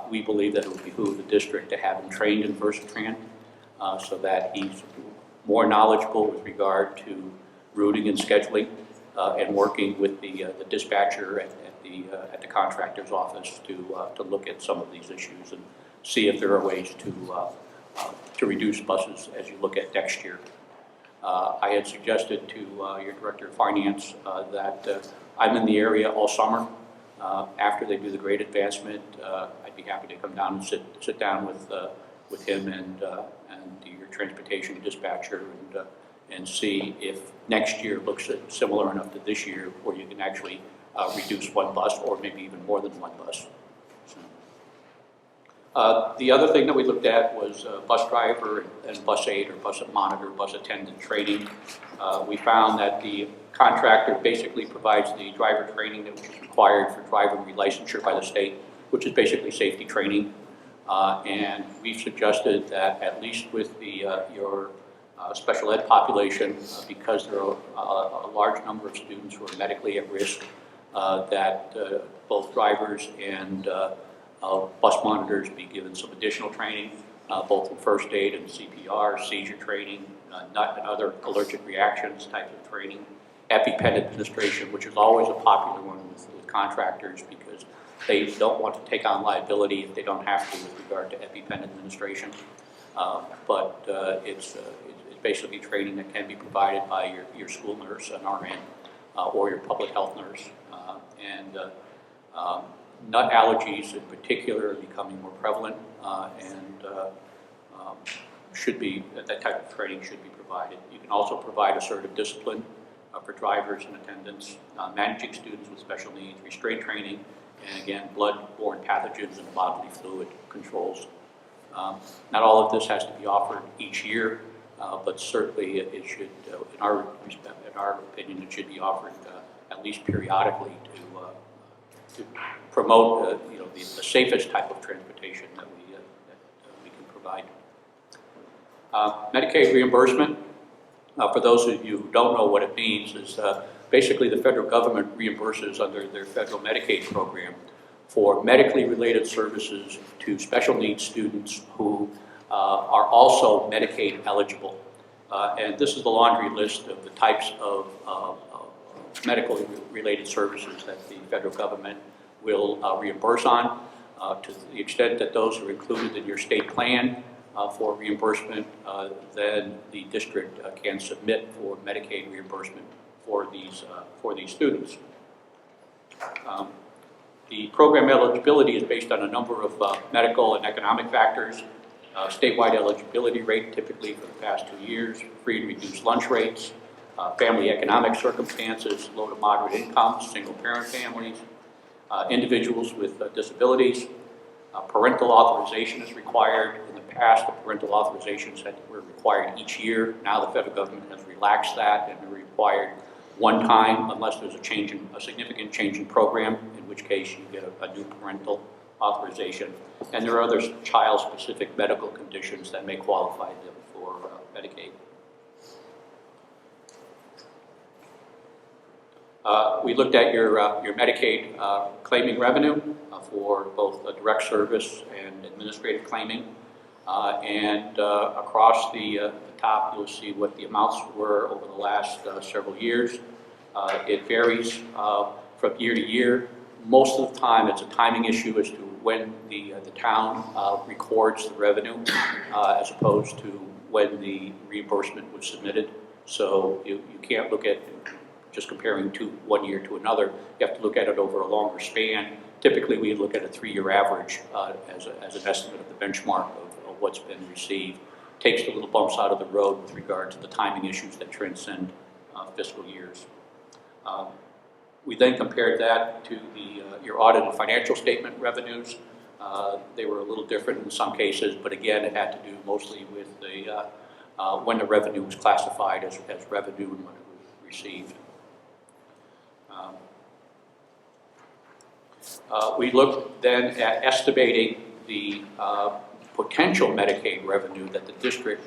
We believe that it would behoove the district to have him trained in Versatran so that he's more knowledgeable with regard to routing and scheduling and working with the dispatcher at the contractor's office to look at some of these issues and see if there are ways to reduce buses as you look at next year. I had suggested to your Director of Finance that I'm in the area all summer. After they do the grade advancement, I'd be happy to come down and sit down with him and your transportation dispatcher and see if next year looks similar enough to this year where you can actually reduce one bus or maybe even more than one bus. The other thing that we looked at was bus driver and bus aide or bus monitor, bus attendant training. We found that the contractor basically provides the driver training that is required for driver relicensure by the state, which is basically safety training. And we've suggested that at least with your special ed population, because there are a large number of students who are medically at risk, that both drivers and bus monitors be given some additional training, both in first aid and CPR, seizure training, and other allergic reactions type of training. EpiPen administration, which is always a popular one with contractors because they don't want to take on liability if they don't have to with regard to EpiPen administration. But it's basically training that can be provided by your school nurse, an RN, or your public health nurse. Nut allergies in particular are becoming more prevalent should be, that type of training should be provided. You can also provide assertive discipline for drivers and attendants, managing students with special needs, restraint training, and again, blood-borne pathogens and bodily fluid controls. Not all of this has to be offered each year, but certainly it should, in our opinion, it should be offered at least periodically to promote the safest type of transportation that we can provide. Medicaid reimbursement, for those of you who don't know what it means, is basically the federal government reimburses under their federal Medicaid program for medically related services to special needs students who are also Medicaid eligible. And this is the laundry list of the types of medical related services that the federal government will reimburse on. To the extent that those are included in your state plan for reimbursement, then the district can submit for Medicaid reimbursement for these students. The program eligibility is based on a number of medical and economic factors. Statewide eligibility rate typically for the past 2 years, free and reduced lunch rates, family economic circumstances, low to moderate incomes, single parent families, individuals with disabilities. Parental authorization is required. In the past, the parental authorizations were required each year. Now the federal government has relaxed that and they're required one time unless there's a significant change in program, in which case you get a new parental authorization. And there are other child-specific medical conditions that may qualify them for Medicaid. We looked at your Medicaid claiming revenue for both direct service and administrative claiming. Across the top, you'll see what the amounts were over the last several years. It varies from year to year. Most of the time, it's a timing issue as to when the town records the revenue as opposed to when the reimbursement was submitted. So you can't look at just comparing one year to another. You have to look at it over a longer span. Typically, we look at a 3-year average as an estimate of the benchmark of what's been received. Takes the little bumps out of the road with regard to the timing issues that transcend fiscal years. We then compared that to your audited financial statement revenues. They were a little different in some cases, but again, it had to do mostly with when the revenue was classified as revenue and when it was received. We looked then at estimating the potential Medicaid revenue that the district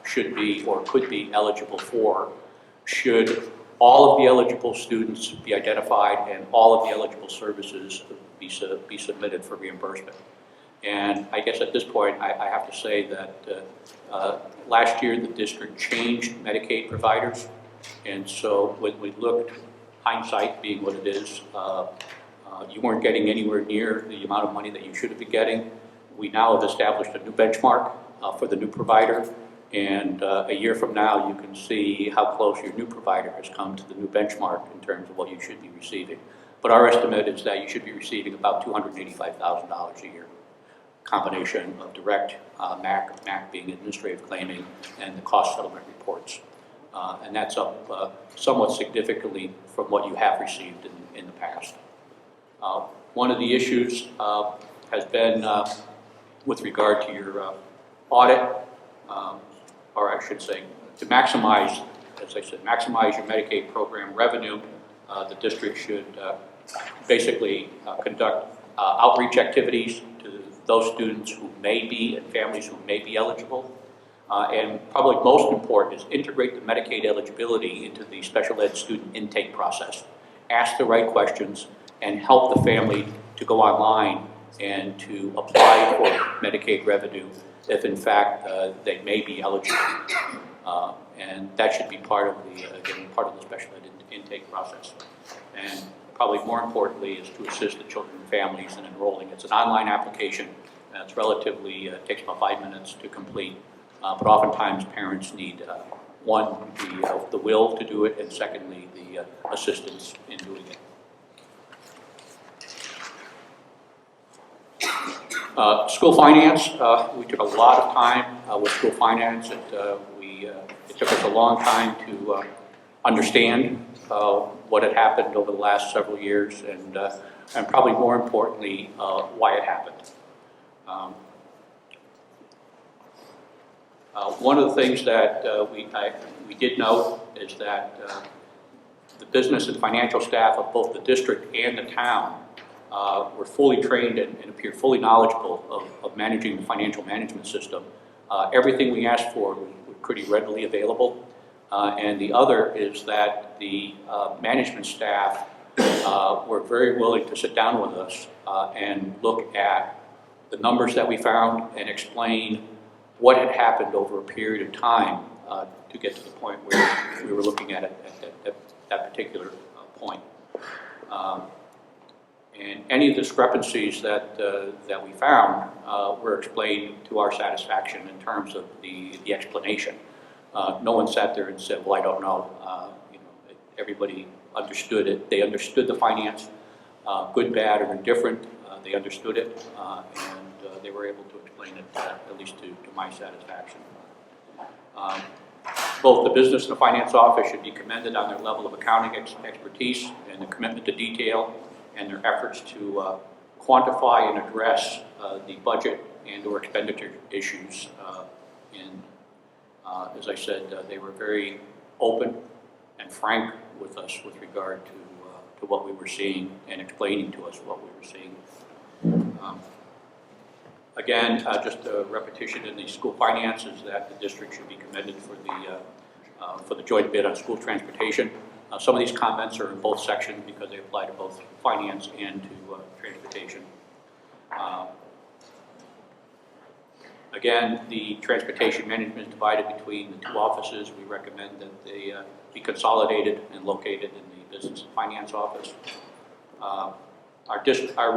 should be or could be eligible for should all of the eligible students be identified and all of the eligible services be submitted for reimbursement. And I guess at this point, I have to say that last year the district changed Medicaid providers. And so when we looked, hindsight being what it is, you weren't getting anywhere near the amount of money that you should have been getting. We now have established a new benchmark for the new provider. And a year from now, you can see how close your new provider has come to the new benchmark in terms of what you should be receiving. But our estimate is that you should be receiving about $285,000 a year. Combination of direct MAC being administrative claiming, and the cost settlement reports. And that's up somewhat significantly from what you have received in the past. One of the issues has been with regard to your audit, or I should say, to maximize, as I said, maximize your Medicaid program revenue. The district should basically conduct outreach activities to those students who may be and families who may be eligible. And probably most important is integrate the Medicaid eligibility into the special ed student intake process. Ask the right questions and help the family to go online and to apply for Medicaid revenue if in fact they may be eligible. And that should be part of the special ed intake process. And probably more importantly is to assist the children and families in enrolling. It's an online application. It's relatively, takes about 5 minutes to complete. But oftentimes parents need, one, the will to do it, and secondly, the assistance in doing it. School finance, we took a lot of time with school finance. It took us a long time to understand what had happened over the last several years, and probably more importantly, why it happened. One of the things that we did note is that the business and financial staff of both the district and the town were fully trained and appeared fully knowledgeable of managing the financial management system. Everything we asked for was pretty readily available. And the other is that the management staff were very willing to sit down with us and look at the numbers that we found and explain what had happened over a period of time to get to the point where we were looking at it at that particular point. And any discrepancies that we found were explained to our satisfaction in terms of the explanation. No one sat there and said, well, I don't know. Everybody understood it. They understood the finance, good, bad, or indifferent. They understood it, and they were able to explain it, at least to my satisfaction. Both the business and the finance office should be commended on their level of accounting expertise and the commitment to detail and their efforts to quantify and address the budget and or expenditure issues. As I said, they were very open and frank with us with regard to what we were seeing and explaining to us what we were seeing. Again, just a repetition in the school finances that the district should be commended for the joint bid on school transportation. Some of these comments are in both sections because they apply to both finance and to transportation. Again, the transportation management is divided between the two offices. We recommend that they be consolidated and located in the business and finance office. Our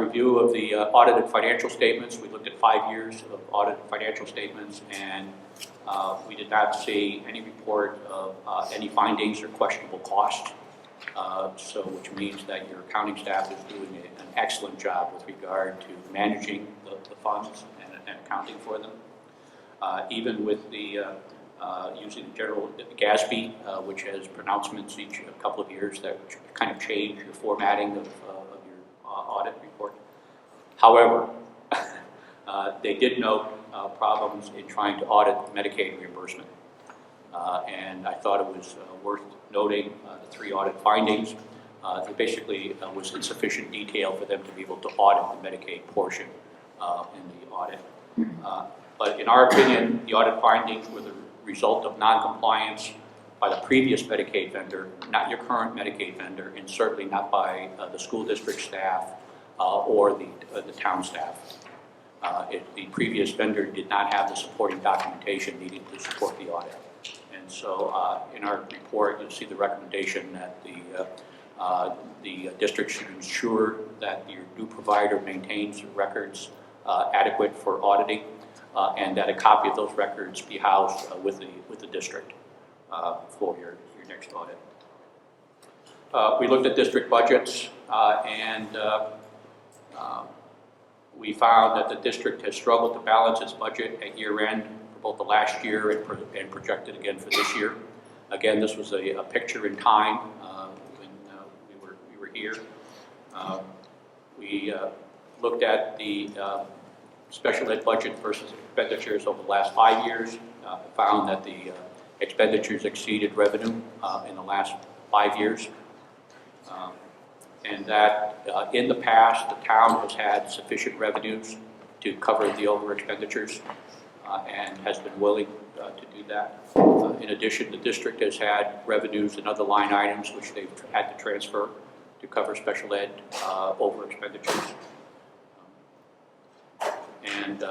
review of the audited financial statements, we looked at 5 years of audited financial statements, and we did not see any report of any findings or questionable costs. Which means that your accounting staff is doing an excellent job with regard to managing the funds and accounting for them. Even with the using the general GASB, which has pronouncements each couple of years that kind of change your formatting of your audit report. However, they did note problems in trying to audit Medicaid reimbursement. And I thought it was worth noting the 3 audit findings. There basically was insufficient detail for them to be able to audit the Medicaid portion in the audit. But in our opinion, the audit findings were the result of non-compliance by the previous Medicaid vendor, not your current Medicaid vendor, and certainly not by the school district staff or the town staff. The previous vendor did not have the supporting documentation needed to support the audit. And so in our report, you'll see the recommendation that the district should ensure that your new provider maintains records adequate for auditing, and that a copy of those records be housed with the district for your next audit. We looked at district budgets, and we found that the district has struggled to balance its budget at year end for both the last year and projected again for this year. Again, this was a picture in time when we were here. We looked at the special ed budget versus expenditures over the last 5 years. Found that the expenditures exceeded revenue in the last 5 years. And that in the past, the town has had sufficient revenues to cover the over expenditures and has been willing to do that. In addition, the district has had revenues in other line items which they've had to transfer to cover special ed over expenditures. And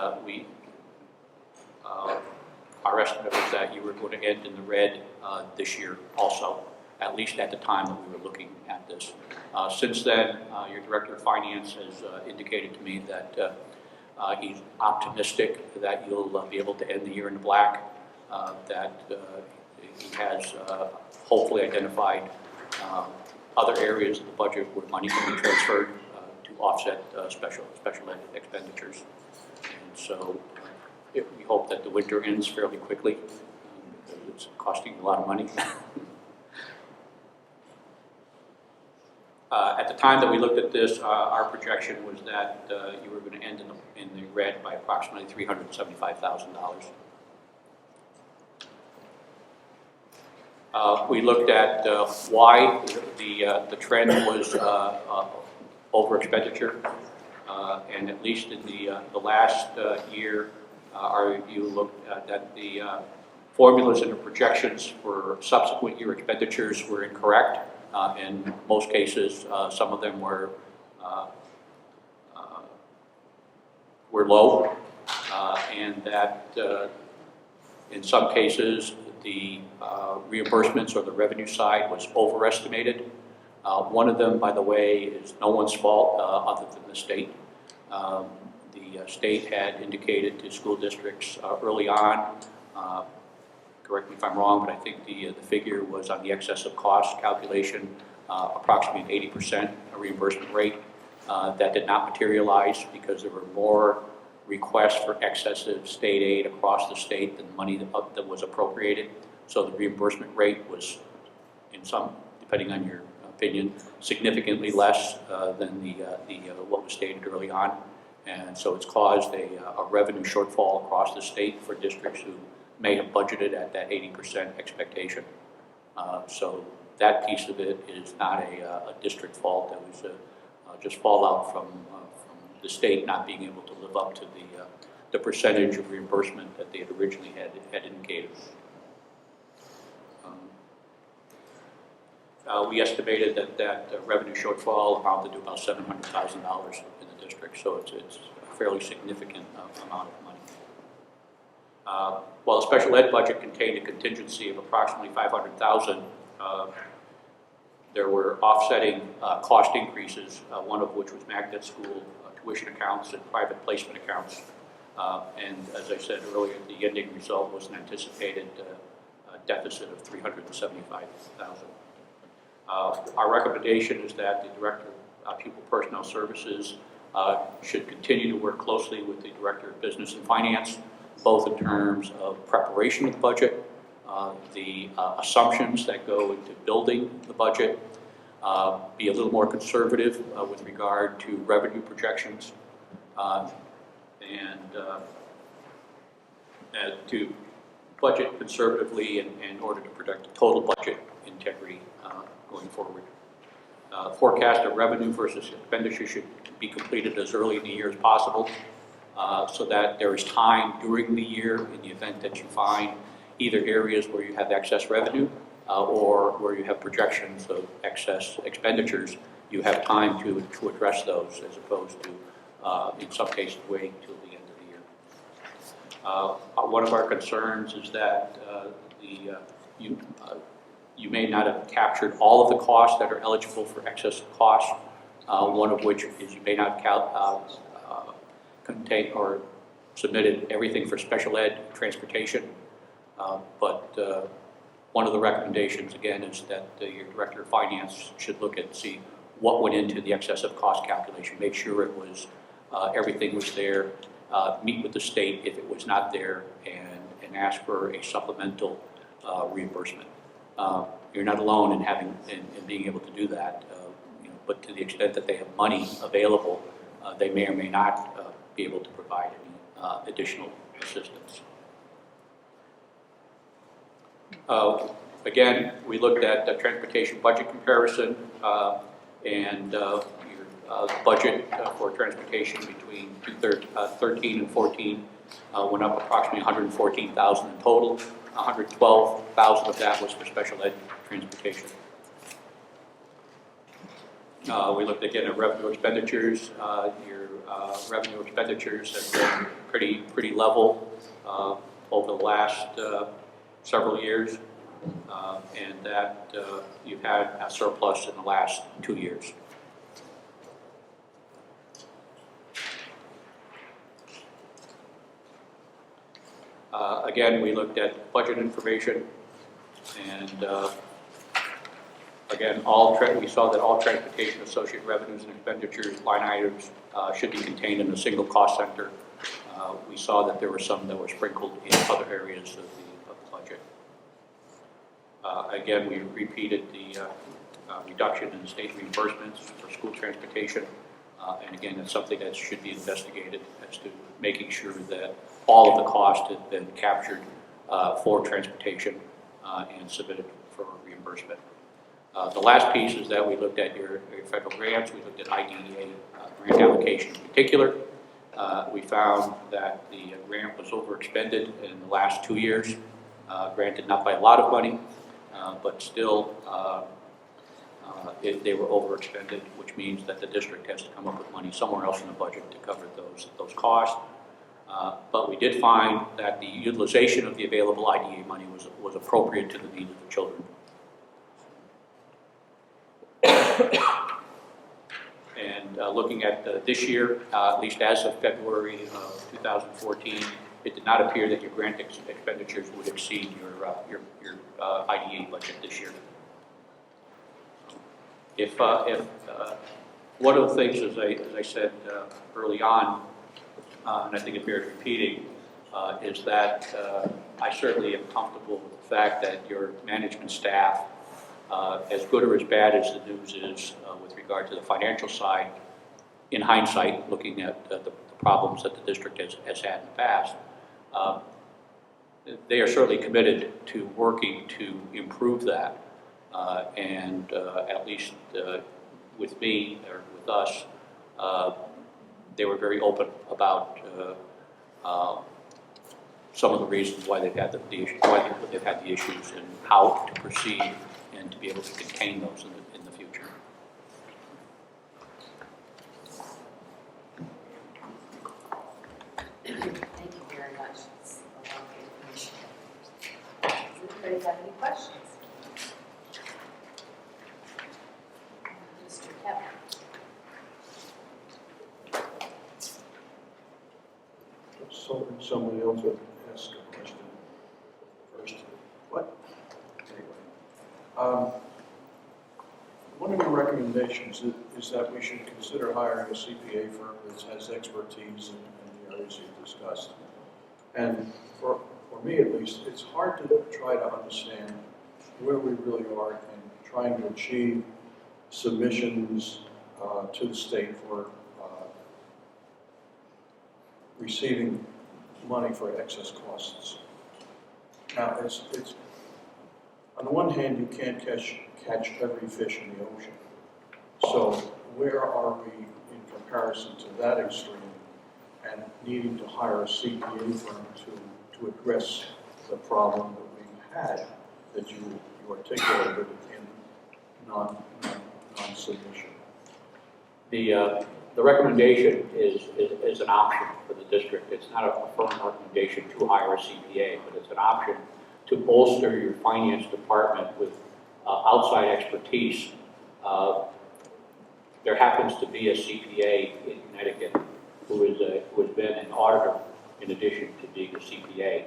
our estimate was that you were going to end in the red this year also, at least at the time that we were looking at this. Since then, your Director of Finance has indicated to me that he's optimistic that you'll be able to end the year in the black, that he has hopefully identified other areas of the budget where money can be transferred to offset special ed expenditures. And so we hope that the winter ends fairly quickly because it's costing a lot of money. At the time that we looked at this, our projection was that you were going to end in the red by approximately $375,000. We looked at why the trend was over expenditure, and at least in the last year, our review looked at the formulas and the projections for subsequent year expenditures were incorrect. In most cases, some of them were low, and that in some cases the reimbursements or the revenue side was overestimated. One of them, by the way, is no one's fault other than the state. The state had indicated to school districts early on, correct me if I'm wrong, but I think the figure was on the excess of cost calculation, approximately an 80% reimbursement rate. That did not materialize because there were more requests for excessive state aid across the state than money that was appropriated. So the reimbursement rate was, in some, depending on your opinion, significantly less than what was stated early on. And so it's caused a revenue shortfall across the state for districts who may have budgeted at that 80% expectation. So that piece of it is not a district fault. It was just fallout from the state not being able to live up to the percentage of reimbursement that they had originally had indicated. We estimated that revenue shortfall amounted to about $700,000 in the district, so it's a fairly significant amount of money. While the special ed budget contained a contingency of approximately $500,000, there were offsetting cost increases, one of which was magnet school tuition accounts and private placement accounts. And as I said earlier, the ending result was an anticipated deficit of $375,000. Our recommendation is that the Director of Pupil Personnel Services should continue to work closely with the Director of Business and Finance, both in terms of preparation of the budget, the assumptions that go into building the budget, be a little more conservative with regard to revenue projections, and to budget conservatively in order to protect the total budget integrity going forward. Forecast of revenue versus expenditure should be completed as early in the year as possible, so that there is time during the year in the event that you find either areas where you have excess revenue or where you have projections of excess expenditures, you have time to address those as opposed to, in some cases, waiting till the end of the year. One of our concerns is that you may not have captured all of the costs that are eligible for excess costs, one of which is you may not contain or submitted everything for special ed transportation, but one of the recommendations again is that your Director of Finance should look at see what went into the excessive cost calculation, make sure it was everything was there, meet with the state if it was not there, and ask for a supplemental reimbursement. You're not alone in having in being able to do that, but to the extent that they have money available, they may or may not be able to provide any additional assistance. Again, we looked at the transportation budget comparison, and your budget for transportation between 13 and 14 went up approximately $114,000 in total. $112,000 of that was for special ed transportation. We looked again at revenue expenditures. Your revenue expenditures have been pretty level over the last several years, and that you've had a surplus in the last 2 years. Again, we looked at budget information, and again, we saw that all transportation associated revenues and expenditures line items should be contained in a single cost center. We saw that there were some that were sprinkled in other areas of the budget. Again, we repeated the reduction in state reimbursements for school transportation, and again, that's something that should be investigated as to making sure that all of the cost has been captured for transportation and submitted for reimbursement. The last piece is that we looked at your federal grants. We looked at IDEA grant allocation in particular. We found that the grant was overexpended in the last 2 years, granted not by a lot of money, but still they were overexpended, which means that the district has to come up with money somewhere else in the budget to cover those costs. But we did find that the utilization of the available IDEA money was appropriate to the needs of the children. And looking at this year, at least as of February of 2014, it did not appear that your grant expenditures would exceed your IDEA budget this year. If one of the things, as I said early on, and I think it bears repeating, is that I certainly am comfortable with the fact that your management staff, as good or as bad as the news is with regard to the financial side, in hindsight, looking at the problems that the district has had in the past, they are certainly committed to working to improve that. And at least with me or with us, they were very open about some of the reasons why they've had the issues and how to proceed and to be able to contain those in the future. Thank you very much. It's a lot of information. Does anybody have any questions? Mr. Kevin. Somebody else would ask a question first. What? Anyway. One of your recommendations is that we should consider hiring a CPA firm that has expertise in the areas you discussed. And for me at least, it's hard to try to understand where we really are in trying to achieve submissions to the state for receiving money for excess costs. Now, it's on the one hand, you can't catch every fish in the ocean. So where are we in comparison to that extreme and needing to hire a CPA firm to address the problem that we've had that you articulated in non-submission? The recommendation is an option for the district. It's not a firm recommendation to hire a CPA, but it's an option to bolster your finance department with outside expertise. There happens to be a CPA in Connecticut who has been an auditor in addition to being a CPA,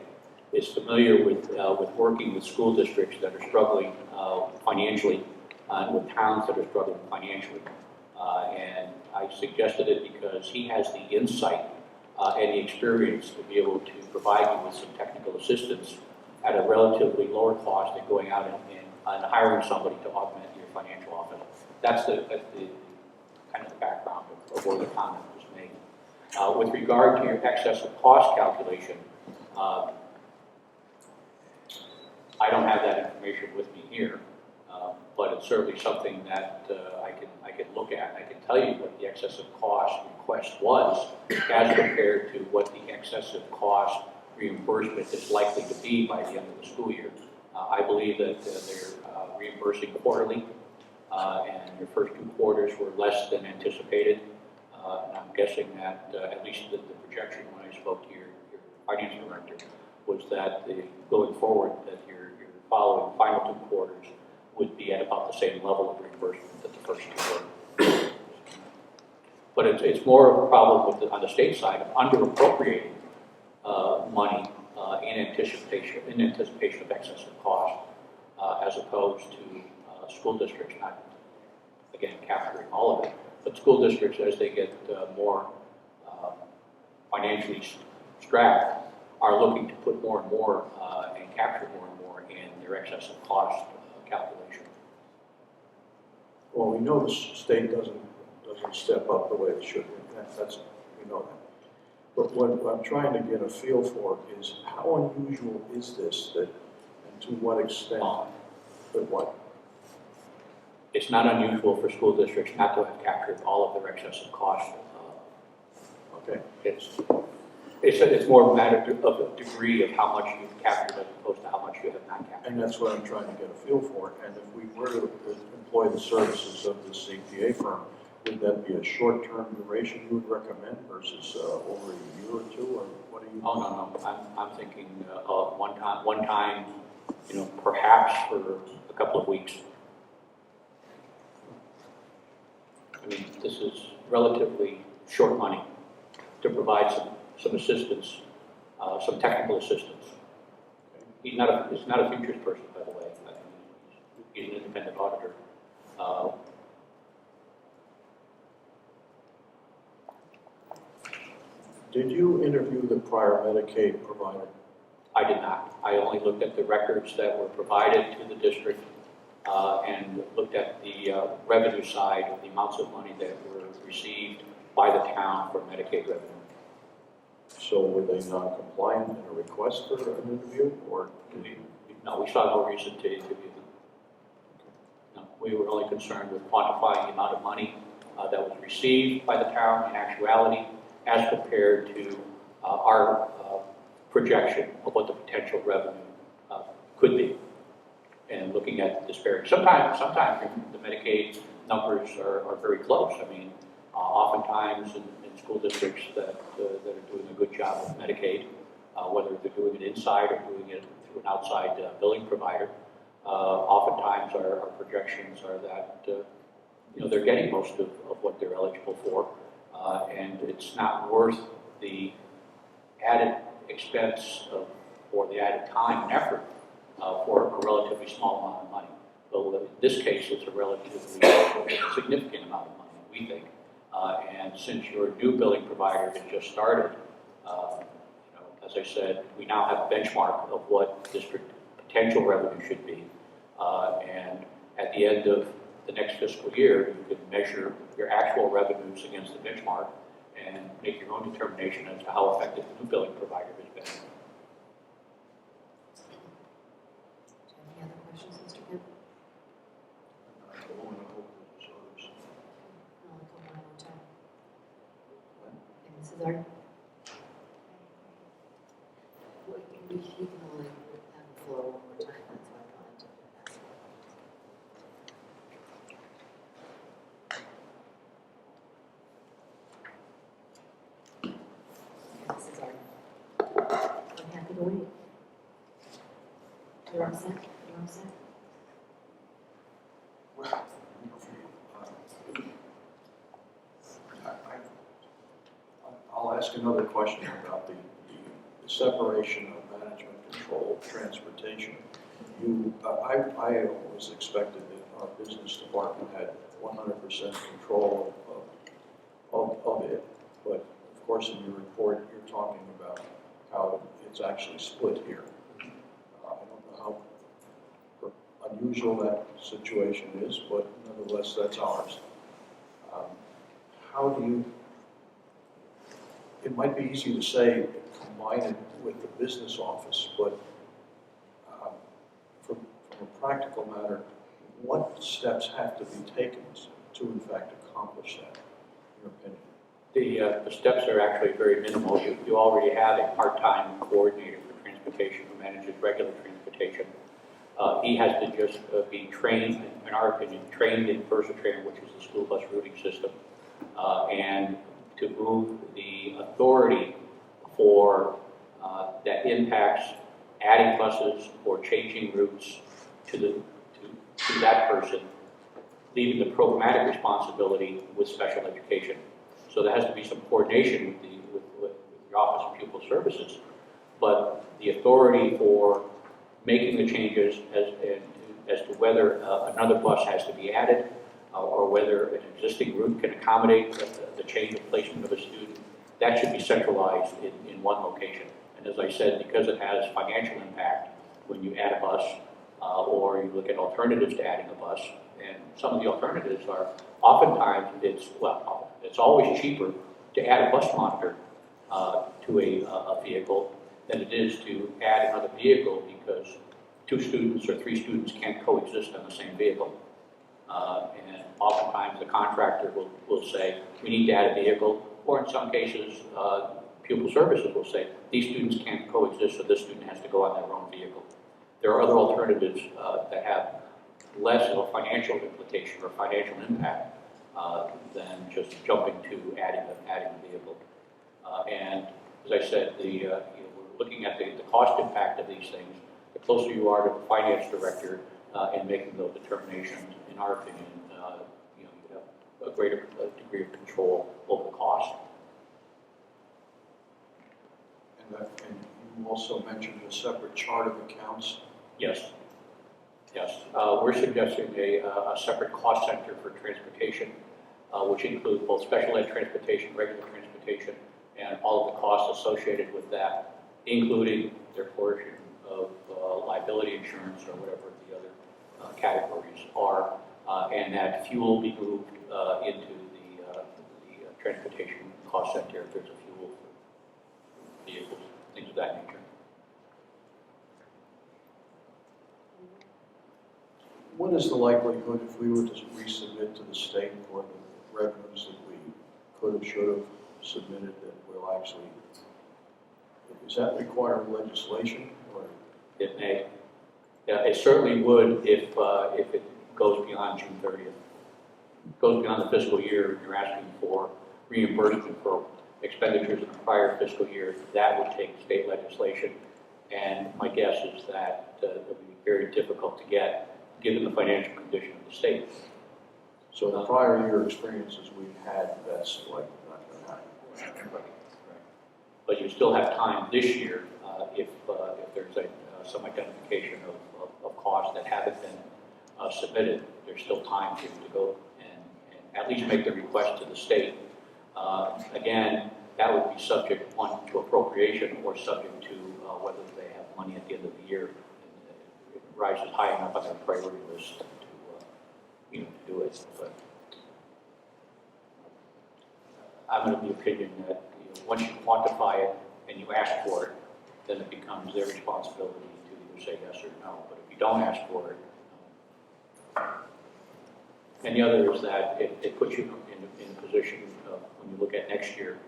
is familiar with working with school districts that are struggling financially and with towns that are struggling financially. And I suggested it because he has the insight and the experience to be able to provide you with some technical assistance at a relatively lower cost than going out and hiring somebody to augment your financial office. That's the kind of the background of where the comment was made. With regard to your excess of cost calculation, I don't have that information with me here, but it's certainly something that I can look at. I can tell you what the excessive cost request was as compared to what the excessive cost reimbursement is likely to be by the end of the school year. I believe that they're reimbursing quarterly, and your first 2 quarters were less than anticipated. And I'm guessing that, at least the projection when I spoke to your finance director, was that going forward, that your following final 2 quarters would be at about the same level of reimbursement that the first 2 were. But it's more of a problem on the state side of under-appropriating money in anticipation of excessive cost, as opposed to school districts not, again, capturing all of it. But school districts, as they get more financially strapped, are looking to put more and more and capture more and more in their excessive cost calculation. Well, we know the state doesn't step up the way it should. We know that. But what I'm trying to get a feel for is how unusual is this, and to what extent, but what? It's not unusual for school districts not to have captured all of their excessive costs. Okay. It's more a matter of a degree of how much you've captured as opposed to how much you have not captured. And that's what I'm trying to get a feel for. And if we were to employ the services of the CPA firm, would that be a short-term duration you would recommend versus over a year or 2, or what do you? Oh, no. I'm thinking one time, perhaps for a couple of weeks. I mean, this is relatively short money to provide some assistance, some technical assistance. He's not a futures person, by the way. He's an independent auditor. Did you interview the prior Medicaid provider? I did not. I only looked at the records that were provided to the district and looked at the revenue side of the amounts of money that were received by the town for Medicaid revenue. So were they non-compliant in a request for an interview, or did you? No, we saw no reason to interview them. No, we were only concerned with quantifying the amount of money that was received by the town in actuality as compared to our projection of what the potential revenue could be, and looking at the disparity. Sometimes the Medicaid numbers are very close. I mean, oftentimes in school districts that are doing a good job with Medicaid, whether they're doing it inside or doing it through an outside billing provider, oftentimes our projections are that they're getting most of what they're eligible for, and it's not worth the added expense or the added time and effort for a relatively small amount of money. Well, in this case, it's a relatively significant amount of money, we think. And since your new billing provider has just started, as I said, we now have a benchmark of what district potential revenue should be. And at the end of the next fiscal year, you can measure your actual revenues against the benchmark and make your own determination as to how effective the new billing provider has been. Any other questions, Mr. Kim? I'll go one more time. And Mrs. Art? We can only have the floor one more time, that's why I wanted to ask. Mrs. Art? I'm happy to wait. You're all set? You're all set? I'll ask another question about the separation of management control of transportation. I always expected that our business department had 100% control of it, but of course in your report you're talking about how it's actually split here. I don't know how unusual that situation is, but nonetheless that's ours. How do you, it might be easy to say combine it with the business office, but from a practical matter, what steps have to be taken to in fact accomplish that, in your opinion? The steps are actually very minimal. You already have a part-time coordinator for transportation who manages regular transportation. He has to just be trained, in our opinion, trained in Versatrain, which is the school bus routing system, and to move the authority for that impacts adding buses or changing routes to that person, leaving the programmatic responsibility with special education. So there has to be some coordination with the Office of Pupil Services, but the authority for making the changes as to whether another bus has to be added or whether an existing route can accommodate the change of placement of a student, that should be centralized in one location. And as I said, because it has financial impact when you add a bus or you look at alternatives to adding a bus, and some of the alternatives are oftentimes it's always cheaper to add a bus monitor to a vehicle than it is to add another vehicle because 2 students or 3 students can't coexist on the same vehicle. And oftentimes the contractor will say, we need to add a vehicle, or in some cases, pupil services will say, these students can't coexist, so this student has to go on their own vehicle. There are other alternatives that have less of a financial implication or financial impact than just jumping to adding a vehicle. And as I said, we're looking at the cost impact of these things. The closer you are to the finance director in making those determinations, in our opinion, you have a greater degree of control over the cost. And you also mentioned a separate chart of accounts. Yes. Yes. We're suggesting a separate cost center for transportation, which includes both special ed transportation, regular transportation, and all of the costs associated with that, including their portion of liability insurance or whatever the other categories are, and that fuel be moved into the transportation cost center if there's a fuel for vehicles, things of that nature. What is the likelihood if we were to resubmit to the state for the revenues that we could have, should have submitted that will actually, does that require legislation or? It may. Yeah, it certainly would if it goes beyond June 30th. Goes beyond the fiscal year, you're asking for reimbursement for expenditures in the prior fiscal year, that would take state legislation. And my guess is that it would be very difficult to get, given the financial condition of the state. So the prior year experiences we've had, that's like not going to happen. Right. But you still have time this year if there's some identification of costs that haven't been submitted. There's still time for you to go and at least make the request to the state. Again, that would be subject, one, to appropriation or subject to whether they have money at the end of the year. It rises high enough on their priority list to do it. But I'm of the opinion that once you quantify it and you ask for it, then it becomes their responsibility to either say yes or no. But if you don't ask for it, and the other is that it puts you in a position of, when you look at next year,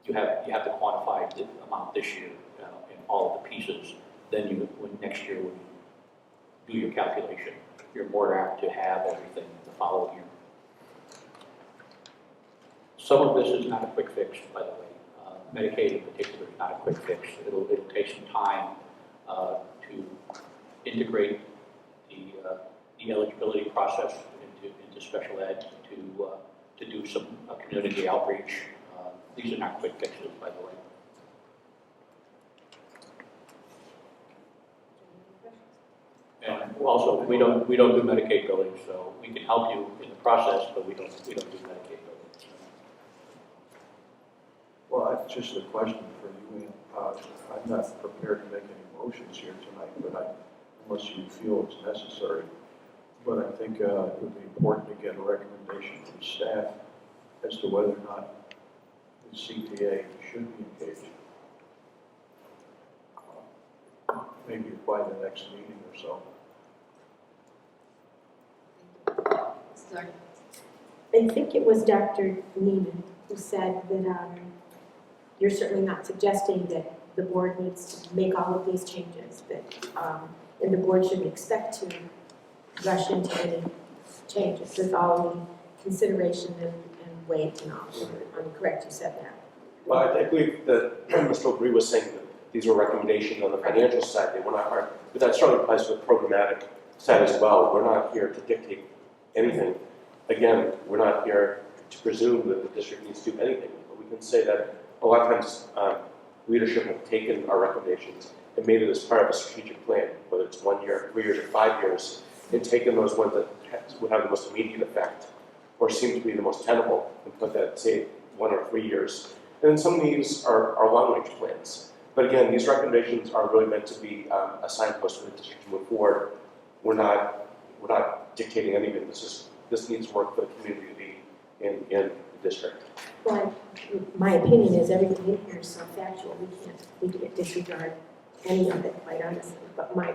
you have to quantify the amount this year in all of the pieces. Then when next year when you do your calculation, you're more apt to have everything the following year. Some of this is not a quick fix, by the way. Medicaid in particular is not a quick fix. It'll take some time to integrate the eligibility process into special ed, to do some community outreach. These are not quick fixes, by the way. And also, we don't do Medicaid billing, so we can help you in the process, but we don't do Medicaid billing. Well, that's just a question for you. I'm not prepared to make any motions here tonight, but unless you feel it's necessary. But I think it would be important to get a recommendation from staff as to whether or not the CPA should be engaged. Maybe by the next meeting or so. Sorry. I think it was Dr. Neiman who said that you're certainly not suggesting that the board needs to make all of these changes, and the board shouldn't expect to rush into any changes with all the consideration and weight and all. I'm correct, you said that. Well, I believe that Mr. O'Brien was saying that these were recommendations on the financial side. They were not hard, but that certainly applies to the programmatic side as well. We're not here to dictate anything. Again, we're not here to presume that the district needs to do anything, but we can say that a lot of times leadership have taken our recommendations and made it as part of a strategic plan, whether it's 1 year, 3 years, or 5 years, and taken those ones that would have the most immediate effect or seem to be the most tenable and put that, say, 1 or 3 years. And then some of these are long-range plans. But again, these recommendations are really meant to be a signpost for the district to move forward. We're not dictating anything. This needs work for the community to be in the district. Well, my opinion is everything in here is so factual, we can't disregard any of it, quite honestly. But my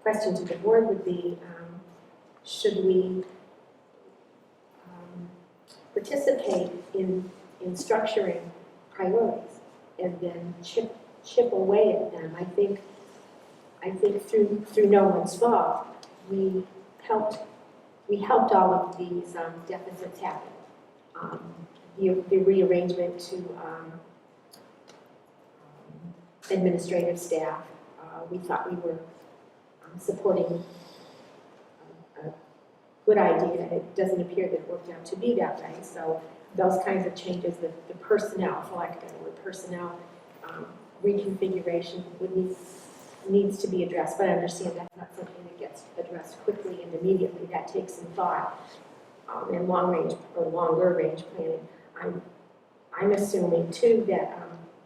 question to the board would be, should we participate in structuring priorities and then chip away at them? I think through no one's fault, we helped all of these deficits happen. The rearrangement to administrative staff, we thought we were supporting a good idea. It doesn't appear that it worked out to be that way. So those kinds of changes, the personnel, for lack of a better word, personnel reconfiguration needs to be addressed. But I understand that's not something that gets addressed quickly and immediately. That takes some thought and long range or longer range planning. I'm assuming too that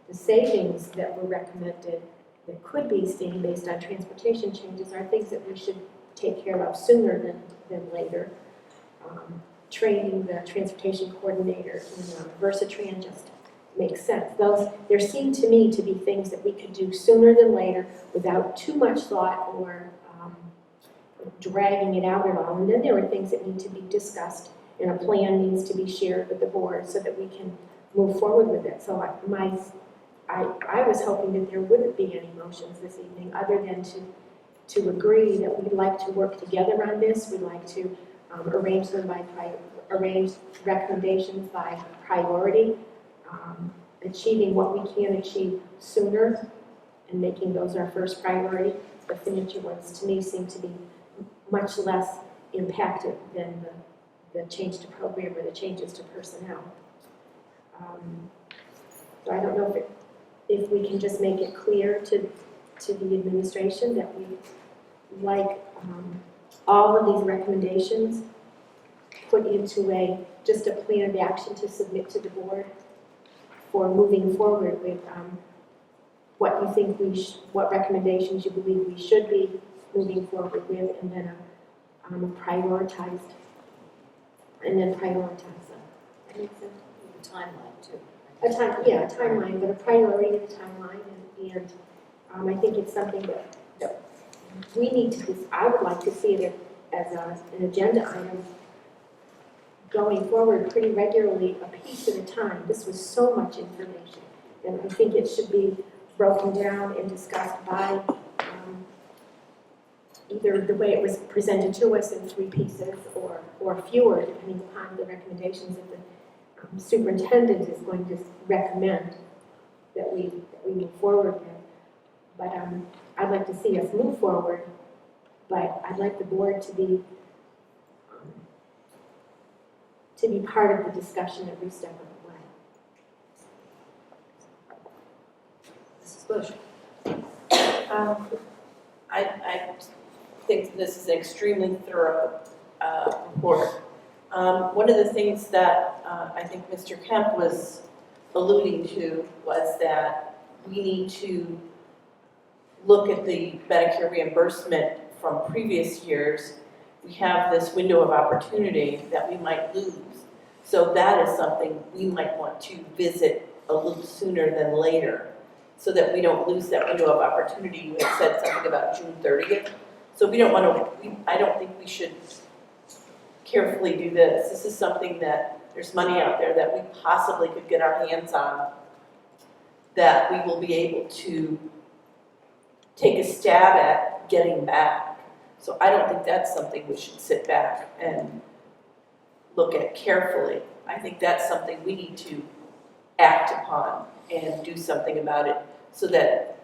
the savings that were recommended that could be seen based on transportation changes are things that we should take care of sooner than later. Training the transportation coordinator in Versatran just makes sense. There seem to me to be things that we could do sooner than later without too much thought or dragging it out at all. And then there are things that need to be discussed and a plan needs to be shared with the board so that we can move forward with it. So I was hoping that there wouldn't be any motions this evening, other than to agree that we'd like to work together on this. We'd like to arrange recommendations by priority, achieving what we can achieve sooner, and making those our first priority. The signature ones, to me, seem to be much less impacted than the change to program or the changes to personnel. So I don't know if we can just make it clear to the administration that we like all of these recommendations put into just a plan of action to submit to the board for moving forward with what you think what recommendations you believe we should be moving forward with, and then prioritize them. That makes sense? The timeline too. A timeline, but a priority of the timeline, and I think it's something that we need to, I would like to see it as an agenda item going forward pretty regularly, a piece at a time. This was so much information, and I think it should be broken down and discussed by either the way it was presented to us in 3 pieces or fewer, depending upon the recommendations that the superintendent is going to recommend that we move forward with. But I'd like to see us move forward, but I'd like the board to be part of the discussion every step of the way. Mrs. Bush. I think this is an extremely thorough report. One of the things that I think Mr. Kemp was alluding to was that we need to look at the Medicare reimbursement from previous years. We have this window of opportunity that we might lose. So that is something we might want to visit a little sooner than later, so that we don't lose that window of opportunity. You had said something about June 30th. So we don't want to, I don't think we should carefully do this. This is something that there's money out there that we possibly could get our hands on, that we will be able to take a stab at getting back. So I don't think that's something we should sit back and look at carefully. I think that's something we need to act upon and do something about it, so that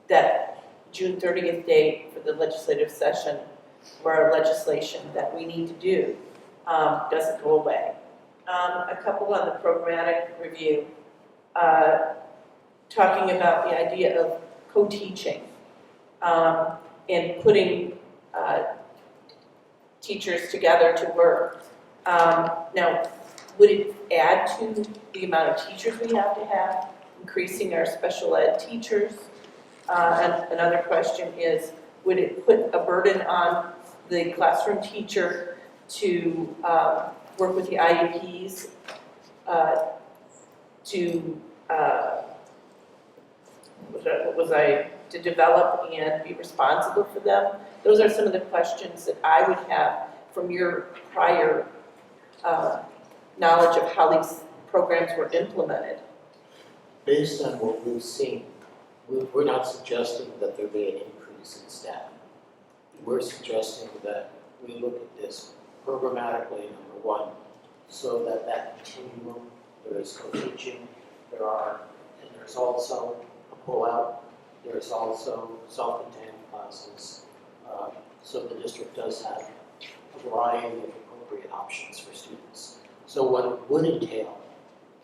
that June 30th date for the legislative session or our legislation that we need to do doesn't go away. A couple on the programmatic review, talking about the idea of co-teaching and putting teachers together to work. Now, would it add to the amount of teachers we have to have, increasing our special ed teachers? And another question is, would it put a burden on the classroom teacher to work with the IEPs to develop and be responsible for them? Those are some of the questions that I would have from your prior knowledge of how these programs were implemented. Based on what we've seen, we're not suggesting that there be an increase in staff. We're suggesting that we look at this programmatically, number one, so that continuum, there is co-teaching, and there's also a pull-out, there's also self-contained classes, so the district does have a variety of appropriate options for students. So what it would entail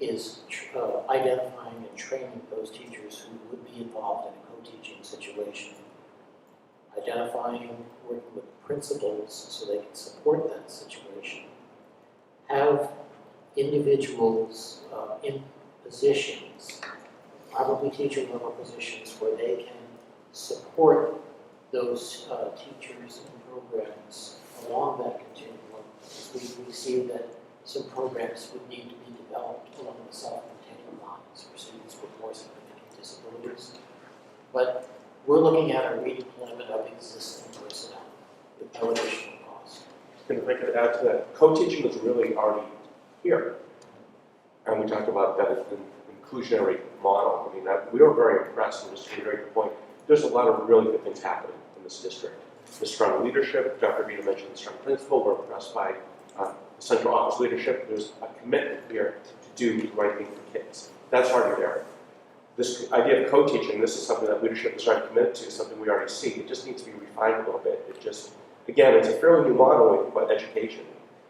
is identifying and training those teachers who would be involved in a co-teaching situation, identifying, working with principals so they can support that situation, have individuals in positions, probably teacher level positions, where they can support those teachers and programs along that continuum. We see that some programs would need to be developed along the self-contained lines for students with more significant disabilities. But we're looking at a redeployment of existing personnel with no additional cost. if I could add to that, co-teaching is really already here. And we talked about that inclusionary model. I mean, we were very impressed, and just to reiterate the point, there's a lot of really good things happening in this district. The strong leadership, Dr. Vita mentioned the strong principal, we're impressed by central office leadership. There's a commitment here to do the right thing for kids. That's already there. This idea of co-teaching, this is something that leadership is already committed to, something we already see. It just needs to be refined a little bit. It just, again, it's a fairly new model when you think about education.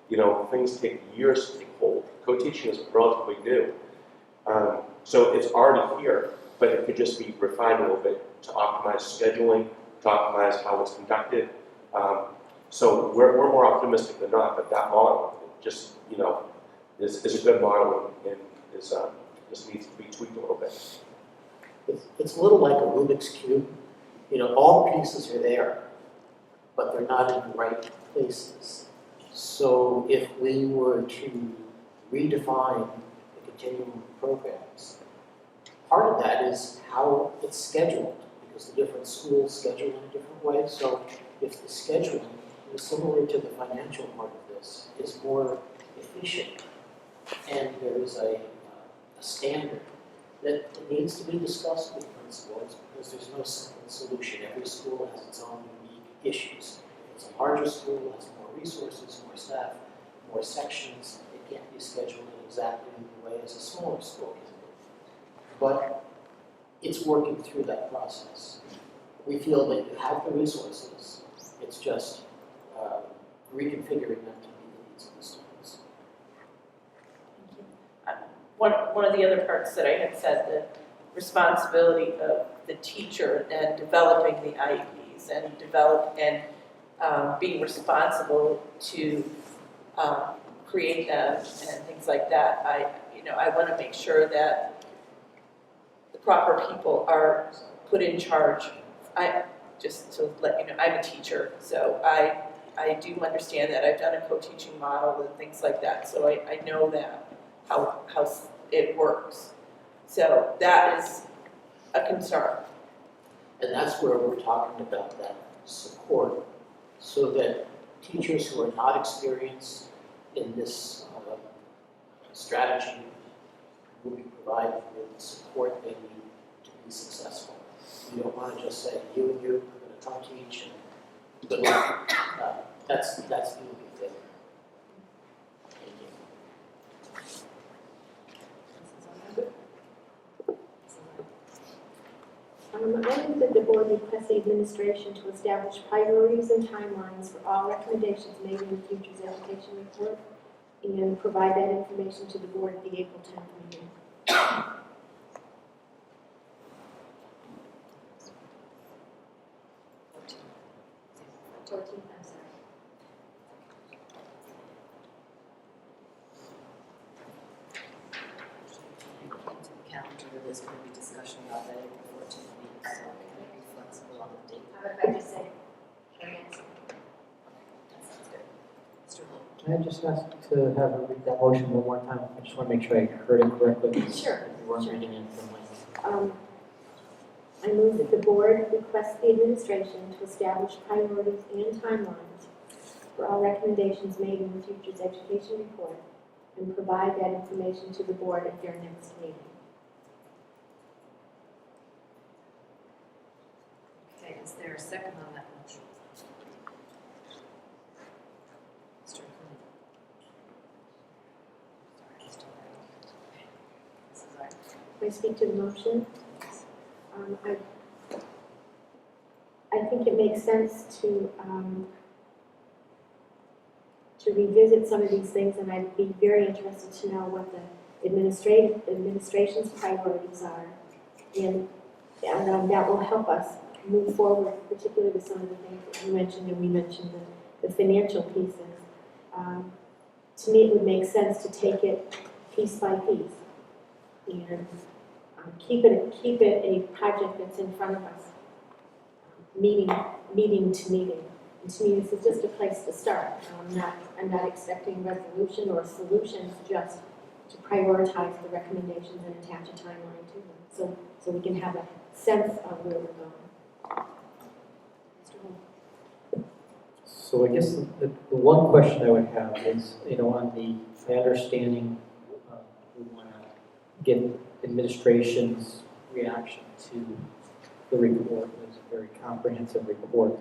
You know, things take years to take hold. Co-teaching is relatively new. So it's already here, but it could just be refined a little bit to optimize scheduling, to optimize how it's conducted. So we're more optimistic than not that that model just, you know, is a good model and just needs to be tweaked a little bit. It's a little like a Rubik's Cube. You know, all the pieces are there, but they're not in the right places. So if we were to redefine the continuum of programs, part of that is how it's scheduled, because the different schools schedule in a different way. So if the scheduling is similar to the financial part of this, is more efficient, and there is a standard that needs to be discussed with principals, because there's no simple solution. Every school has its own unique issues. If it's a larger school, it has more resources, more staff, more sections. It can't be scheduled in exactly the way as a smaller school can be. But it's working through that process. We feel that you have the resources. It's just reconfiguring them to meet the needs of the students. One of the other parts that I had said, the responsibility of the teacher and developing the IEPs and being responsible to create them and things like that. I want to make sure that the proper people are put in charge. Just to let you know, I'm a teacher, so I do understand that. I've done a co-teaching model and things like that, so I know that how it works. So that is a concern. And that's where we're talking about that support, so that teachers who are not experienced in this strategy will be provided with the support they need to be successful. You don't want to just say, you and you are going to come teach and good luck. That's the movie thing. I move that the board request the administration to establish priorities and timelines for all recommendations made in the Futures Education Report and provide that information to the board at the April 10th meeting. 14th, I'm sorry. Into the calendar, there's going to be discussion about that April 14th meeting, so can we be flexible on the date? How about if I just say, That sounds good. Mr. Holt? Can I just ask to have her read that motion one more time? I just want to make sure I heard it correctly. Sure. You weren't reading it from my... I move that the board request the administration to establish priorities and timelines for all recommendations made in the Futures Education Report and provide that information to the board at their next meeting. Okay, is there a second on that motion? Mr. Clinton? Sorry, I'm still writing. Mrs. Ivey? Can I speak to the motion? I think it makes sense to revisit some of these things, and I'd be very interested to know what the administration's priorities are, and that will help us move forward, particularly with some of the things that you mentioned, and we mentioned the financial pieces. To me, it would make sense to take it piece by piece and keep it a project that's in front of us, meeting to meeting. And to me, this is just a place to start. I'm not expecting resolution or solutions, just to prioritize the recommendations and attach a timeline to them, so we can have a sense of where we're going. Mr. Holt? So I guess the one question I would have is, on my understanding, we want to get administration's reaction to the report. It was a very comprehensive report.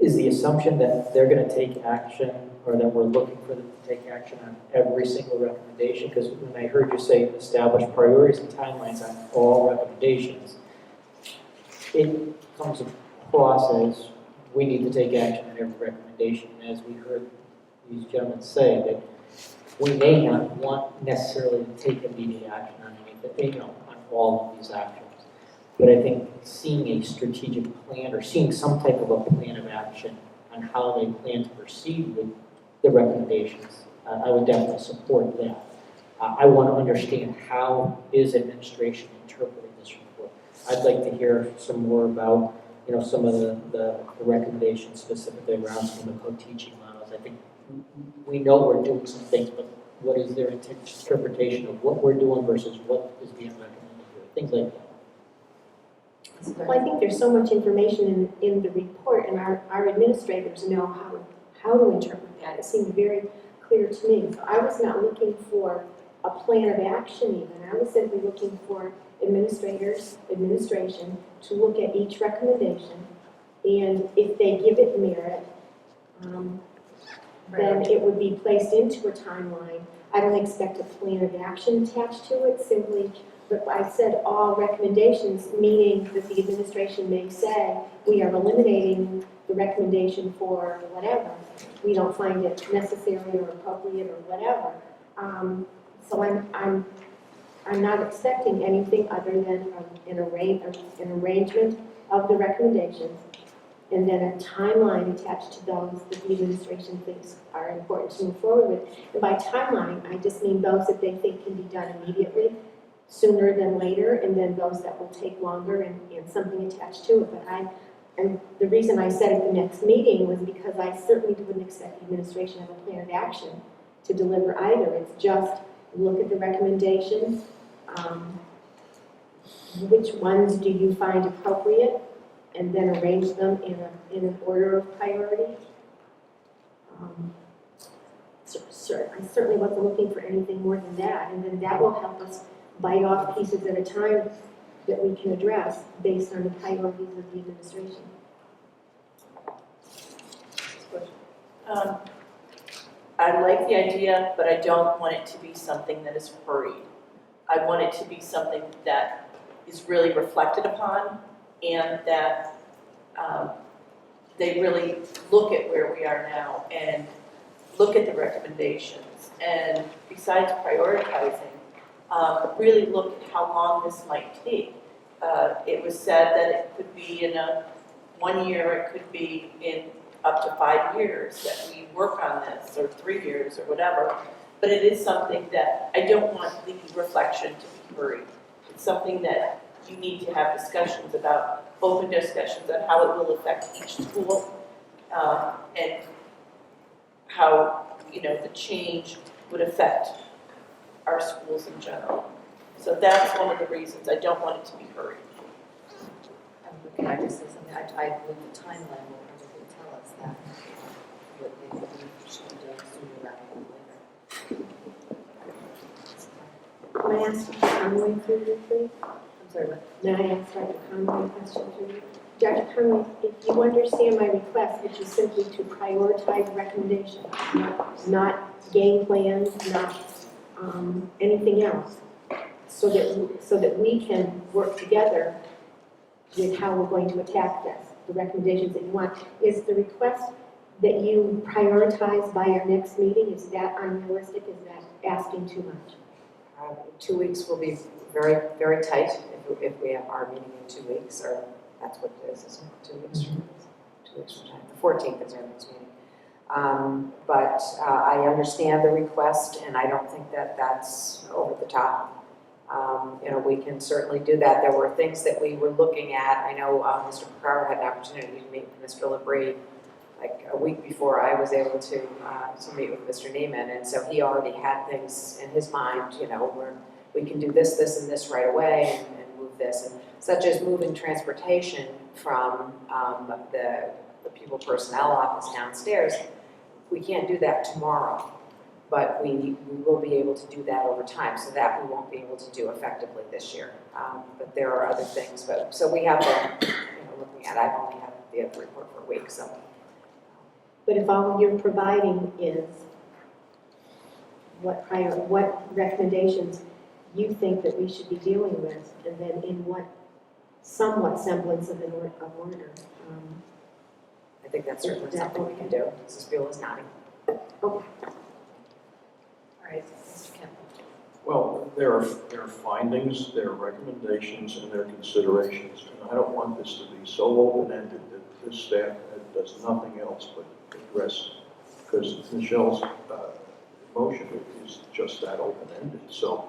Is the assumption that they're going to take action, or that we're looking for them to take action on every single recommendation? Because when I heard you say establish priorities and timelines on all recommendations, it comes across as we need to take action on every recommendation. And as we heard these gentlemen say, that we may not want necessarily to take immediate action on anything, on all of these actions. But I think seeing a strategic plan, or seeing some type of a plan of action on how they plan to proceed with the recommendations, I would definitely support that. I want to understand how is administration interpreting this report. I'd like to hear some more about, some of the recommendations specifically around some of the co-teaching models. I think we know we're doing some things, but what is their interpretation of what we're doing versus what is being recommended here? Things like that. Well, I think there's so much information in the report, and our administrators know how to interpret that. It seemed very clear to me. So I was not looking for a plan of action even. I was simply looking for administration to look at each recommendation, and if they give it merit, then it would be placed into a timeline. I don't expect a plan of action attached to it, simply, but I said all recommendations, meaning that the administration may say, we are eliminating the recommendation for whatever. We don't find it necessary or appropriate or whatever. So I'm not expecting anything other than an arrangement of the recommendations, and then a timeline attached to those that the administration thinks are important to move forward with. And by timeline, I just mean those that they think can be done immediately, sooner than later, and then those that will take longer and something attached to it. And the reason I said at the next meeting was because I certainly wouldn't expect the administration to have a plan of action to deliver either. It's just look at the recommendations, which ones do you find appropriate, and then arrange them in an order of priority. I certainly wasn't looking for anything more than that, and then that will help us bite off pieces at a time that we can address based on the priorities of the administration. I like the idea, but I don't want it to be something that is hurried. I want it to be something that is really reflected upon, and that they really look at where we are now and look at the recommendations, and besides prioritizing, really look at how long this might take. It was said that it could be in 1 year, it could be in up to 5 years that we work on this, or 3 years, or whatever. But it is something that I don't want the reflection to be hurried. It's something that you need to have discussions about, open discussions on how it will affect each school, and how, the change would affect our schools in general. So that's one of the reasons I don't want it to be hurried. Can I just say something? I believe the timeline will probably tell us that, what they believe should be done sooner rather than later. Can I ask Dr. Conway through you, please? I'm sorry, what? May I ask Dr. Conway a question through you? Dr. Conway, if you understand my request, which is simply to prioritize recommendations, not game plans, not anything else, so that we can work together with how we're going to attack this, the recommendations that you want. Is the request that you prioritize by our next meeting, is that unrealistic? Is that asking too much? 2 weeks will be very, very tight if we have our meeting in 2 weeks, or that's what it is, isn't it? 2 weeks from 2 weeks from time. The 14th is our next meeting. But I understand the request, and I don't think that that's over the top. We can certainly do that. There were things that we were looking at. I know Mr. Picard had an opportunity to meet with Mr. Labrie like a week before I was able to meet with Mr. Neiman, and so he already had things in his mind, where we can do this, this, and this right away, and move this, and such as moving transportation from the the pupil personnel office downstairs. We can't do that tomorrow, but we will be able to do that over time, so that we won't be able to do effectively this year. But there are other things, so we have been, looking at, I've only had the report for a week, so. But if all you're providing is what recommendations you think that we should be dealing with, and then in what somewhat semblance of order. I think that's certainly something we can do. Mrs. Buell is nodding. Okay. All right, Mr. Kemp. Well, there are findings, there are recommendations, and there are considerations. And I don't want this to be so open-ended that this staff does nothing else but address, because Michelle's motion is just that open-ended. So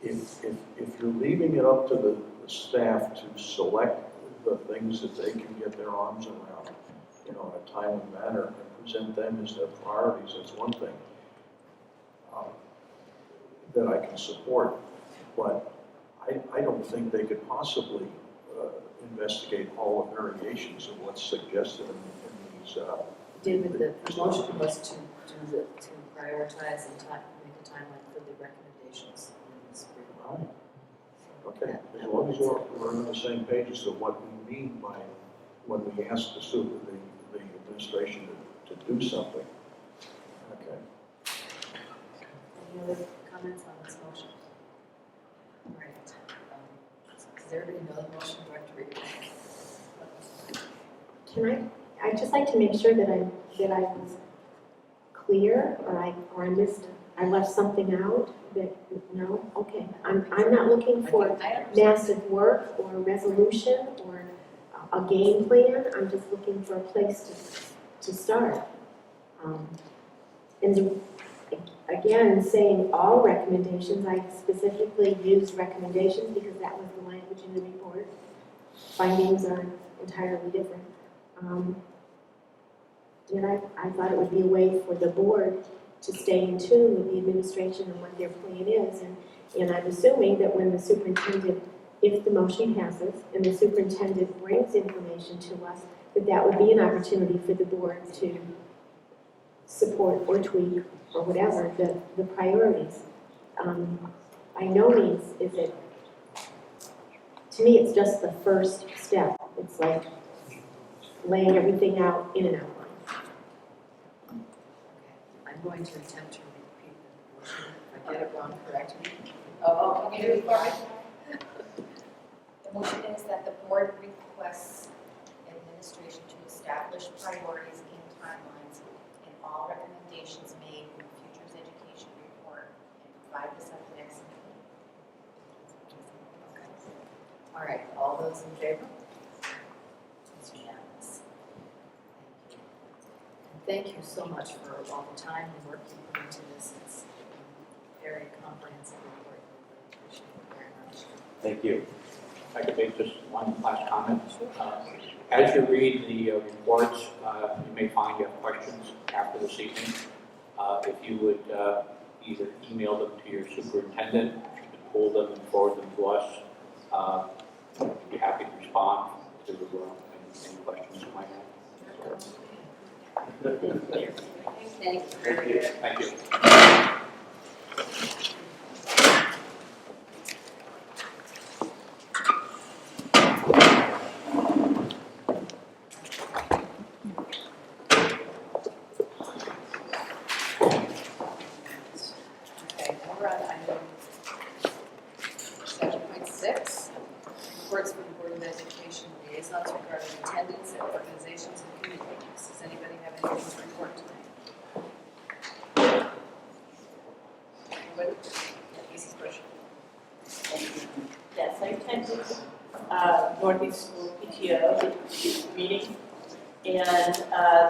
if you're leaving it up to the staff to select the things that they can get their arms around, in a timely manner, and present them as their priorities, that's one thing that I can support. But I don't think they could possibly investigate all the variations of what's suggested in these. David, the motion was to prioritize and make a timeline for the recommendations in this report. Okay, as long as we're on the same page as to what we mean by when we ask the administration to do something. Okay. Any other comments on this motion? All right. Does everybody know the motion? Do I have to read it? Can I'd just like to make sure that I was clear, or I left something out that, no? Okay, I'm not looking for massive work or resolution or a game plan. I'm just looking for a place to start. And again, saying all recommendations, I specifically used recommendations because that was the language in the report. Findings are entirely different. And I thought it would be a way for the board to stay in tune with the administration and what their plan is. And I'm assuming that when the superintendent, if the motion passes and the superintendent brings information to us, that would be an opportunity for the board to support or tweak or whatever the priorities. By no means is it, to me, it's just the first step. It's like laying everything out in an outline. I'm going to attempt to repeat the motion. If I get it wrong, correct me. Oh, can you do it for me? The motion is that the board requests administration to establish priorities and timelines in all recommendations made in the Futures Education Report and provide this at the next meeting. Okay. All right, all those in favor? It's unanimous. Thank you so much for all the time and work you put into this. It's a very comprehensive report. We appreciate it very much. Thank you. If I could make just one last comment. As you read the reports, you may find you have questions after this evening. If you would either email them to your superintendent, you can pull them and forward them to us. We'd be happy to respond to any questions you might have. Thank you. Thank you. Thank you. Okay, we're on item 7.6, reports from the Board of Education liaisons regarding attendance at organizations and community meetings. Does anybody have anything to report tonight? Anybody? Yeah, Mrs. Bush. Yes, I attended Northeast School PTO meeting, and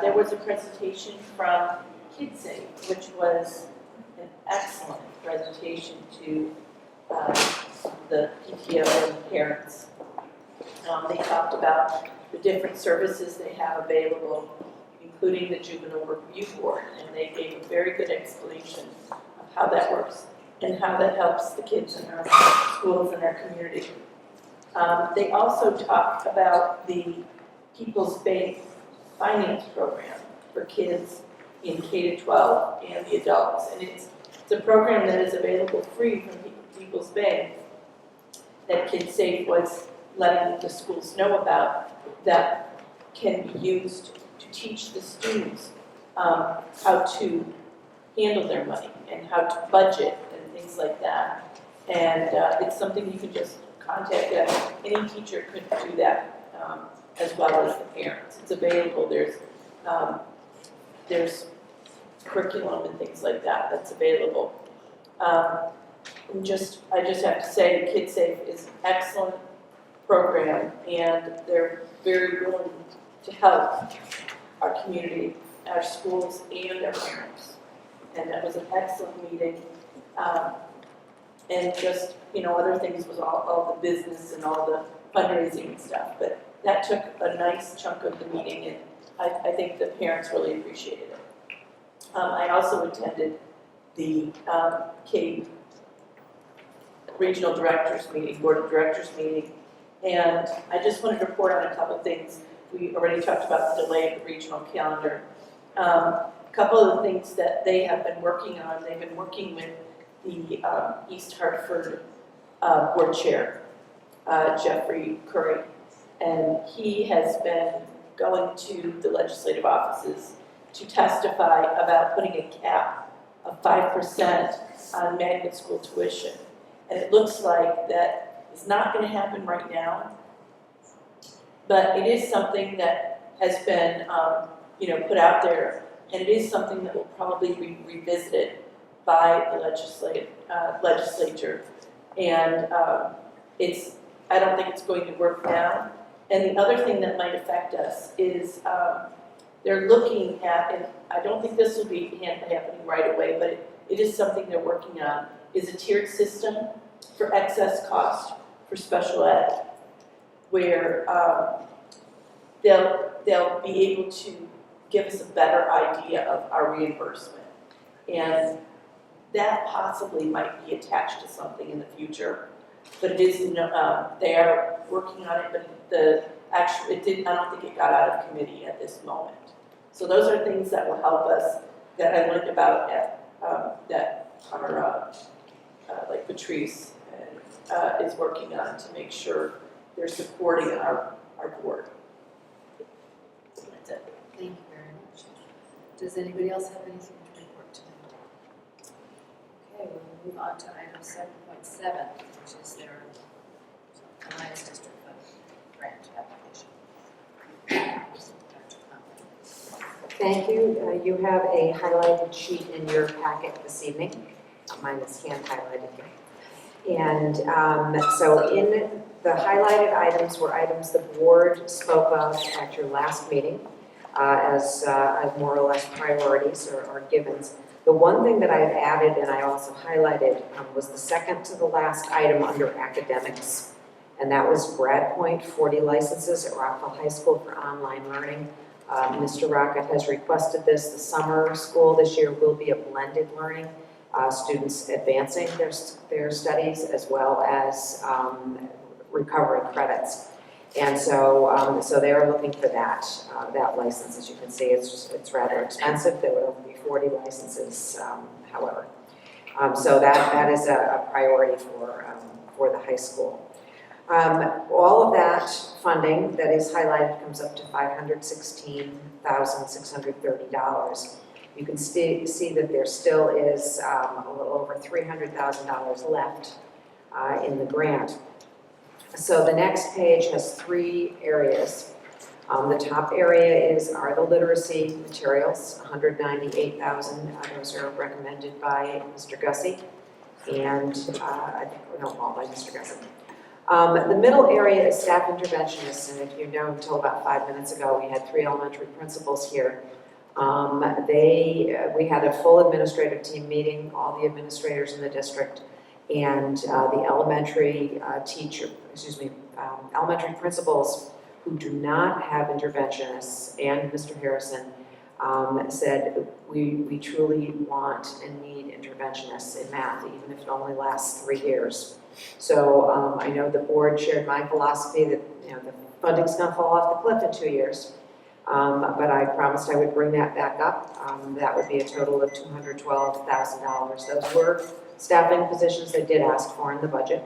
there was a presentation from KidSafe, which was an excellent presentation to the PTO and parents. They talked about the different services they have available, including the Juvenile Review Board, and they gave a very good explanation of how that works and how that helps the kids in our schools and our community. They also talked about the People's Bank Finance Program for kids in K-12 and the adults. And it's a program that is available free from People's Bank that KidSafe was letting the schools know about, that can be used to teach the students how to handle their money and how to budget and things like that. And it's something you can just contact them. Any teacher could do that as well as the parents. It's available. There's curriculum and things like that that's available. I just have to say, KidSafe is an excellent program, and they're very willing to help our community, our schools, and our parents. And that was an excellent meeting. And just, other things was all the business and all the fundraising and stuff. But that took a nice chunk of the meeting, and I think the parents really appreciated it. I also attended the K Regional Directors meeting, Board of Directors meeting, and I just wanted to report on a couple of things. We already talked about the delay of the regional calendar. A couple of the things that they have been working on, they've been working with the East Hartford Board Chair, Jeffrey Curry, and he has been going to the legislative offices to testify about putting a cap of 5% on magnet school tuition. And it looks like that is not going to happen right now, but it is something that has been, put out there, and it is something that will probably be revisited by the legislature. And I don't think it's going to work now. And the other thing that might affect us is they're looking at, and I don't think this will be happening right away, but it is something they're working on, is a tiered system for excess cost for special ed, where they'll be able to give us a better idea of our reimbursement. And that possibly might be attached to something in the future, but it is, they are working on it, but I don't think it got out of committee at this moment. So those are things that will help us, that I learned about that our, like Patrice is working on to make sure they're supporting our board. That's it. Thank you very much. Does anybody else have anything to report tonight? Okay, we'll move on to item 7.7, which is their Alliance District Fund grant application. Thank you. You have a highlighted sheet in your packet this evening. Mine is hand highlighted here. And so in the highlighted items were items the board spoke of at your last meeting as more or less priorities or givens. The one thing that I've added and I also highlighted was the second to the last item under academics. And that was Grad Point 40 licenses at Rockville High School for online learning. Mr. Rocket has requested this. The summer school this year will be a blended learning, students advancing their studies as well as recovering credits. And so they are looking for that license. As you can see, it's rather expensive. There will only be 40 licenses, however. So that is a priority for the high school. All of that funding that is highlighted comes up to $516,630. You can see that there still is a little over $300,000 left in the grant. So the next page has three areas. The top area are the literacy materials, $198,000. Those are recommended by Mr. Gussie, and all by Mr. Gussie. The middle area is staff interventionists, and if you know, until about 5 minutes ago, we had 3 elementary principals here. We had a full administrative team meeting, all the administrators in the district, and the elementary elementary principals who do not have interventionists, and Mr. Harrison said we truly want and need interventionists in math, even if it only lasts 3 years. So I know the board shared my philosophy that, you know, the funding's gonna fall off the cliff in 2 years. But I promised I would bring that back up. That would be a total of $212,000. Those were staffing positions they did ask for in the budget.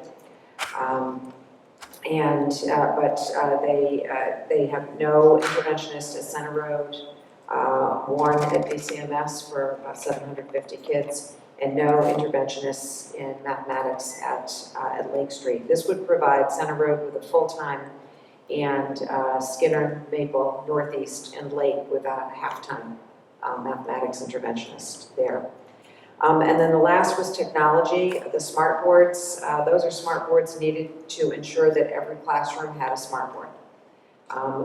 They have no interventionist at Center Road, one at BCMS for about 750 kids, and no interventionists in mathematics at Lake Street. This would provide Center Road with a full-time and Skinner, Maple, Northeast, and Lake with a half-time mathematics interventionist there. And then the last was technology, the smart boards. Those are smart boards needed to ensure that every classroom had a smart board.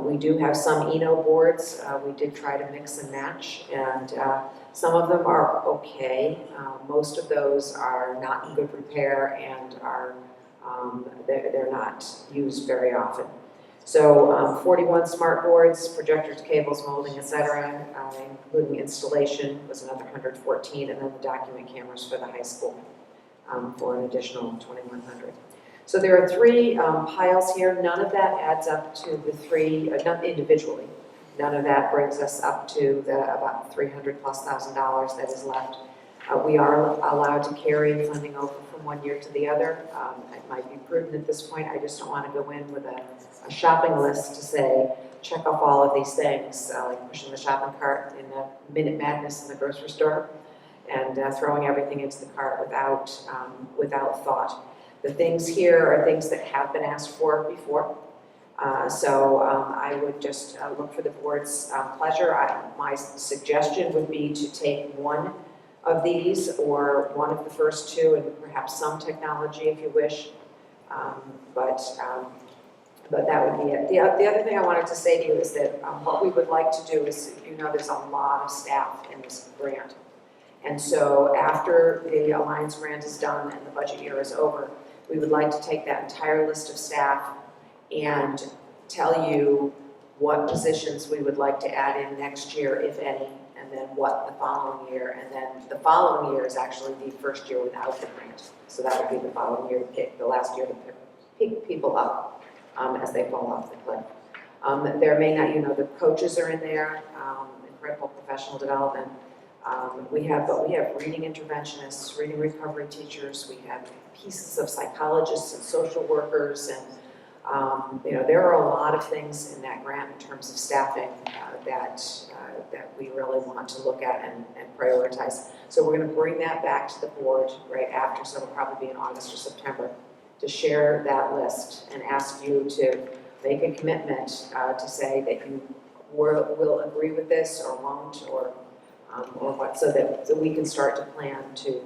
We do have some Eno boards. We did try to mix and match, and some of them are okay. Most of those are not in good repair and are they're not used very often. So 41 smart boards, projectors, cables, molding, etc., including installation was another 114, and then the document cameras for the high school for an additional 2,100. So there are 3 piles here. None of that adds up to the 3, not individually. None of that brings us up to the about $300,000+ that is left. We are allowed to carry funding over from one year to the other. It might be prudent at this point. I just don't want to go in with a shopping list to say, check off all of these things, like pushing the shopping cart in the Minute Madness in the grocery store and throwing everything into the cart without thought. The things here are things that have been asked for before. I would just look for the board's pleasure. My suggestion would be to take one of these or one of the first 2 and perhaps some technology if you wish. But that would be it. The other thing I wanted to say to you is that what we would like to do is, you know, there's a lot of staff in this grant. And so after the Alliance grant is done and the budget year is over, we would like to take that entire list of staff and tell you what positions we would like to add in next year, if any, and then what the following year. And then the following year is actually the first year without the grant. So that would be the following year, the last year to pick people up as they fall off the cliff. There may not, you know, the coaches are in there, incredible professional development. We have reading interventionists, reading recovery teachers. We have pieces of psychologists and social workers, and you know, there are a lot of things in that grant in terms of staffing that we really want to look at and prioritize. So we're going to bring that back to the board right after, so it'll probably be in August or September, to share that list and ask you to make a commitment to say that you will agree with this or won't, or what, so that we can start to plan to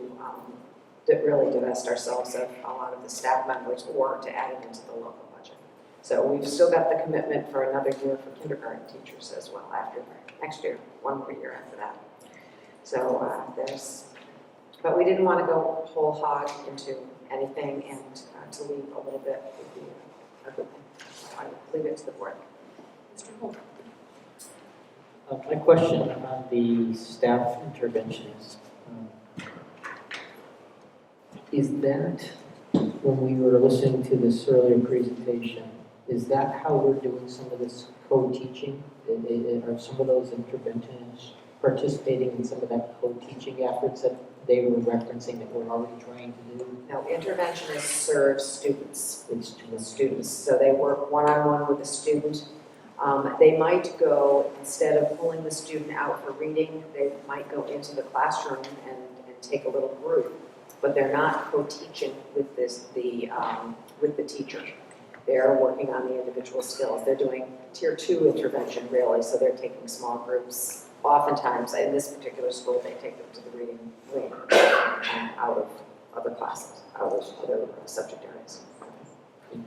really divest ourselves of a lot of the staff members or to add it into the local budget. So we've still got the commitment for another year for kindergarten teachers as well after next year, one more year after that. So but we didn't want to go whole hog into anything, and to leave a little bit would be a good thing. So I would leave it to the board. Mr. Holmes. My question on the staff interventionist, is that, when we were listening to this earlier presentation, is that how we're doing some of this co-teaching? Are some of those interventionists participating in some of that co-teaching efforts that they were referencing that we're already trying to do? No, interventionists serve students. Students. So they work one-on-one with a student. They might go, instead of pulling the student out for reading, they might go into the classroom and take a little group, but they're not co-teaching with the teacher. They're working on the individual skills. They're doing tier 2 intervention, really, so they're taking small groups. Oftentimes, in this particular school, they take them to the reading room out of other classes, out of other subject areas. I'm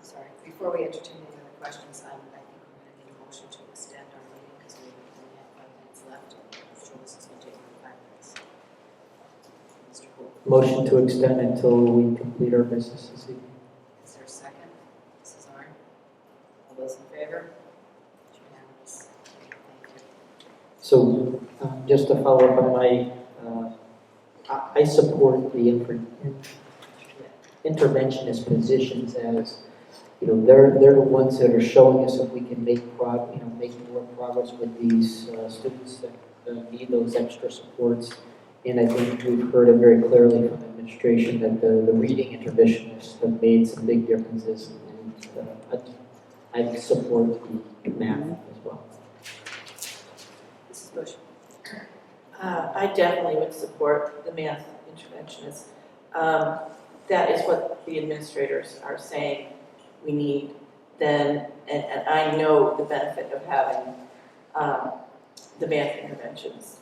sorry, before we entertain any other questions, I think we're going to need a motion to extend our meeting because we only have 5 minutes left. I'm sure this is going to take 5 minutes. Mr. Poole. Motion to extend until we complete our business this evening. Is there a second? Mrs. Arndt? All those in favor? It's unanimous. Thank you. So just to follow up on my I support the interventionist positions as, they're the ones that are showing us if we can make more progress with these students that need those extra supports. And I think we've heard it very clearly from the administration that the reading interventionists have made some big differences. And I support the math as well. Mrs. Bush. I definitely would support the math interventionists. That is what the administrators are saying we need then, and I know the benefit of having the math interventions.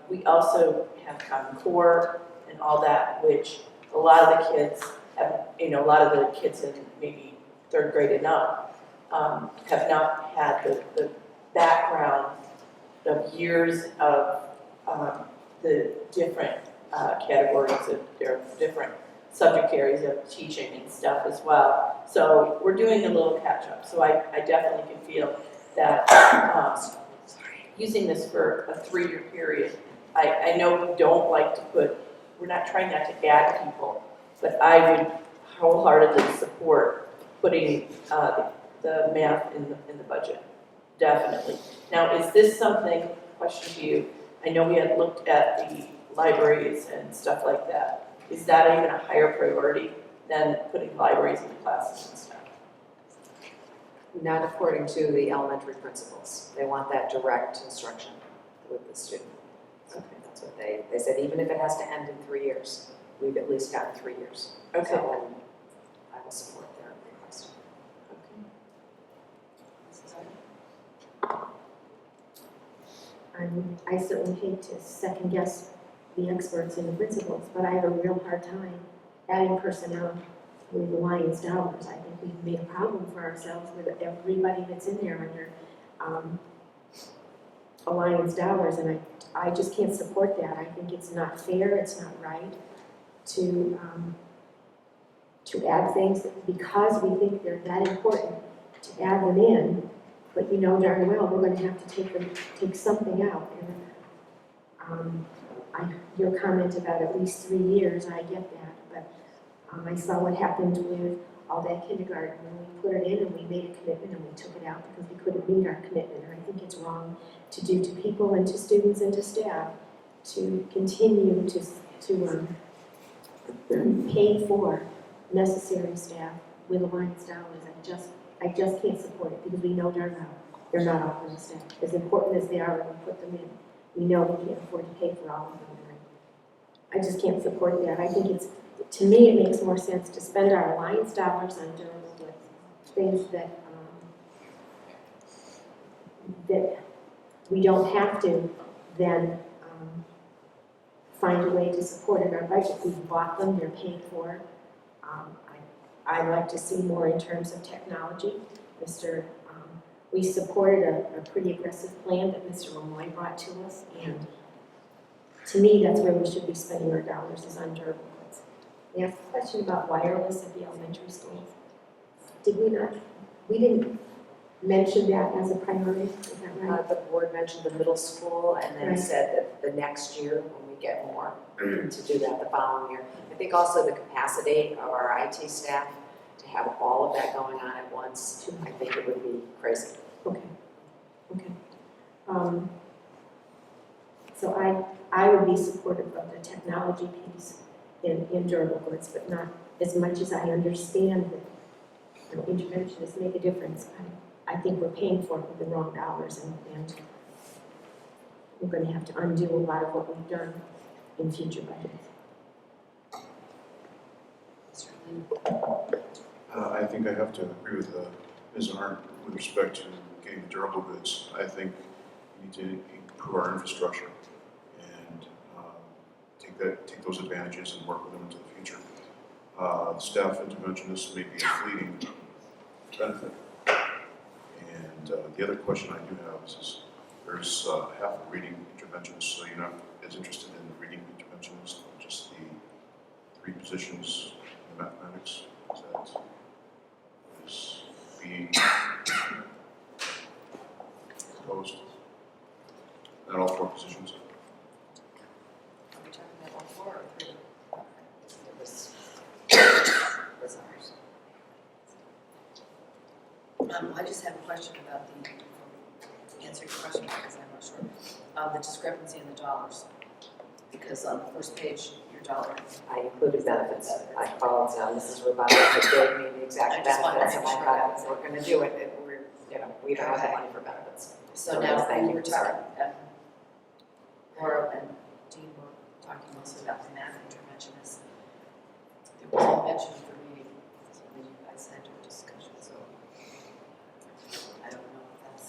We also have Common Core and all that, which a lot of the kids have, a lot of the kids in maybe third grade and up have not had the background of years of the different categories of their different subject areas of teaching and stuff as well. So we're doing a little catch up. So I definitely can feel that using this for a 3-year period, I know we don't like to we're not trying not to add people, but I would wholeheartedly support putting the math in the budget, definitely. Now, is this something, question to you, I know we had looked at the libraries and stuff like that. Is that even a higher priority than putting libraries in the classes and stuff? Not according to the elementary principals. They want that direct instruction with the student. Okay, that's what they said, even if it has to end in 3 years, we've at least gotten 3 years. Okay. So I will support their request. I certainly hate to second guess the experts and the principals, but I have a real hard time adding personnel with Alliance dollars. I think we've made a problem for ourselves with everybody that's in there under Alliance dollars, and I just can't support that. I think it's not fair, it's not right to add things because we think they're that important to add them in, but you know darn well we're going to have to take something out. And your comment about at least 3 years, I get that, but I saw what happened with all that kindergarten when we put it in and we made a commitment and we took it out because we couldn't meet our commitment. And I think it's wrong to do to people and to students and to staff to continue to pay for necessary staff with Alliance dollars. I just can't support it because we know darn well they're not offering staff. As important as they are when we put them in, we know we can't afford to pay for all of them. I just can't support that. I think to me, it makes more sense to spend our Alliance dollars on durable goods, things that we don't have to then find a way to support in our budget. We've bought them, they're paid for. I'd like to see more in terms of technology. We supported a pretty aggressive plan that Mr. Lemoy brought to us, and to me, that's where we should be spending our dollars, is on durable goods. We asked a question about wireless at the elementary schools. We didn't mention that as a priority, is that right? The board mentioned the middle school and then Right. said that the next year, when we get more, to do that the following year. I think also the capacity of our IT staff to have all of that going on at once, I think it would be crazy. Okay. So I would be supportive of the technology piece in durable goods, but not as much as I understand that interventionists make a difference. I think we're paying for it with the wrong dollars, and we're going to have to undo a lot of what we've done in future budgets. I think I have to agree with Ms. Arndt with respect to getting the durable goods. I think we need to improve our infrastructure and take those advantages and work with them into the future. Staff interventionists may be a fleeting benefit. And the other question I do have is there's half a reading interventionist, so you're not as interested in the reading interventionist, just the 3 positions in mathematics. Is that being proposed? Not all 4 positions. talking about all four or three? It was ours. I just have a question about to answer your question because I'm not sure. The discrepancy in the dollars. Because on the first page, your dollar. I included benefits. I called Mrs. Rubano, who gave me the exact I just wanted to benefits, and I make sure thought, that if we're gonna do it, we don't have money for benefits. So now thank we you, were talking, Laura and Dean were talking also about the math interventionists. There was a mention for me, so that you guys had your discussion, so I don't know if that's.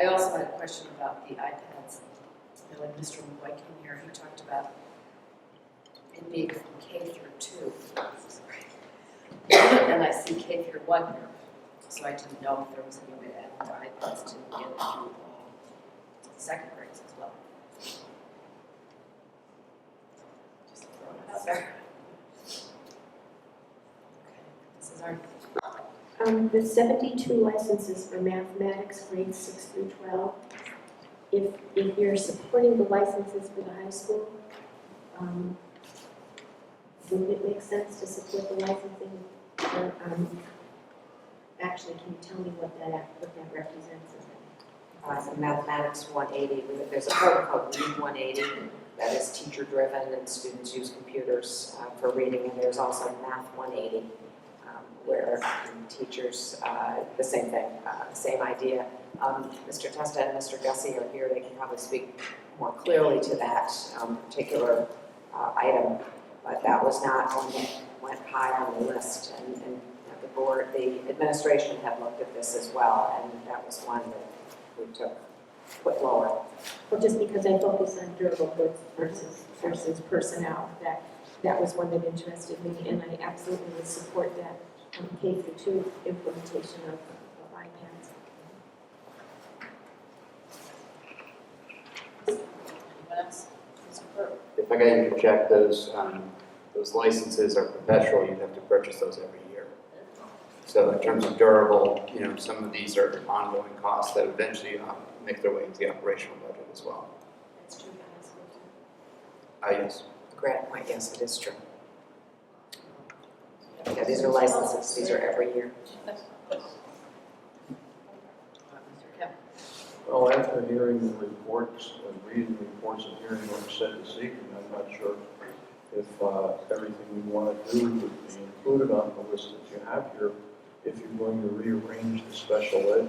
I also had a question about the iPads. You know, when Mr. McCoy came here, he talked about it being from K through 2. And I see K through 1 here, so I didn't know if there was any way to add more iPads to get through second grades as well. Just throwing it out there. Okay, this is our. The 72 licenses for mathematics grades 6 through 12, if you're supporting the licenses for the high school, wouldn't it make sense to support the licensing for, actually, can you tell me what that represents? Mathematics 180, there's a program called Read 180 that is teacher-driven and students use computers for reading, and there's also Math 180 where teachers, the same thing, same idea. Mr. Testa and Mr. Gussie are here, they can probably speak more clearly to that particular item, but that was not one that went high on the list, and the board, the administration had looked at this as well, and that was one that we put lower. Well, just because I focus on durable goods versus personnel, that was one that interested me, and I absolutely would support that K through 2 implementation of iPads. What else? Mr. Burke? If I can interject, those licenses are perpetual, you have to purchase those every year. So in terms of durable, some of these are ongoing costs that eventually make their way into the operational budget as well. That's true, guys. Yes. The grant point, yes, it is true. Yeah, these are licenses, these are every year. Well, after hearing the reports and reading the reports and hearing what was said this evening, I'm not sure if everything we want to do would be included on the list that you have here. If you're going to rearrange the special ed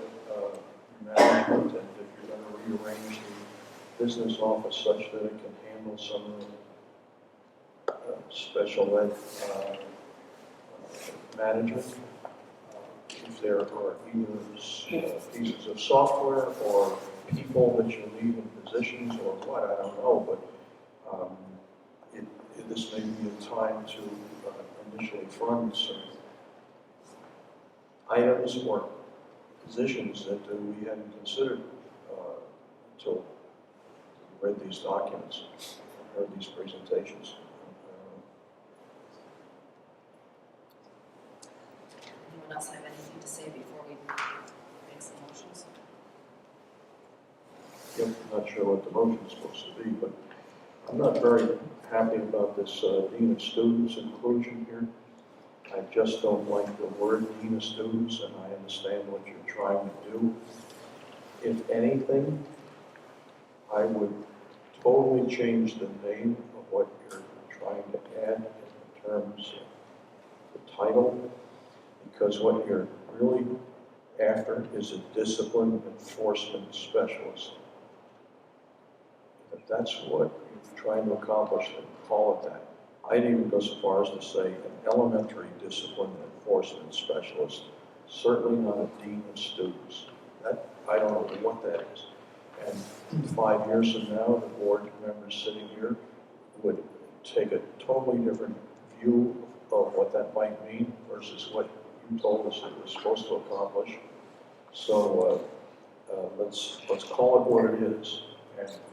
management, and if you're going to rearrange the business office such that it can handle some of the special ed management, if there are either pieces of software or people that you need in positions or what, I don't know, but this may be a time to initially fund some items or positions that we hadn't considered until we read these documents, heard these presentations. Anyone else have anything to say before we make some motions? I'm not sure what the motion is supposed to be, but I'm not very happy about this Dean of Students inclusion here. I just don't like the word Dean of Students, and I understand what you're trying to do. If anything, I would totally change the name of what you're trying to add in terms of the title, because what you're really after is a discipline enforcement specialist. If that's what you're trying to accomplish, then call it that. I'd even go so far as to say an elementary discipline enforcement specialist, certainly not a dean of students. That, I don't know what that is. And 5 years from now, the board members sitting here would take a totally different view of what that might mean versus what you told us it was supposed to accomplish. So let's call it what it is.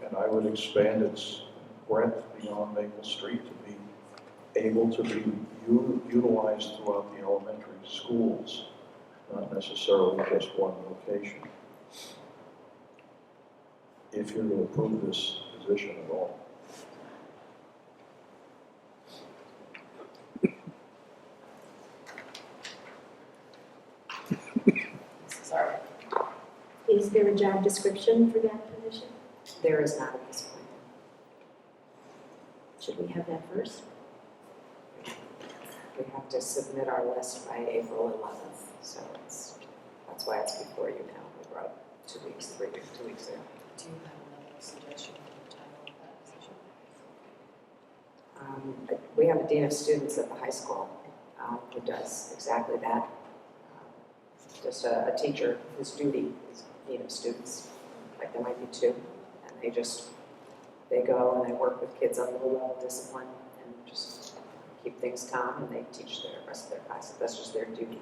And I would expand its breadth beyond Maple Street to be able to be utilized throughout the elementary schools, not necessarily just one location. If you're to approve this position at all. Is there a job description for that position? There is not at this point. Should we have that first? We have to submit our list by April 11th, so that's why it's before you now. We brought 2 weeks, 2 weeks ago. Do you have another suggestion for the title of that position? We have a dean of students at the high school who does exactly that. Just a teacher whose duty is dean of students, like there might be two, and they go and they work with kids on low level discipline and just keep things calm, and they teach the rest of their classes. That's just their duty.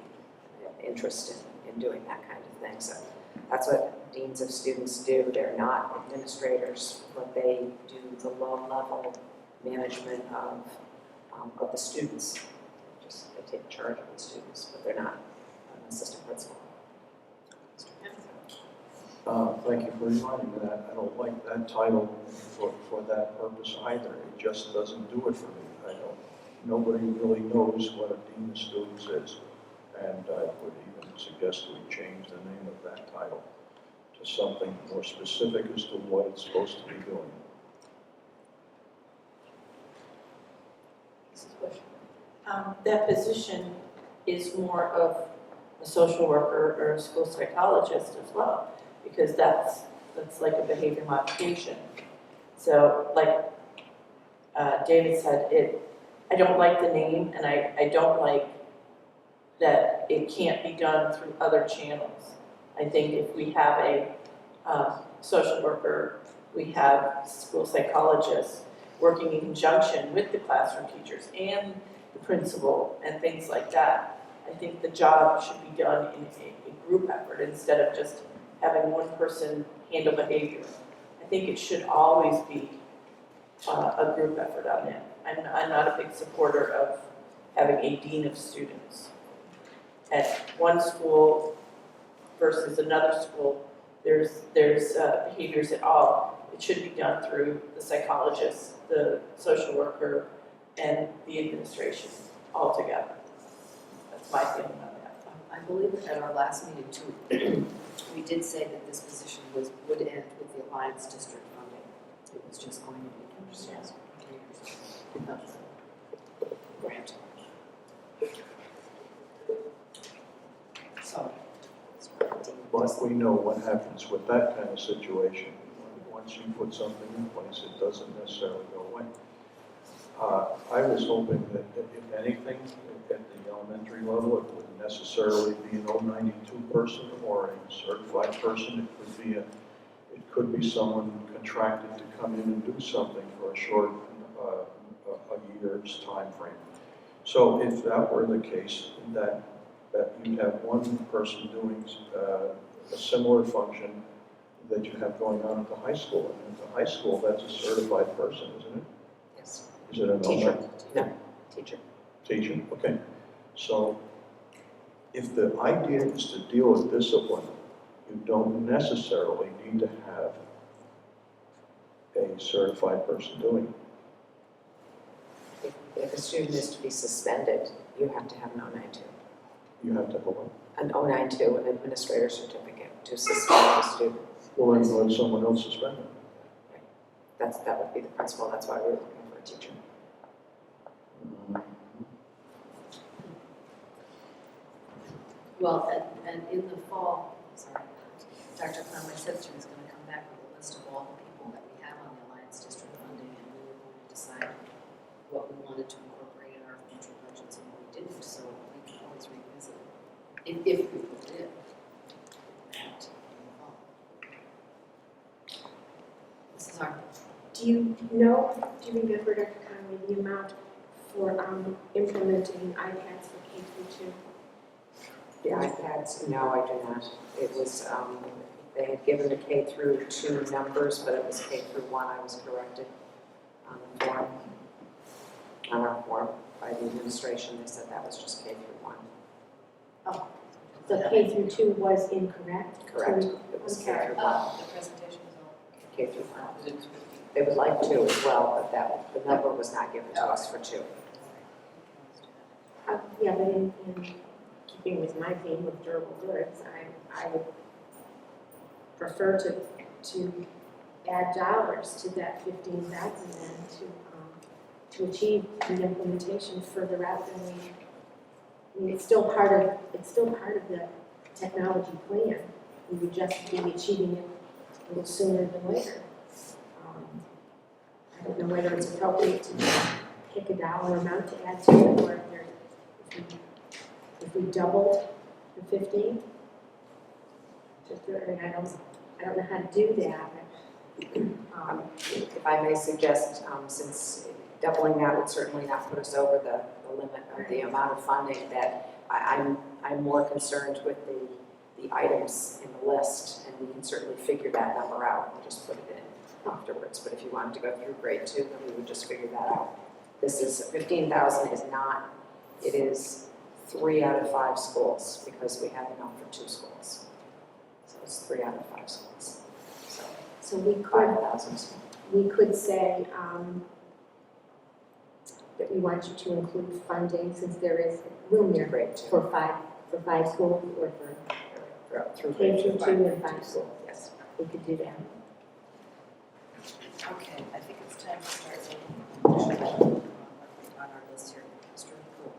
They have interest in doing that kind of thing. So that's what deans of students do. They're not administrators, but they do the low level management of the students. They take charge of the students, but they're not an assistant principal. Thank you for reminding me that. I don't like that title for that purpose either. It just doesn't do it for me. Nobody really knows what a dean of students is. And I would even suggest we change the name of that title to something more specific as to what it's supposed to be doing. That position is more of a social worker or a school psychologist as well, because that's like a behavior modification. So like David said, I don't like the name, and I don't like that it can't be done through other channels. I think if we have a social worker, we have school psychologists working in conjunction with the classroom teachers and the principal and things like that. I think the job should be done in a group effort instead of just having one person handle behavior. I think it should always be a group effort on it. I'm not a big supporter of having a dean of students. At one school versus another school, there's behaviors at all. It should be done through the psychologist, the social worker, and the administration all together. That's my feeling on that. I believe that at our last meeting too, we did say that this position would end with the Alliance District funding. It was just going to be grant. So. But we know what happens with that kind of situation. Once you put something in place, it doesn't necessarily go away. I was hoping that if anything, at the elementary level, it wouldn't necessarily be an 092 person or a certified person. It could be someone contracted to come in and do something for a short, a year's time frame. So if that were the case, that you have one person doing a similar function that you have going on at the high school. And at the high school, that's a certified person, isn't it? Yes. Is it a teacher? No, teacher. Teacher, okay. So if the idea is to deal with discipline, you don't necessarily need to have a certified person doing it. If a student is to be suspended, you have to have an 092. You have to have one. An 092, an administrator certificate to suspend the student. Well, then let someone else suspend them. That would be the principal. That's why we're looking for a teacher. Well, and in the fall, Dr. Conway said she was going to come back with a list of all the people that we have on the Alliance District funding, and we were going to decide what we wanted to incorporate in our future budgets and what we didn't, so we can always revisit it, if we put it in. Mrs. Arthur. Do you remember, Dr. Conway, the amount for implementing iPads for K through 2? The iPads, no, I do not. It was, they had given the K through 2 numbers, but it was K through 1. I was corrected on the form, on our form by the administration. They said that was just K through 1. Oh, so K through 2 was incorrect? Correct. It was K through 1. The presentation was all K through 1. They would like 2 as well, but the number was not given to us for 2. Yeah, but in keeping with my theme of durable goods, prefer to add dollars to that 15,000 then to achieve the implementation further out than we. I mean, it's still part of the technology plan. We would just be achieving it a little sooner than later. I don't know whether it's appropriate to just pick a dollar amount to add to it, or if we doubled the 15. I don't know how to do that. If I may suggest, since doubling that would certainly not put us over the limit of the amount of funding, that I'm more concerned with the items in the list, and we can certainly figure that number out. We'll just put it in afterwards. But if you wanted to go through grade 2, then we would just figure that out. This is 15,000 is not. It is 3 out of 5 schools because we have enough for 2 schools. So it's 3 out of 5 schools. So we could 5,000. We could say that we want you to include funding, since there is room there for five schools, or for K through 2 and 5 schools. Yes, we could do that. Okay, I think it's time to start on our list here. Mr. Poole.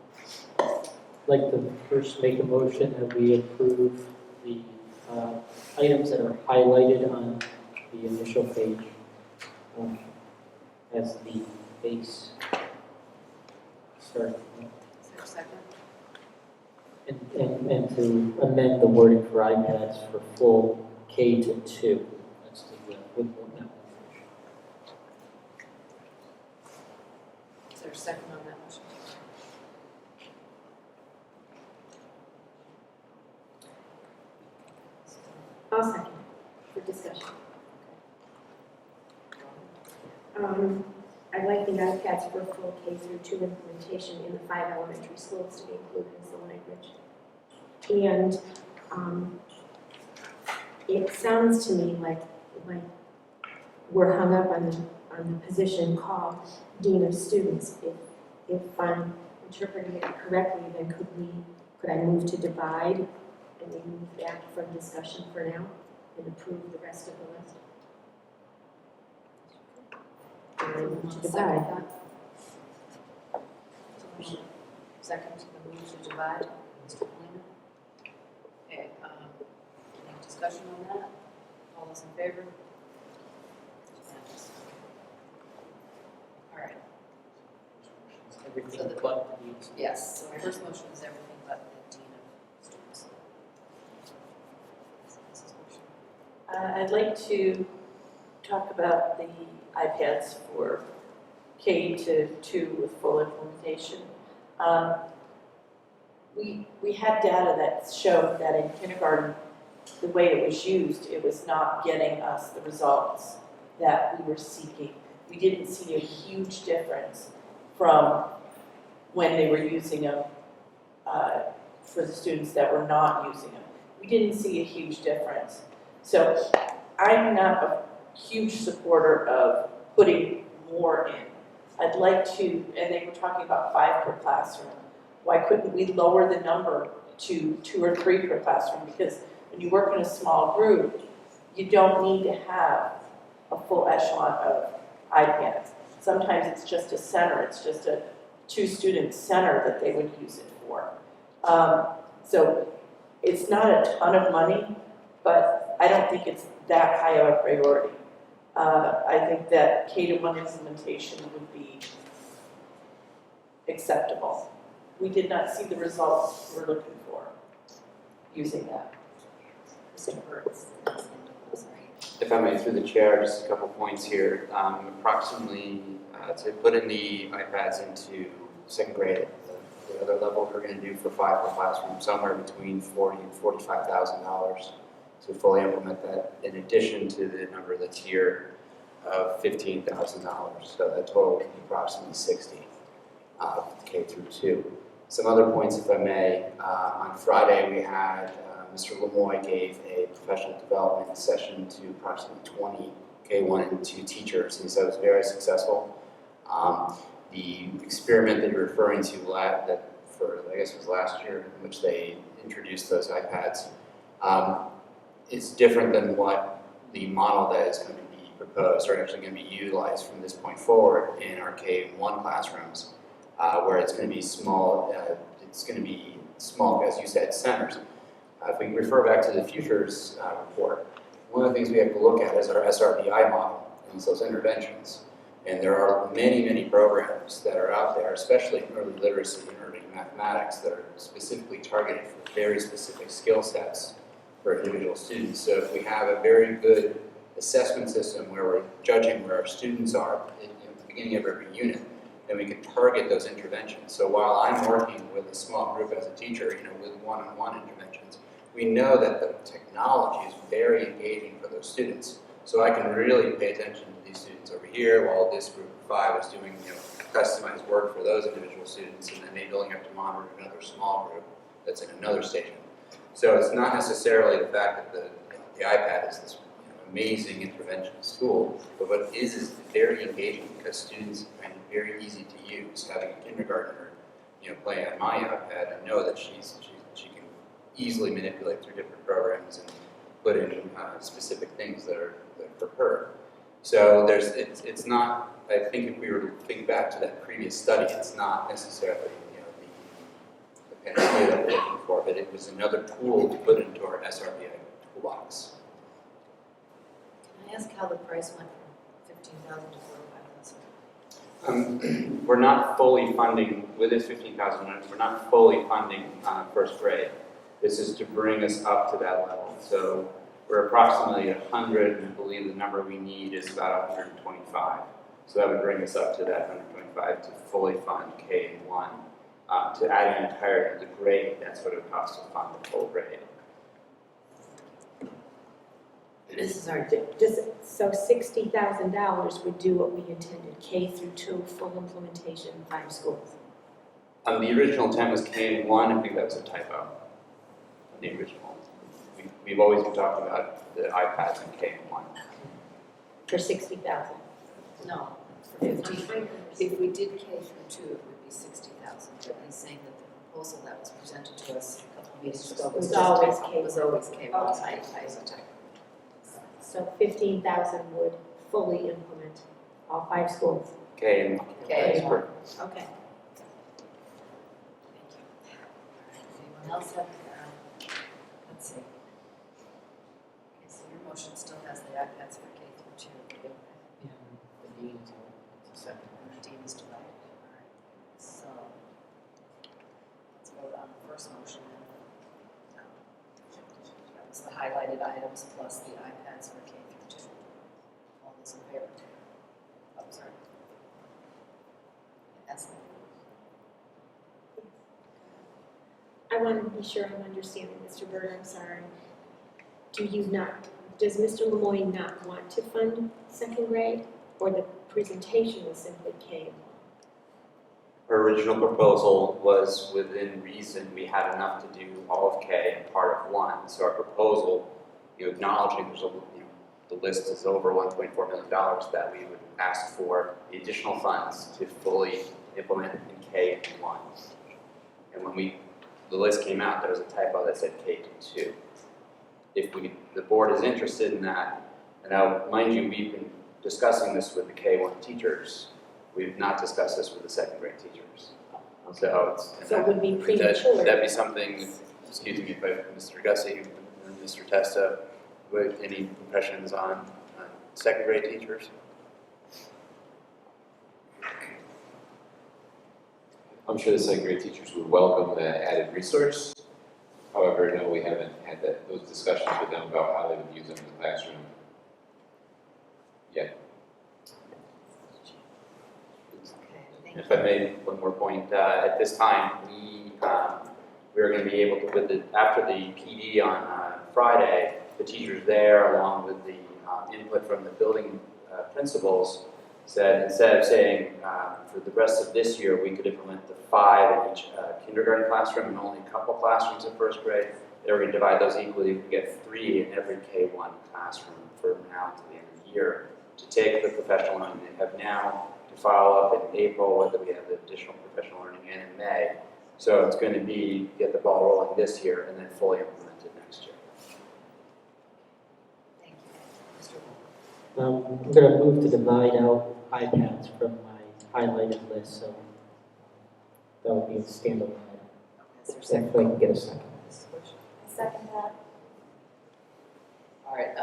I'd like to first make a motion that we approve the items that are highlighted on the initial page as the base starting point. Is there a second? And to amend the wording for iPads for full K to 2. That's the with that. Is there a second on that motion? I'll second for discussion. I'd like the iPads for full K through 2 implementation in the 5 elementary schools to be included as the language. And it sounds to me like we're hung up on the position called Dean of Students. If I'm interpreting it correctly, then could I move to divide and we move that from discussion for now and approve the rest of the list? To divide. Second to the move to divide, Mr. Polina. Okay, any discussion on that? All those in favor? Unanimous. All right. Everything So the- but the needs. Yes, so the first motion is everything but the dean of students. Mrs. Busher. I'd like to talk about the iPads for K to 2 with full implementation. We had data that showed that in kindergarten, the way it was used, it was not getting us the results that we were seeking. We didn't see a huge difference from when they were using them for the students that were not using them. We didn't see a huge difference. So I'm not a huge supporter of putting more in. I'd like to, and they were talking about 5 per classroom. Why couldn't we lower the number to 2 or 3 per classroom? Because when you work in a small group, you don't need to have a full echelon of iPads. Sometimes it's just a center, it's just a 2-student center that they would use it for. So it's not a ton of money, but I don't think it's that high of a priority. I think that K-1 implementation would be acceptable. We did not see the results we're looking for using that. Mr. Burns. If I may, through the chair, just a couple points here. Approximately, to put in the iPads into 2nd grade, the other level we're going to do for 5 per classroom, somewhere between $40,000 and $45,000 to fully implement that, in addition to the number that's here of $15,000. So that total would be approximately $60,000 K through 2. Some other points, if I may. On Friday, we had Mr. Lemoy gave a professional development session to approximately 20 K1 and 2 teachers. He said it was very successful. The experiment that you're referring to, that for I guess it was last year, in which they introduced those iPads, it's different than what the model that is going to be proposed or actually going to be utilized from this point forward in our K-1 classrooms, where it's going to be small. It's going to be small, as you said, centers. If we refer back to the futures report, one of the things we have to look at is our SRBI model and those interventions. And there are many, many programs that are out there, especially in early literacy and early mathematics, that are specifically targeted for very specific skill sets for individual students. So if we have a very good assessment system where we're judging where our students are at the beginning of every unit, then we can target those interventions. So while I'm working with a small group as a teacher, with one-on-one interventions, we know that the technology is very engaging for those students. So I can really pay attention to these students over here while this group of 5 is doing customized work for those individual students, and then maybe going up to monitor another small group that's in another station. So it's not necessarily the fact that the iPad is this amazing intervention tool, but what it is very engaging because students find it very easy to use. Having a kindergartner, playing on my iPad, I know that she can easily manipulate through different programs and put in specific things that are for her. So it's not. I think if we were to think back to that previous study, it's not necessarily the panacea that we're looking for, but it was another tool to put into our SRBI toolbox. Can I ask how the price went from 15,000 to 45,000? We're not fully funding, with this 15,000, we're not fully funding first grade. This is to bring us up to that level. So we're approximately 100, and I believe the number we need is about 125. So that would bring us up to that 125 to fully fund K-1. To add an entire the grade, that's what it would cost to fund the full grade. This is our So $60,000 would do what we intended, K through 2, full implementation, 5 schools. The original intent was K-1. I think that was a typo. The original. We've always been talking about the iPads in K-1. For 60,000. No, for 15. If we did K through 2, it would be 60,000. But he's saying that the proposal that was presented to us a couple of meetings ago was always K1. Was always K1. Okay. So 15,000 would fully implement all 5 schools. K and K. per. Okay. Anyone else have, let's see. Okay, so your motion still has the iPads for K through 2. Yeah, the dean's a second. And the dean is divided. All right. So let's vote on the first motion. That was the highlighted items plus the iPads for K through 2. All those in favor? Oh, sorry. Yes. I want to be sure I'm understanding, Mr. Berger, I'm sorry. Does Mr. Lemoyne not want to fund second grade? Or the presentation was simply K? Our original proposal was within reason. We had enough to do all of K and part of 1. So our proposal, acknowledging the list is over $1.4 million that we would ask for the additional funds to fully implement in K and 1. And when the list came out, there was a typo that said K to 2. If the board is interested in that, and now mind you, we've been discussing this with the K1 teachers. We've not discussed this with the second grade teachers. So it would be premature. Would that be something, excuse me, by Mr. Gussie and Mr. Testa, with any impressions on second grade teachers? I'm sure the second grade teachers would welcome the added resource. However, no, we haven't had those discussions with them about how they would use them in the classroom yet. If I may, one more point. At this time, we are going to be able to, after the PD on Friday, the teachers there, along with the input from the building principals, said instead of saying for the rest of this year we could implement the 5 in each kindergarten classroom and only a couple classrooms in first grade, they were going to divide those equally. We could get 3 in every K1 classroom from now to the end of the year to take the professional learning they have now to follow up in April, whether we have the additional professional learning and in May. So it's going to be get the ball rolling this year and then fully implemented next year. I'm going to move to divide out iPads from my highlighted list, so that would be a standalone item. Is there a If second? I can get a second. I second that. All right,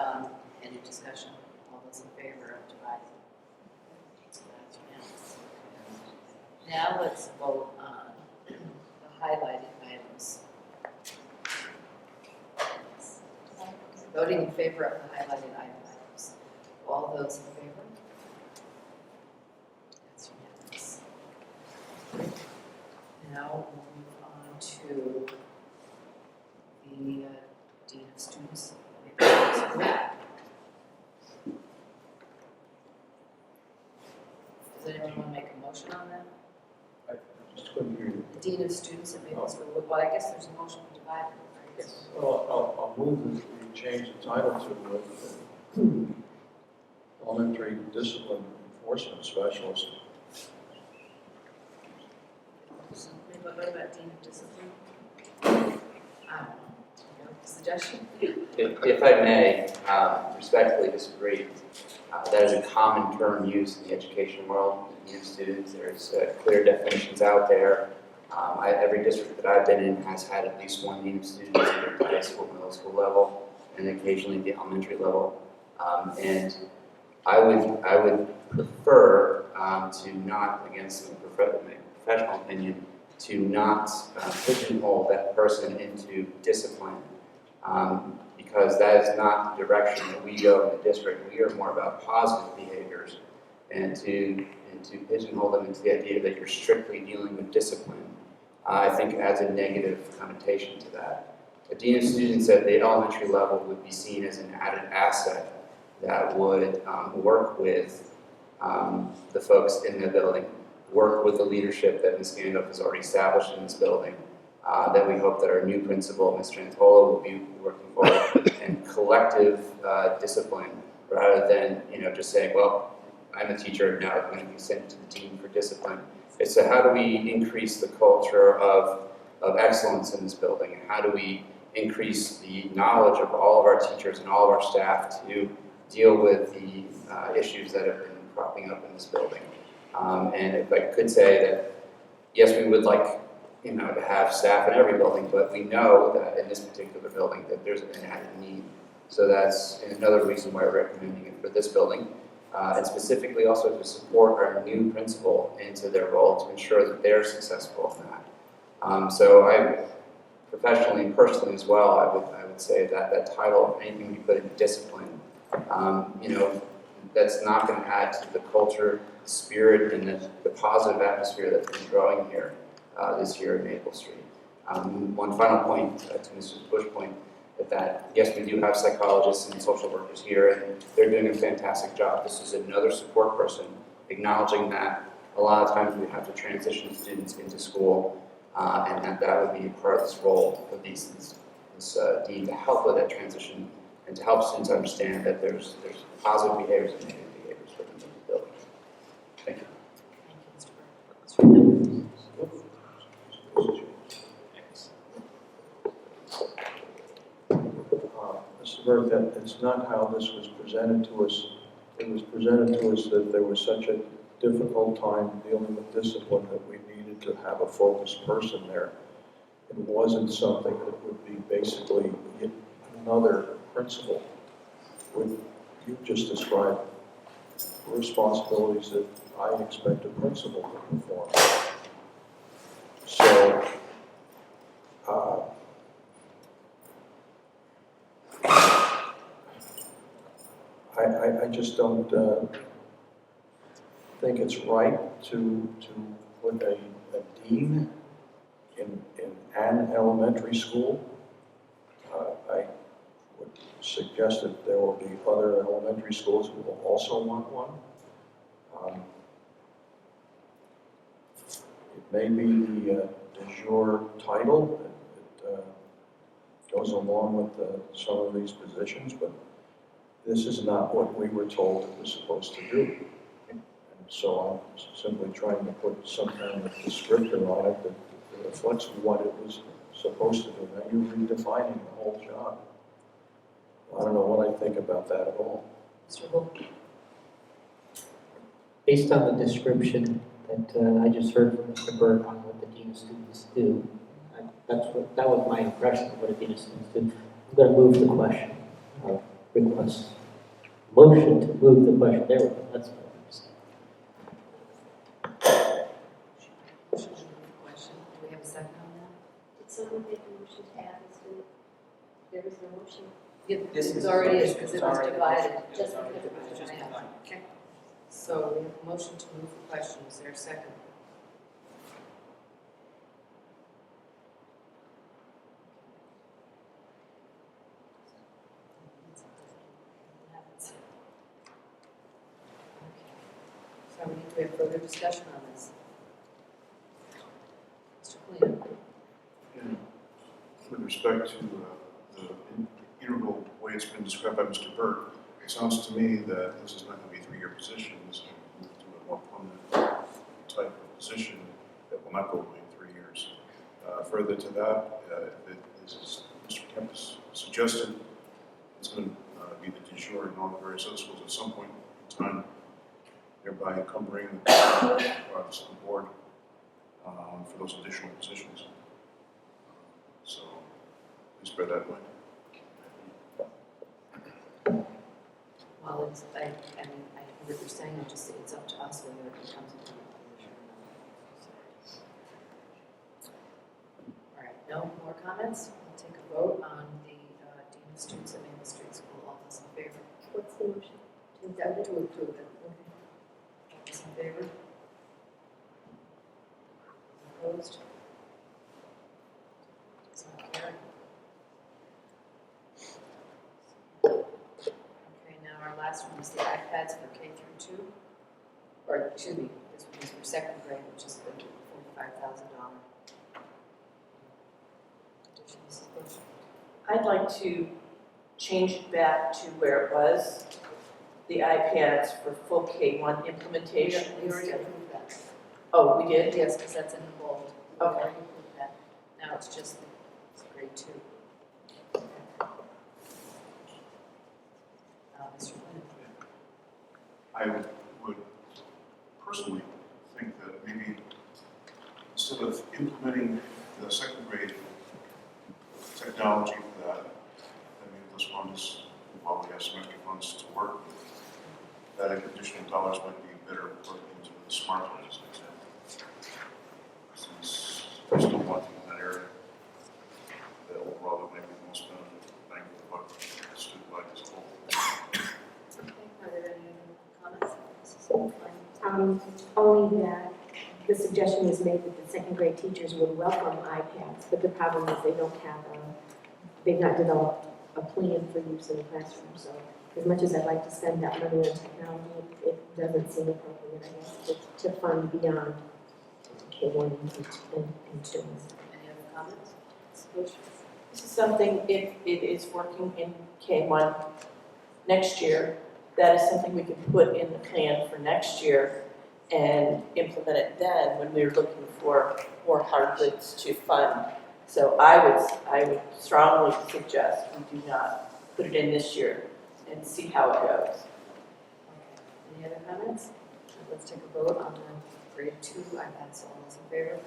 any discussion? All those in favor of dividing? So that's unanimous. Now let's vote on the highlighted items. Voting in favor of the highlighted items. All those in favor? That's unanimous. Now we'll move on to the Dean of Students. Does anyone want to make a motion on that? I just couldn't hear you. The Dean of Students at Maple School, well, I guess there's a motion to divide it, right? Yes. Well, I'll move that we change the title to Elementary Discipline Enforcement Specialist. What about Dean of Discipline? I don't know. Suggestion? If I may, respectfully disagree. That is a common term used in the education world, with students. There's clear definitions out there. Every district that I've been in has had at least one dean of students at the high school, middle school level, and occasionally the elementary level. And I would prefer to not, against my professional opinion, to not pigeonhole that person into discipline. Because that is not the direction that we go in the district. We are more about positive behaviors, and to pigeonhole them into the idea that you're strictly dealing with discipline, I think adds a negative connotation to that. A dean of students at the elementary level would be seen as an added asset that would work with the folks in the building, work with the leadership that Ms. Gandalf has already established in this building, that we hope that our new principal, Ms. Trantola, will be working for, and collective discipline, rather than just saying, well, I'm a teacher, now I'm going to be sent to the dean for discipline. It's how do we increase the culture of excellence in this building, and how do we increase the knowledge of all of our teachers and all of our staff to deal with the issues that have been cropping up in this building. And if I could say that, yes, we would like to have staff in every building, but we know that in this particular building that there's an added need. So that's another reason why we're recommending it for this building, and specifically also to support our new principal into their role to ensure that they're successful in that. So I, professionally and personally as well, I would say that that title, anything we put in discipline, that's not going to add to the culture, spirit, and the positive atmosphere that's been growing here this year in Maple Street. One final point to Mrs. Bush's point, that yes, we do have psychologists and social workers here, and they're doing a fantastic job. This is another support person, acknowledging that a lot of times we have to transition students into school, and that would be part of this role for this dean to help with that transition and to help students understand that there's positive behaviors and negative behaviors for them in the building. Thank you. Mr. Burke, that it's not how this was presented to us. It was presented to us that there was such a difficult time dealing with discipline that we needed to have a focused person there. It wasn't something that would be basically another principal. What you just described were responsibilities that I expect a principal to perform. So, I just don't think it's right to put a dean in an elementary school. I would suggest that there will be other elementary schools who will also want one. It may be the de jure title that goes along with some of these positions, but this is not what we were told it was supposed to do. And so I'm simply trying to put some kind of descriptor on it that reflects what it was supposed to do. Now you're redefining the whole job. I don't know what I think about that at all. Mr. Wolf? based on the description that I just heard from Mr. Burke on what the Dean of Students do, that was my impression of what a Dean of Students do. I'm going to move the question, request, motion to move the question. There we go, that's what I'm saying. Question, do we have a second on that? Did someone make a motion to add this to it? There was no motion. This is already is, because it was divided. Just Okay. So we have a motion to move the question, is there a second? So we need to have further discussion on this. Mr. Clean. And with respect to the integral way it's been described by Mr. Burke, it sounds to me that this is not going to be a 3-year position, this is going to move to a more permanent type of position that will not go away in 3 years. Further to that, it is, as Mr. Kemp has suggested, it's going to be the de jure in all the various other schools at some point in time, thereby encumbering the board for those additional positions. So please bear that in mind. Well, it's, I mean, I hear what you're saying, I just say it's up to us whether it becomes a permanent position or not. All right, no more comments? We'll take a vote on the Dean of Students at Maple Street School. All those in favor? What's the motion? To approve it. Okay. All those in favor? Opposed? Does not carry. Okay, now our last one is the iPads for K through 2. Or, excuse me, this one is for second grade, which is the $45,000 addition. Mrs. Bush. I'd like to change it back to where it was, the iPads for full K-1 implementation. We already approved that. Oh, we did? Yes, because that's in the bold. We Okay. already approved that. Now it's just grade 2. Mr. Flynn. I would personally think that maybe instead of implementing the second grade technology for that, maybe those funds, while we have some extra funds to work with, that additional dollars might be better put into the smart ones, as an example. Since we're still wanting in that area, that overall it might be the most benefit, bang for the buck, student-wide as a whole. Are there any other comments? Mrs. Flynn? Only that the suggestion was made that the second grade teachers would welcome iPads, but the problem is they don't have, they've not developed a plan for use in the classroom. So as much as I'd like to spend that money on technology, it doesn't seem appropriate, I guess, to fund beyond K1 and 2. Any other comments? Mrs. Bush? This is something, if it is working in K-1 next year, that is something we can put in the plan for next year and implement it then when we're looking for more hard goods to fund. So I would strongly suggest we do not put it in this year and see how it goes. Any other comments? Let's take a vote on the grade 2 iPads. All those in favor?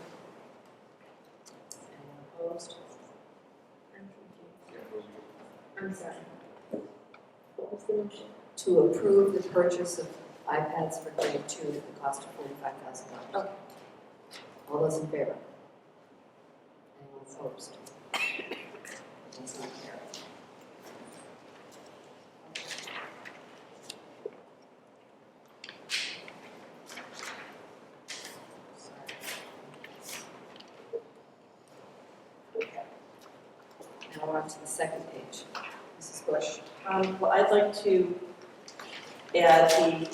Anyone opposed? I'm sorry. What was the motion? To approve the purchase of iPads for grade 2 at the cost of $45,000. Okay. All those in favor? Anyone opposed? That's not carried. Okay. Now we're on to the second page. Mrs. Bush. Well, I'd like to add the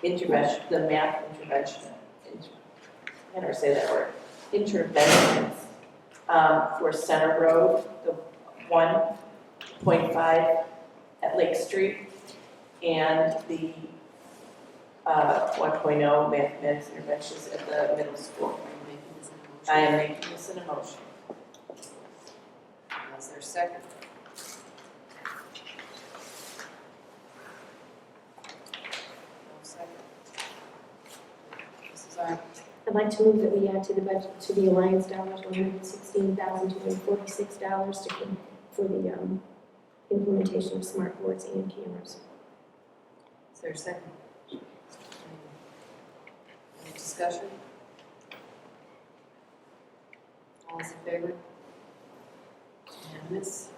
intervention, the math intervention, I never say that word, interventions for Center Road, the 1.5 at Lake Street, and the 1.0 mathematics interventions at the middle school. I am making this an emotion. Is there a second? Sorry. I'd like to move that we add to the budget, to the Alliance dollars, $116,246 for the implementation of smart boards and cameras. Is there a second? Any discussion? All those in favor? Unanimous?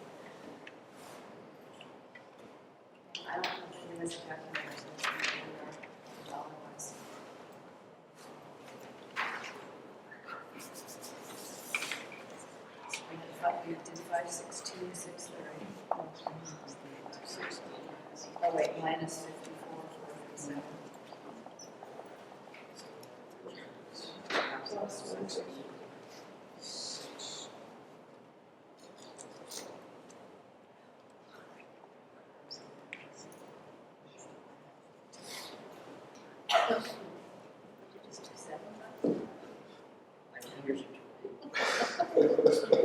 I don't know if any of us have calculators, so let's do our dollar-wise. We did 516, 630. Oh wait, minus 54, 437.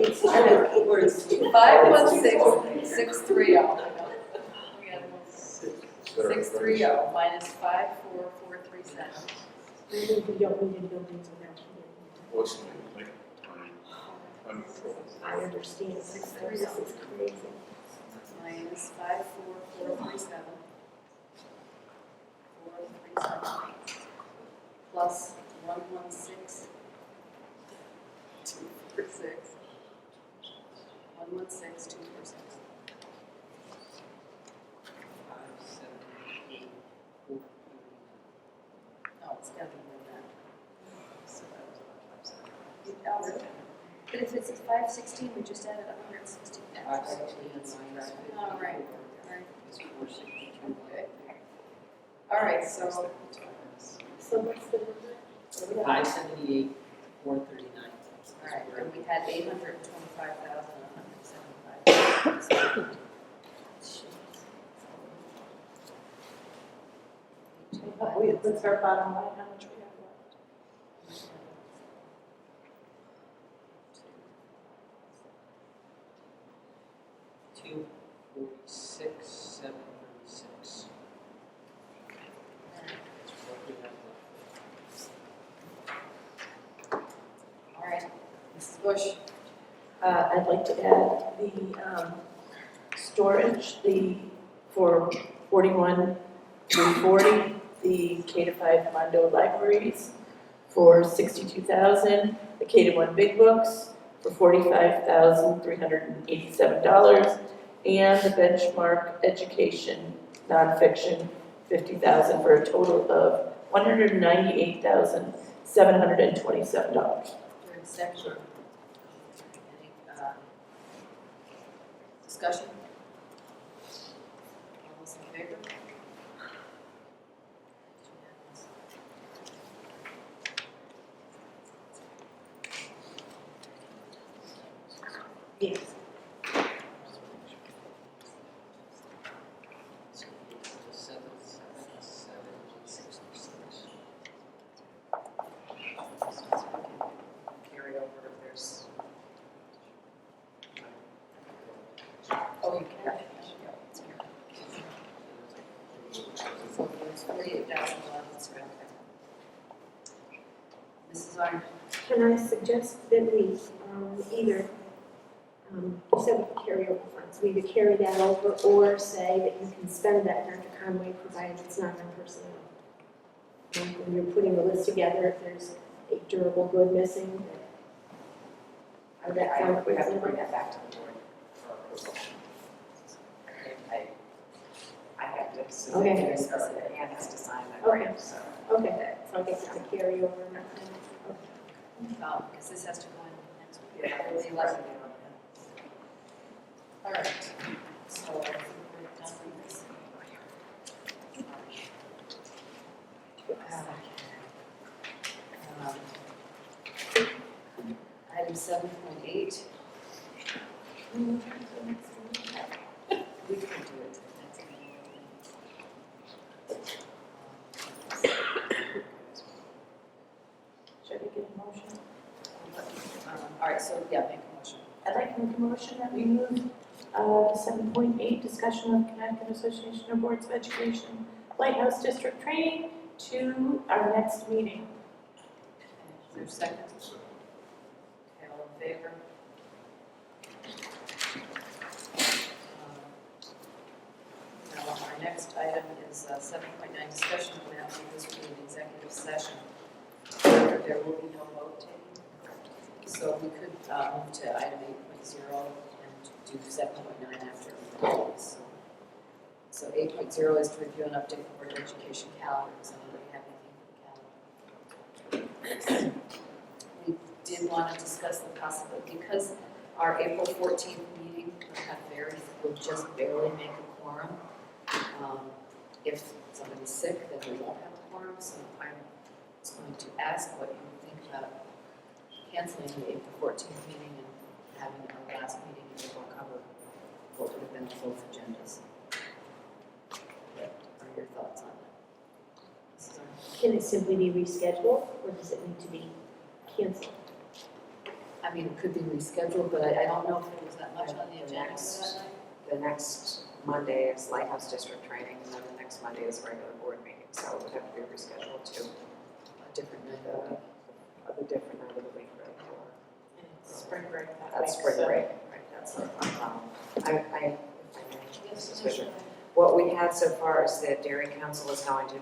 It's 516,630. 630 minus 54437. Maybe we don't need buildings without heating. What's the like? I understand, 630 is crazy. Minus 54437. 437. Plus 116,246. 116,246. No, it's gotta be more than that. So that was what I'm saying. But if it's 516, we just added 116. All right. Okay. All right, so what's the number? 578, 439. all right, and we had 825,175. What's our bottom line, how much we have left? $246,736. All right, Mrs. Bush. I'd like to add the storage, for 41,340, the K-5 Mondo libraries for 62,000, the K-1 Big Books for $45,387, and the Benchmark Education nonfiction 50,000 for a total of $198,727. Third section. Any discussion? All those in favor? Yes. Carry over if there's. Oh, you can. Yeah, it's carried. So there's 48,011, that's right. Mrs. Arndt. Can I suggest that we either, you said we could carry over funds, we either carry that over or say that you can spend that, Dr. Conway, provided it's not on personnel. When you're putting the list together, if there's a durable good missing, I would have to bring that back to the board for approval. I have to, Okay. discuss it, and has to sign that Okay. grant, so. okay, so I guess it's a carryover, not, Because this has to go in next week. Yeah, it's 11. All right, so I think we're done with this. Item 7.8. We can do it next meeting. Should I get a motion? All right, so yeah, make a motion. I'd like to make a motion that we move 7.8, discussion of Connecticut Association of Boards of Education Lighthouse District Training to our next meeting. there a second? Okay, all in favor? Now, our next item is 7.9, discussion of matters of this being an executive session. There will be no vote taken. So we could move to item 8.0 and do 7.9 after. So 8.0 is to review and update the Board of Education calendar. Does anybody have anything for the calendar? We did want to discuss the possibility, because our April 14th meeting will just barely make a quorum. If somebody's sick, then we won't have a quorum, so I'm just going to ask what you think about canceling the April 14th meeting and having our last meeting in April cover what would have been both agendas. What are your thoughts on that? Can it simply be rescheduled, or does it need to be canceled? I mean, it could be rescheduled, but I don't know if there was that much on the agenda for that night. The next Monday is Lighthouse District training, and then the next Monday is regular board meeting, so it would have to be rescheduled to A different night of the week. a different night of the week, right? And it's spring break that week. That's spring so- break, right, that's our problem. Mrs. Fisher, what we had so far is that Dairy Council is going to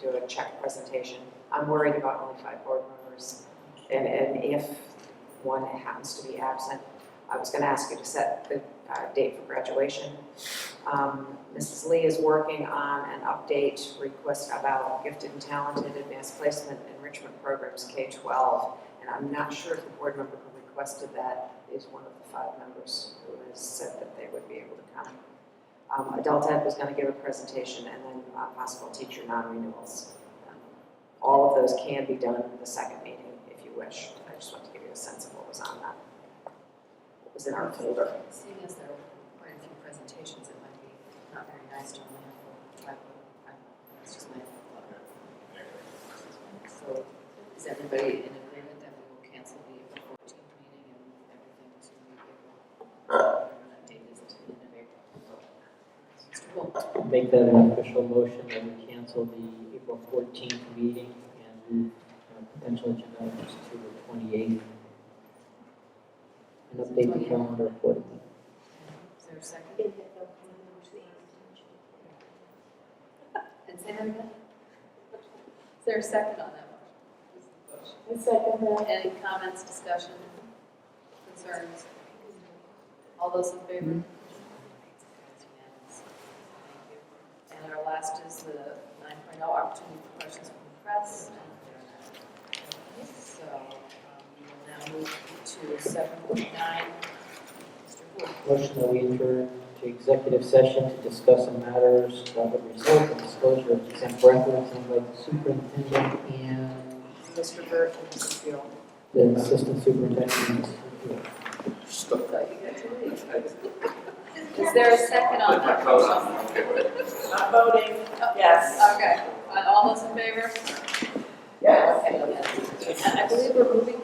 do a check presentation. I'm worried about only 5 board members, and if one happens to be absent, I was going to ask you to set the date for graduation. Mrs. Lee is working on an update request about gifted and talented advanced placement enrichment programs K-12, and I'm not sure if the board member who requested that is one of the 5 members who has said that they would be able to come. Adult Ed was going to give a presentation, and then possible teacher non-renewals. All of those can be done in the second meeting if you wish. I just want to give you a sense of what was on that. What was in our folder. Seeing as there were quite a few presentations, it might be not very nice to only have 5. That's just my thought. So is everybody in agreement that we will cancel the April 14th meeting and move everything to April? Whatever that date is, to the end of April. Mr. Wolf? Make that an official motion that we cancel the April 14th meeting and move potential agenda items to the 28th. And update the calendar accordingly. Is there a second? And say that again? Is there a second on that motion? I second that. Any comments, discussion, concerns? All those in favor? It's unanimous. Thank you. And our last is the 9.0 opportunity for questions from the press. So we will now move to 7.9. Mr. Wood. Motion that we enter to executive session to discuss some matters that would result in disclosure of exempt records and by the superintendent and Mr. Burt and Mrs. Gill. the assistant superintendent. So you get to leave. Is there a second on that motion? Not voting, yes. Okay, all those in favor? Yes. Okay, yes. And I believe we're moving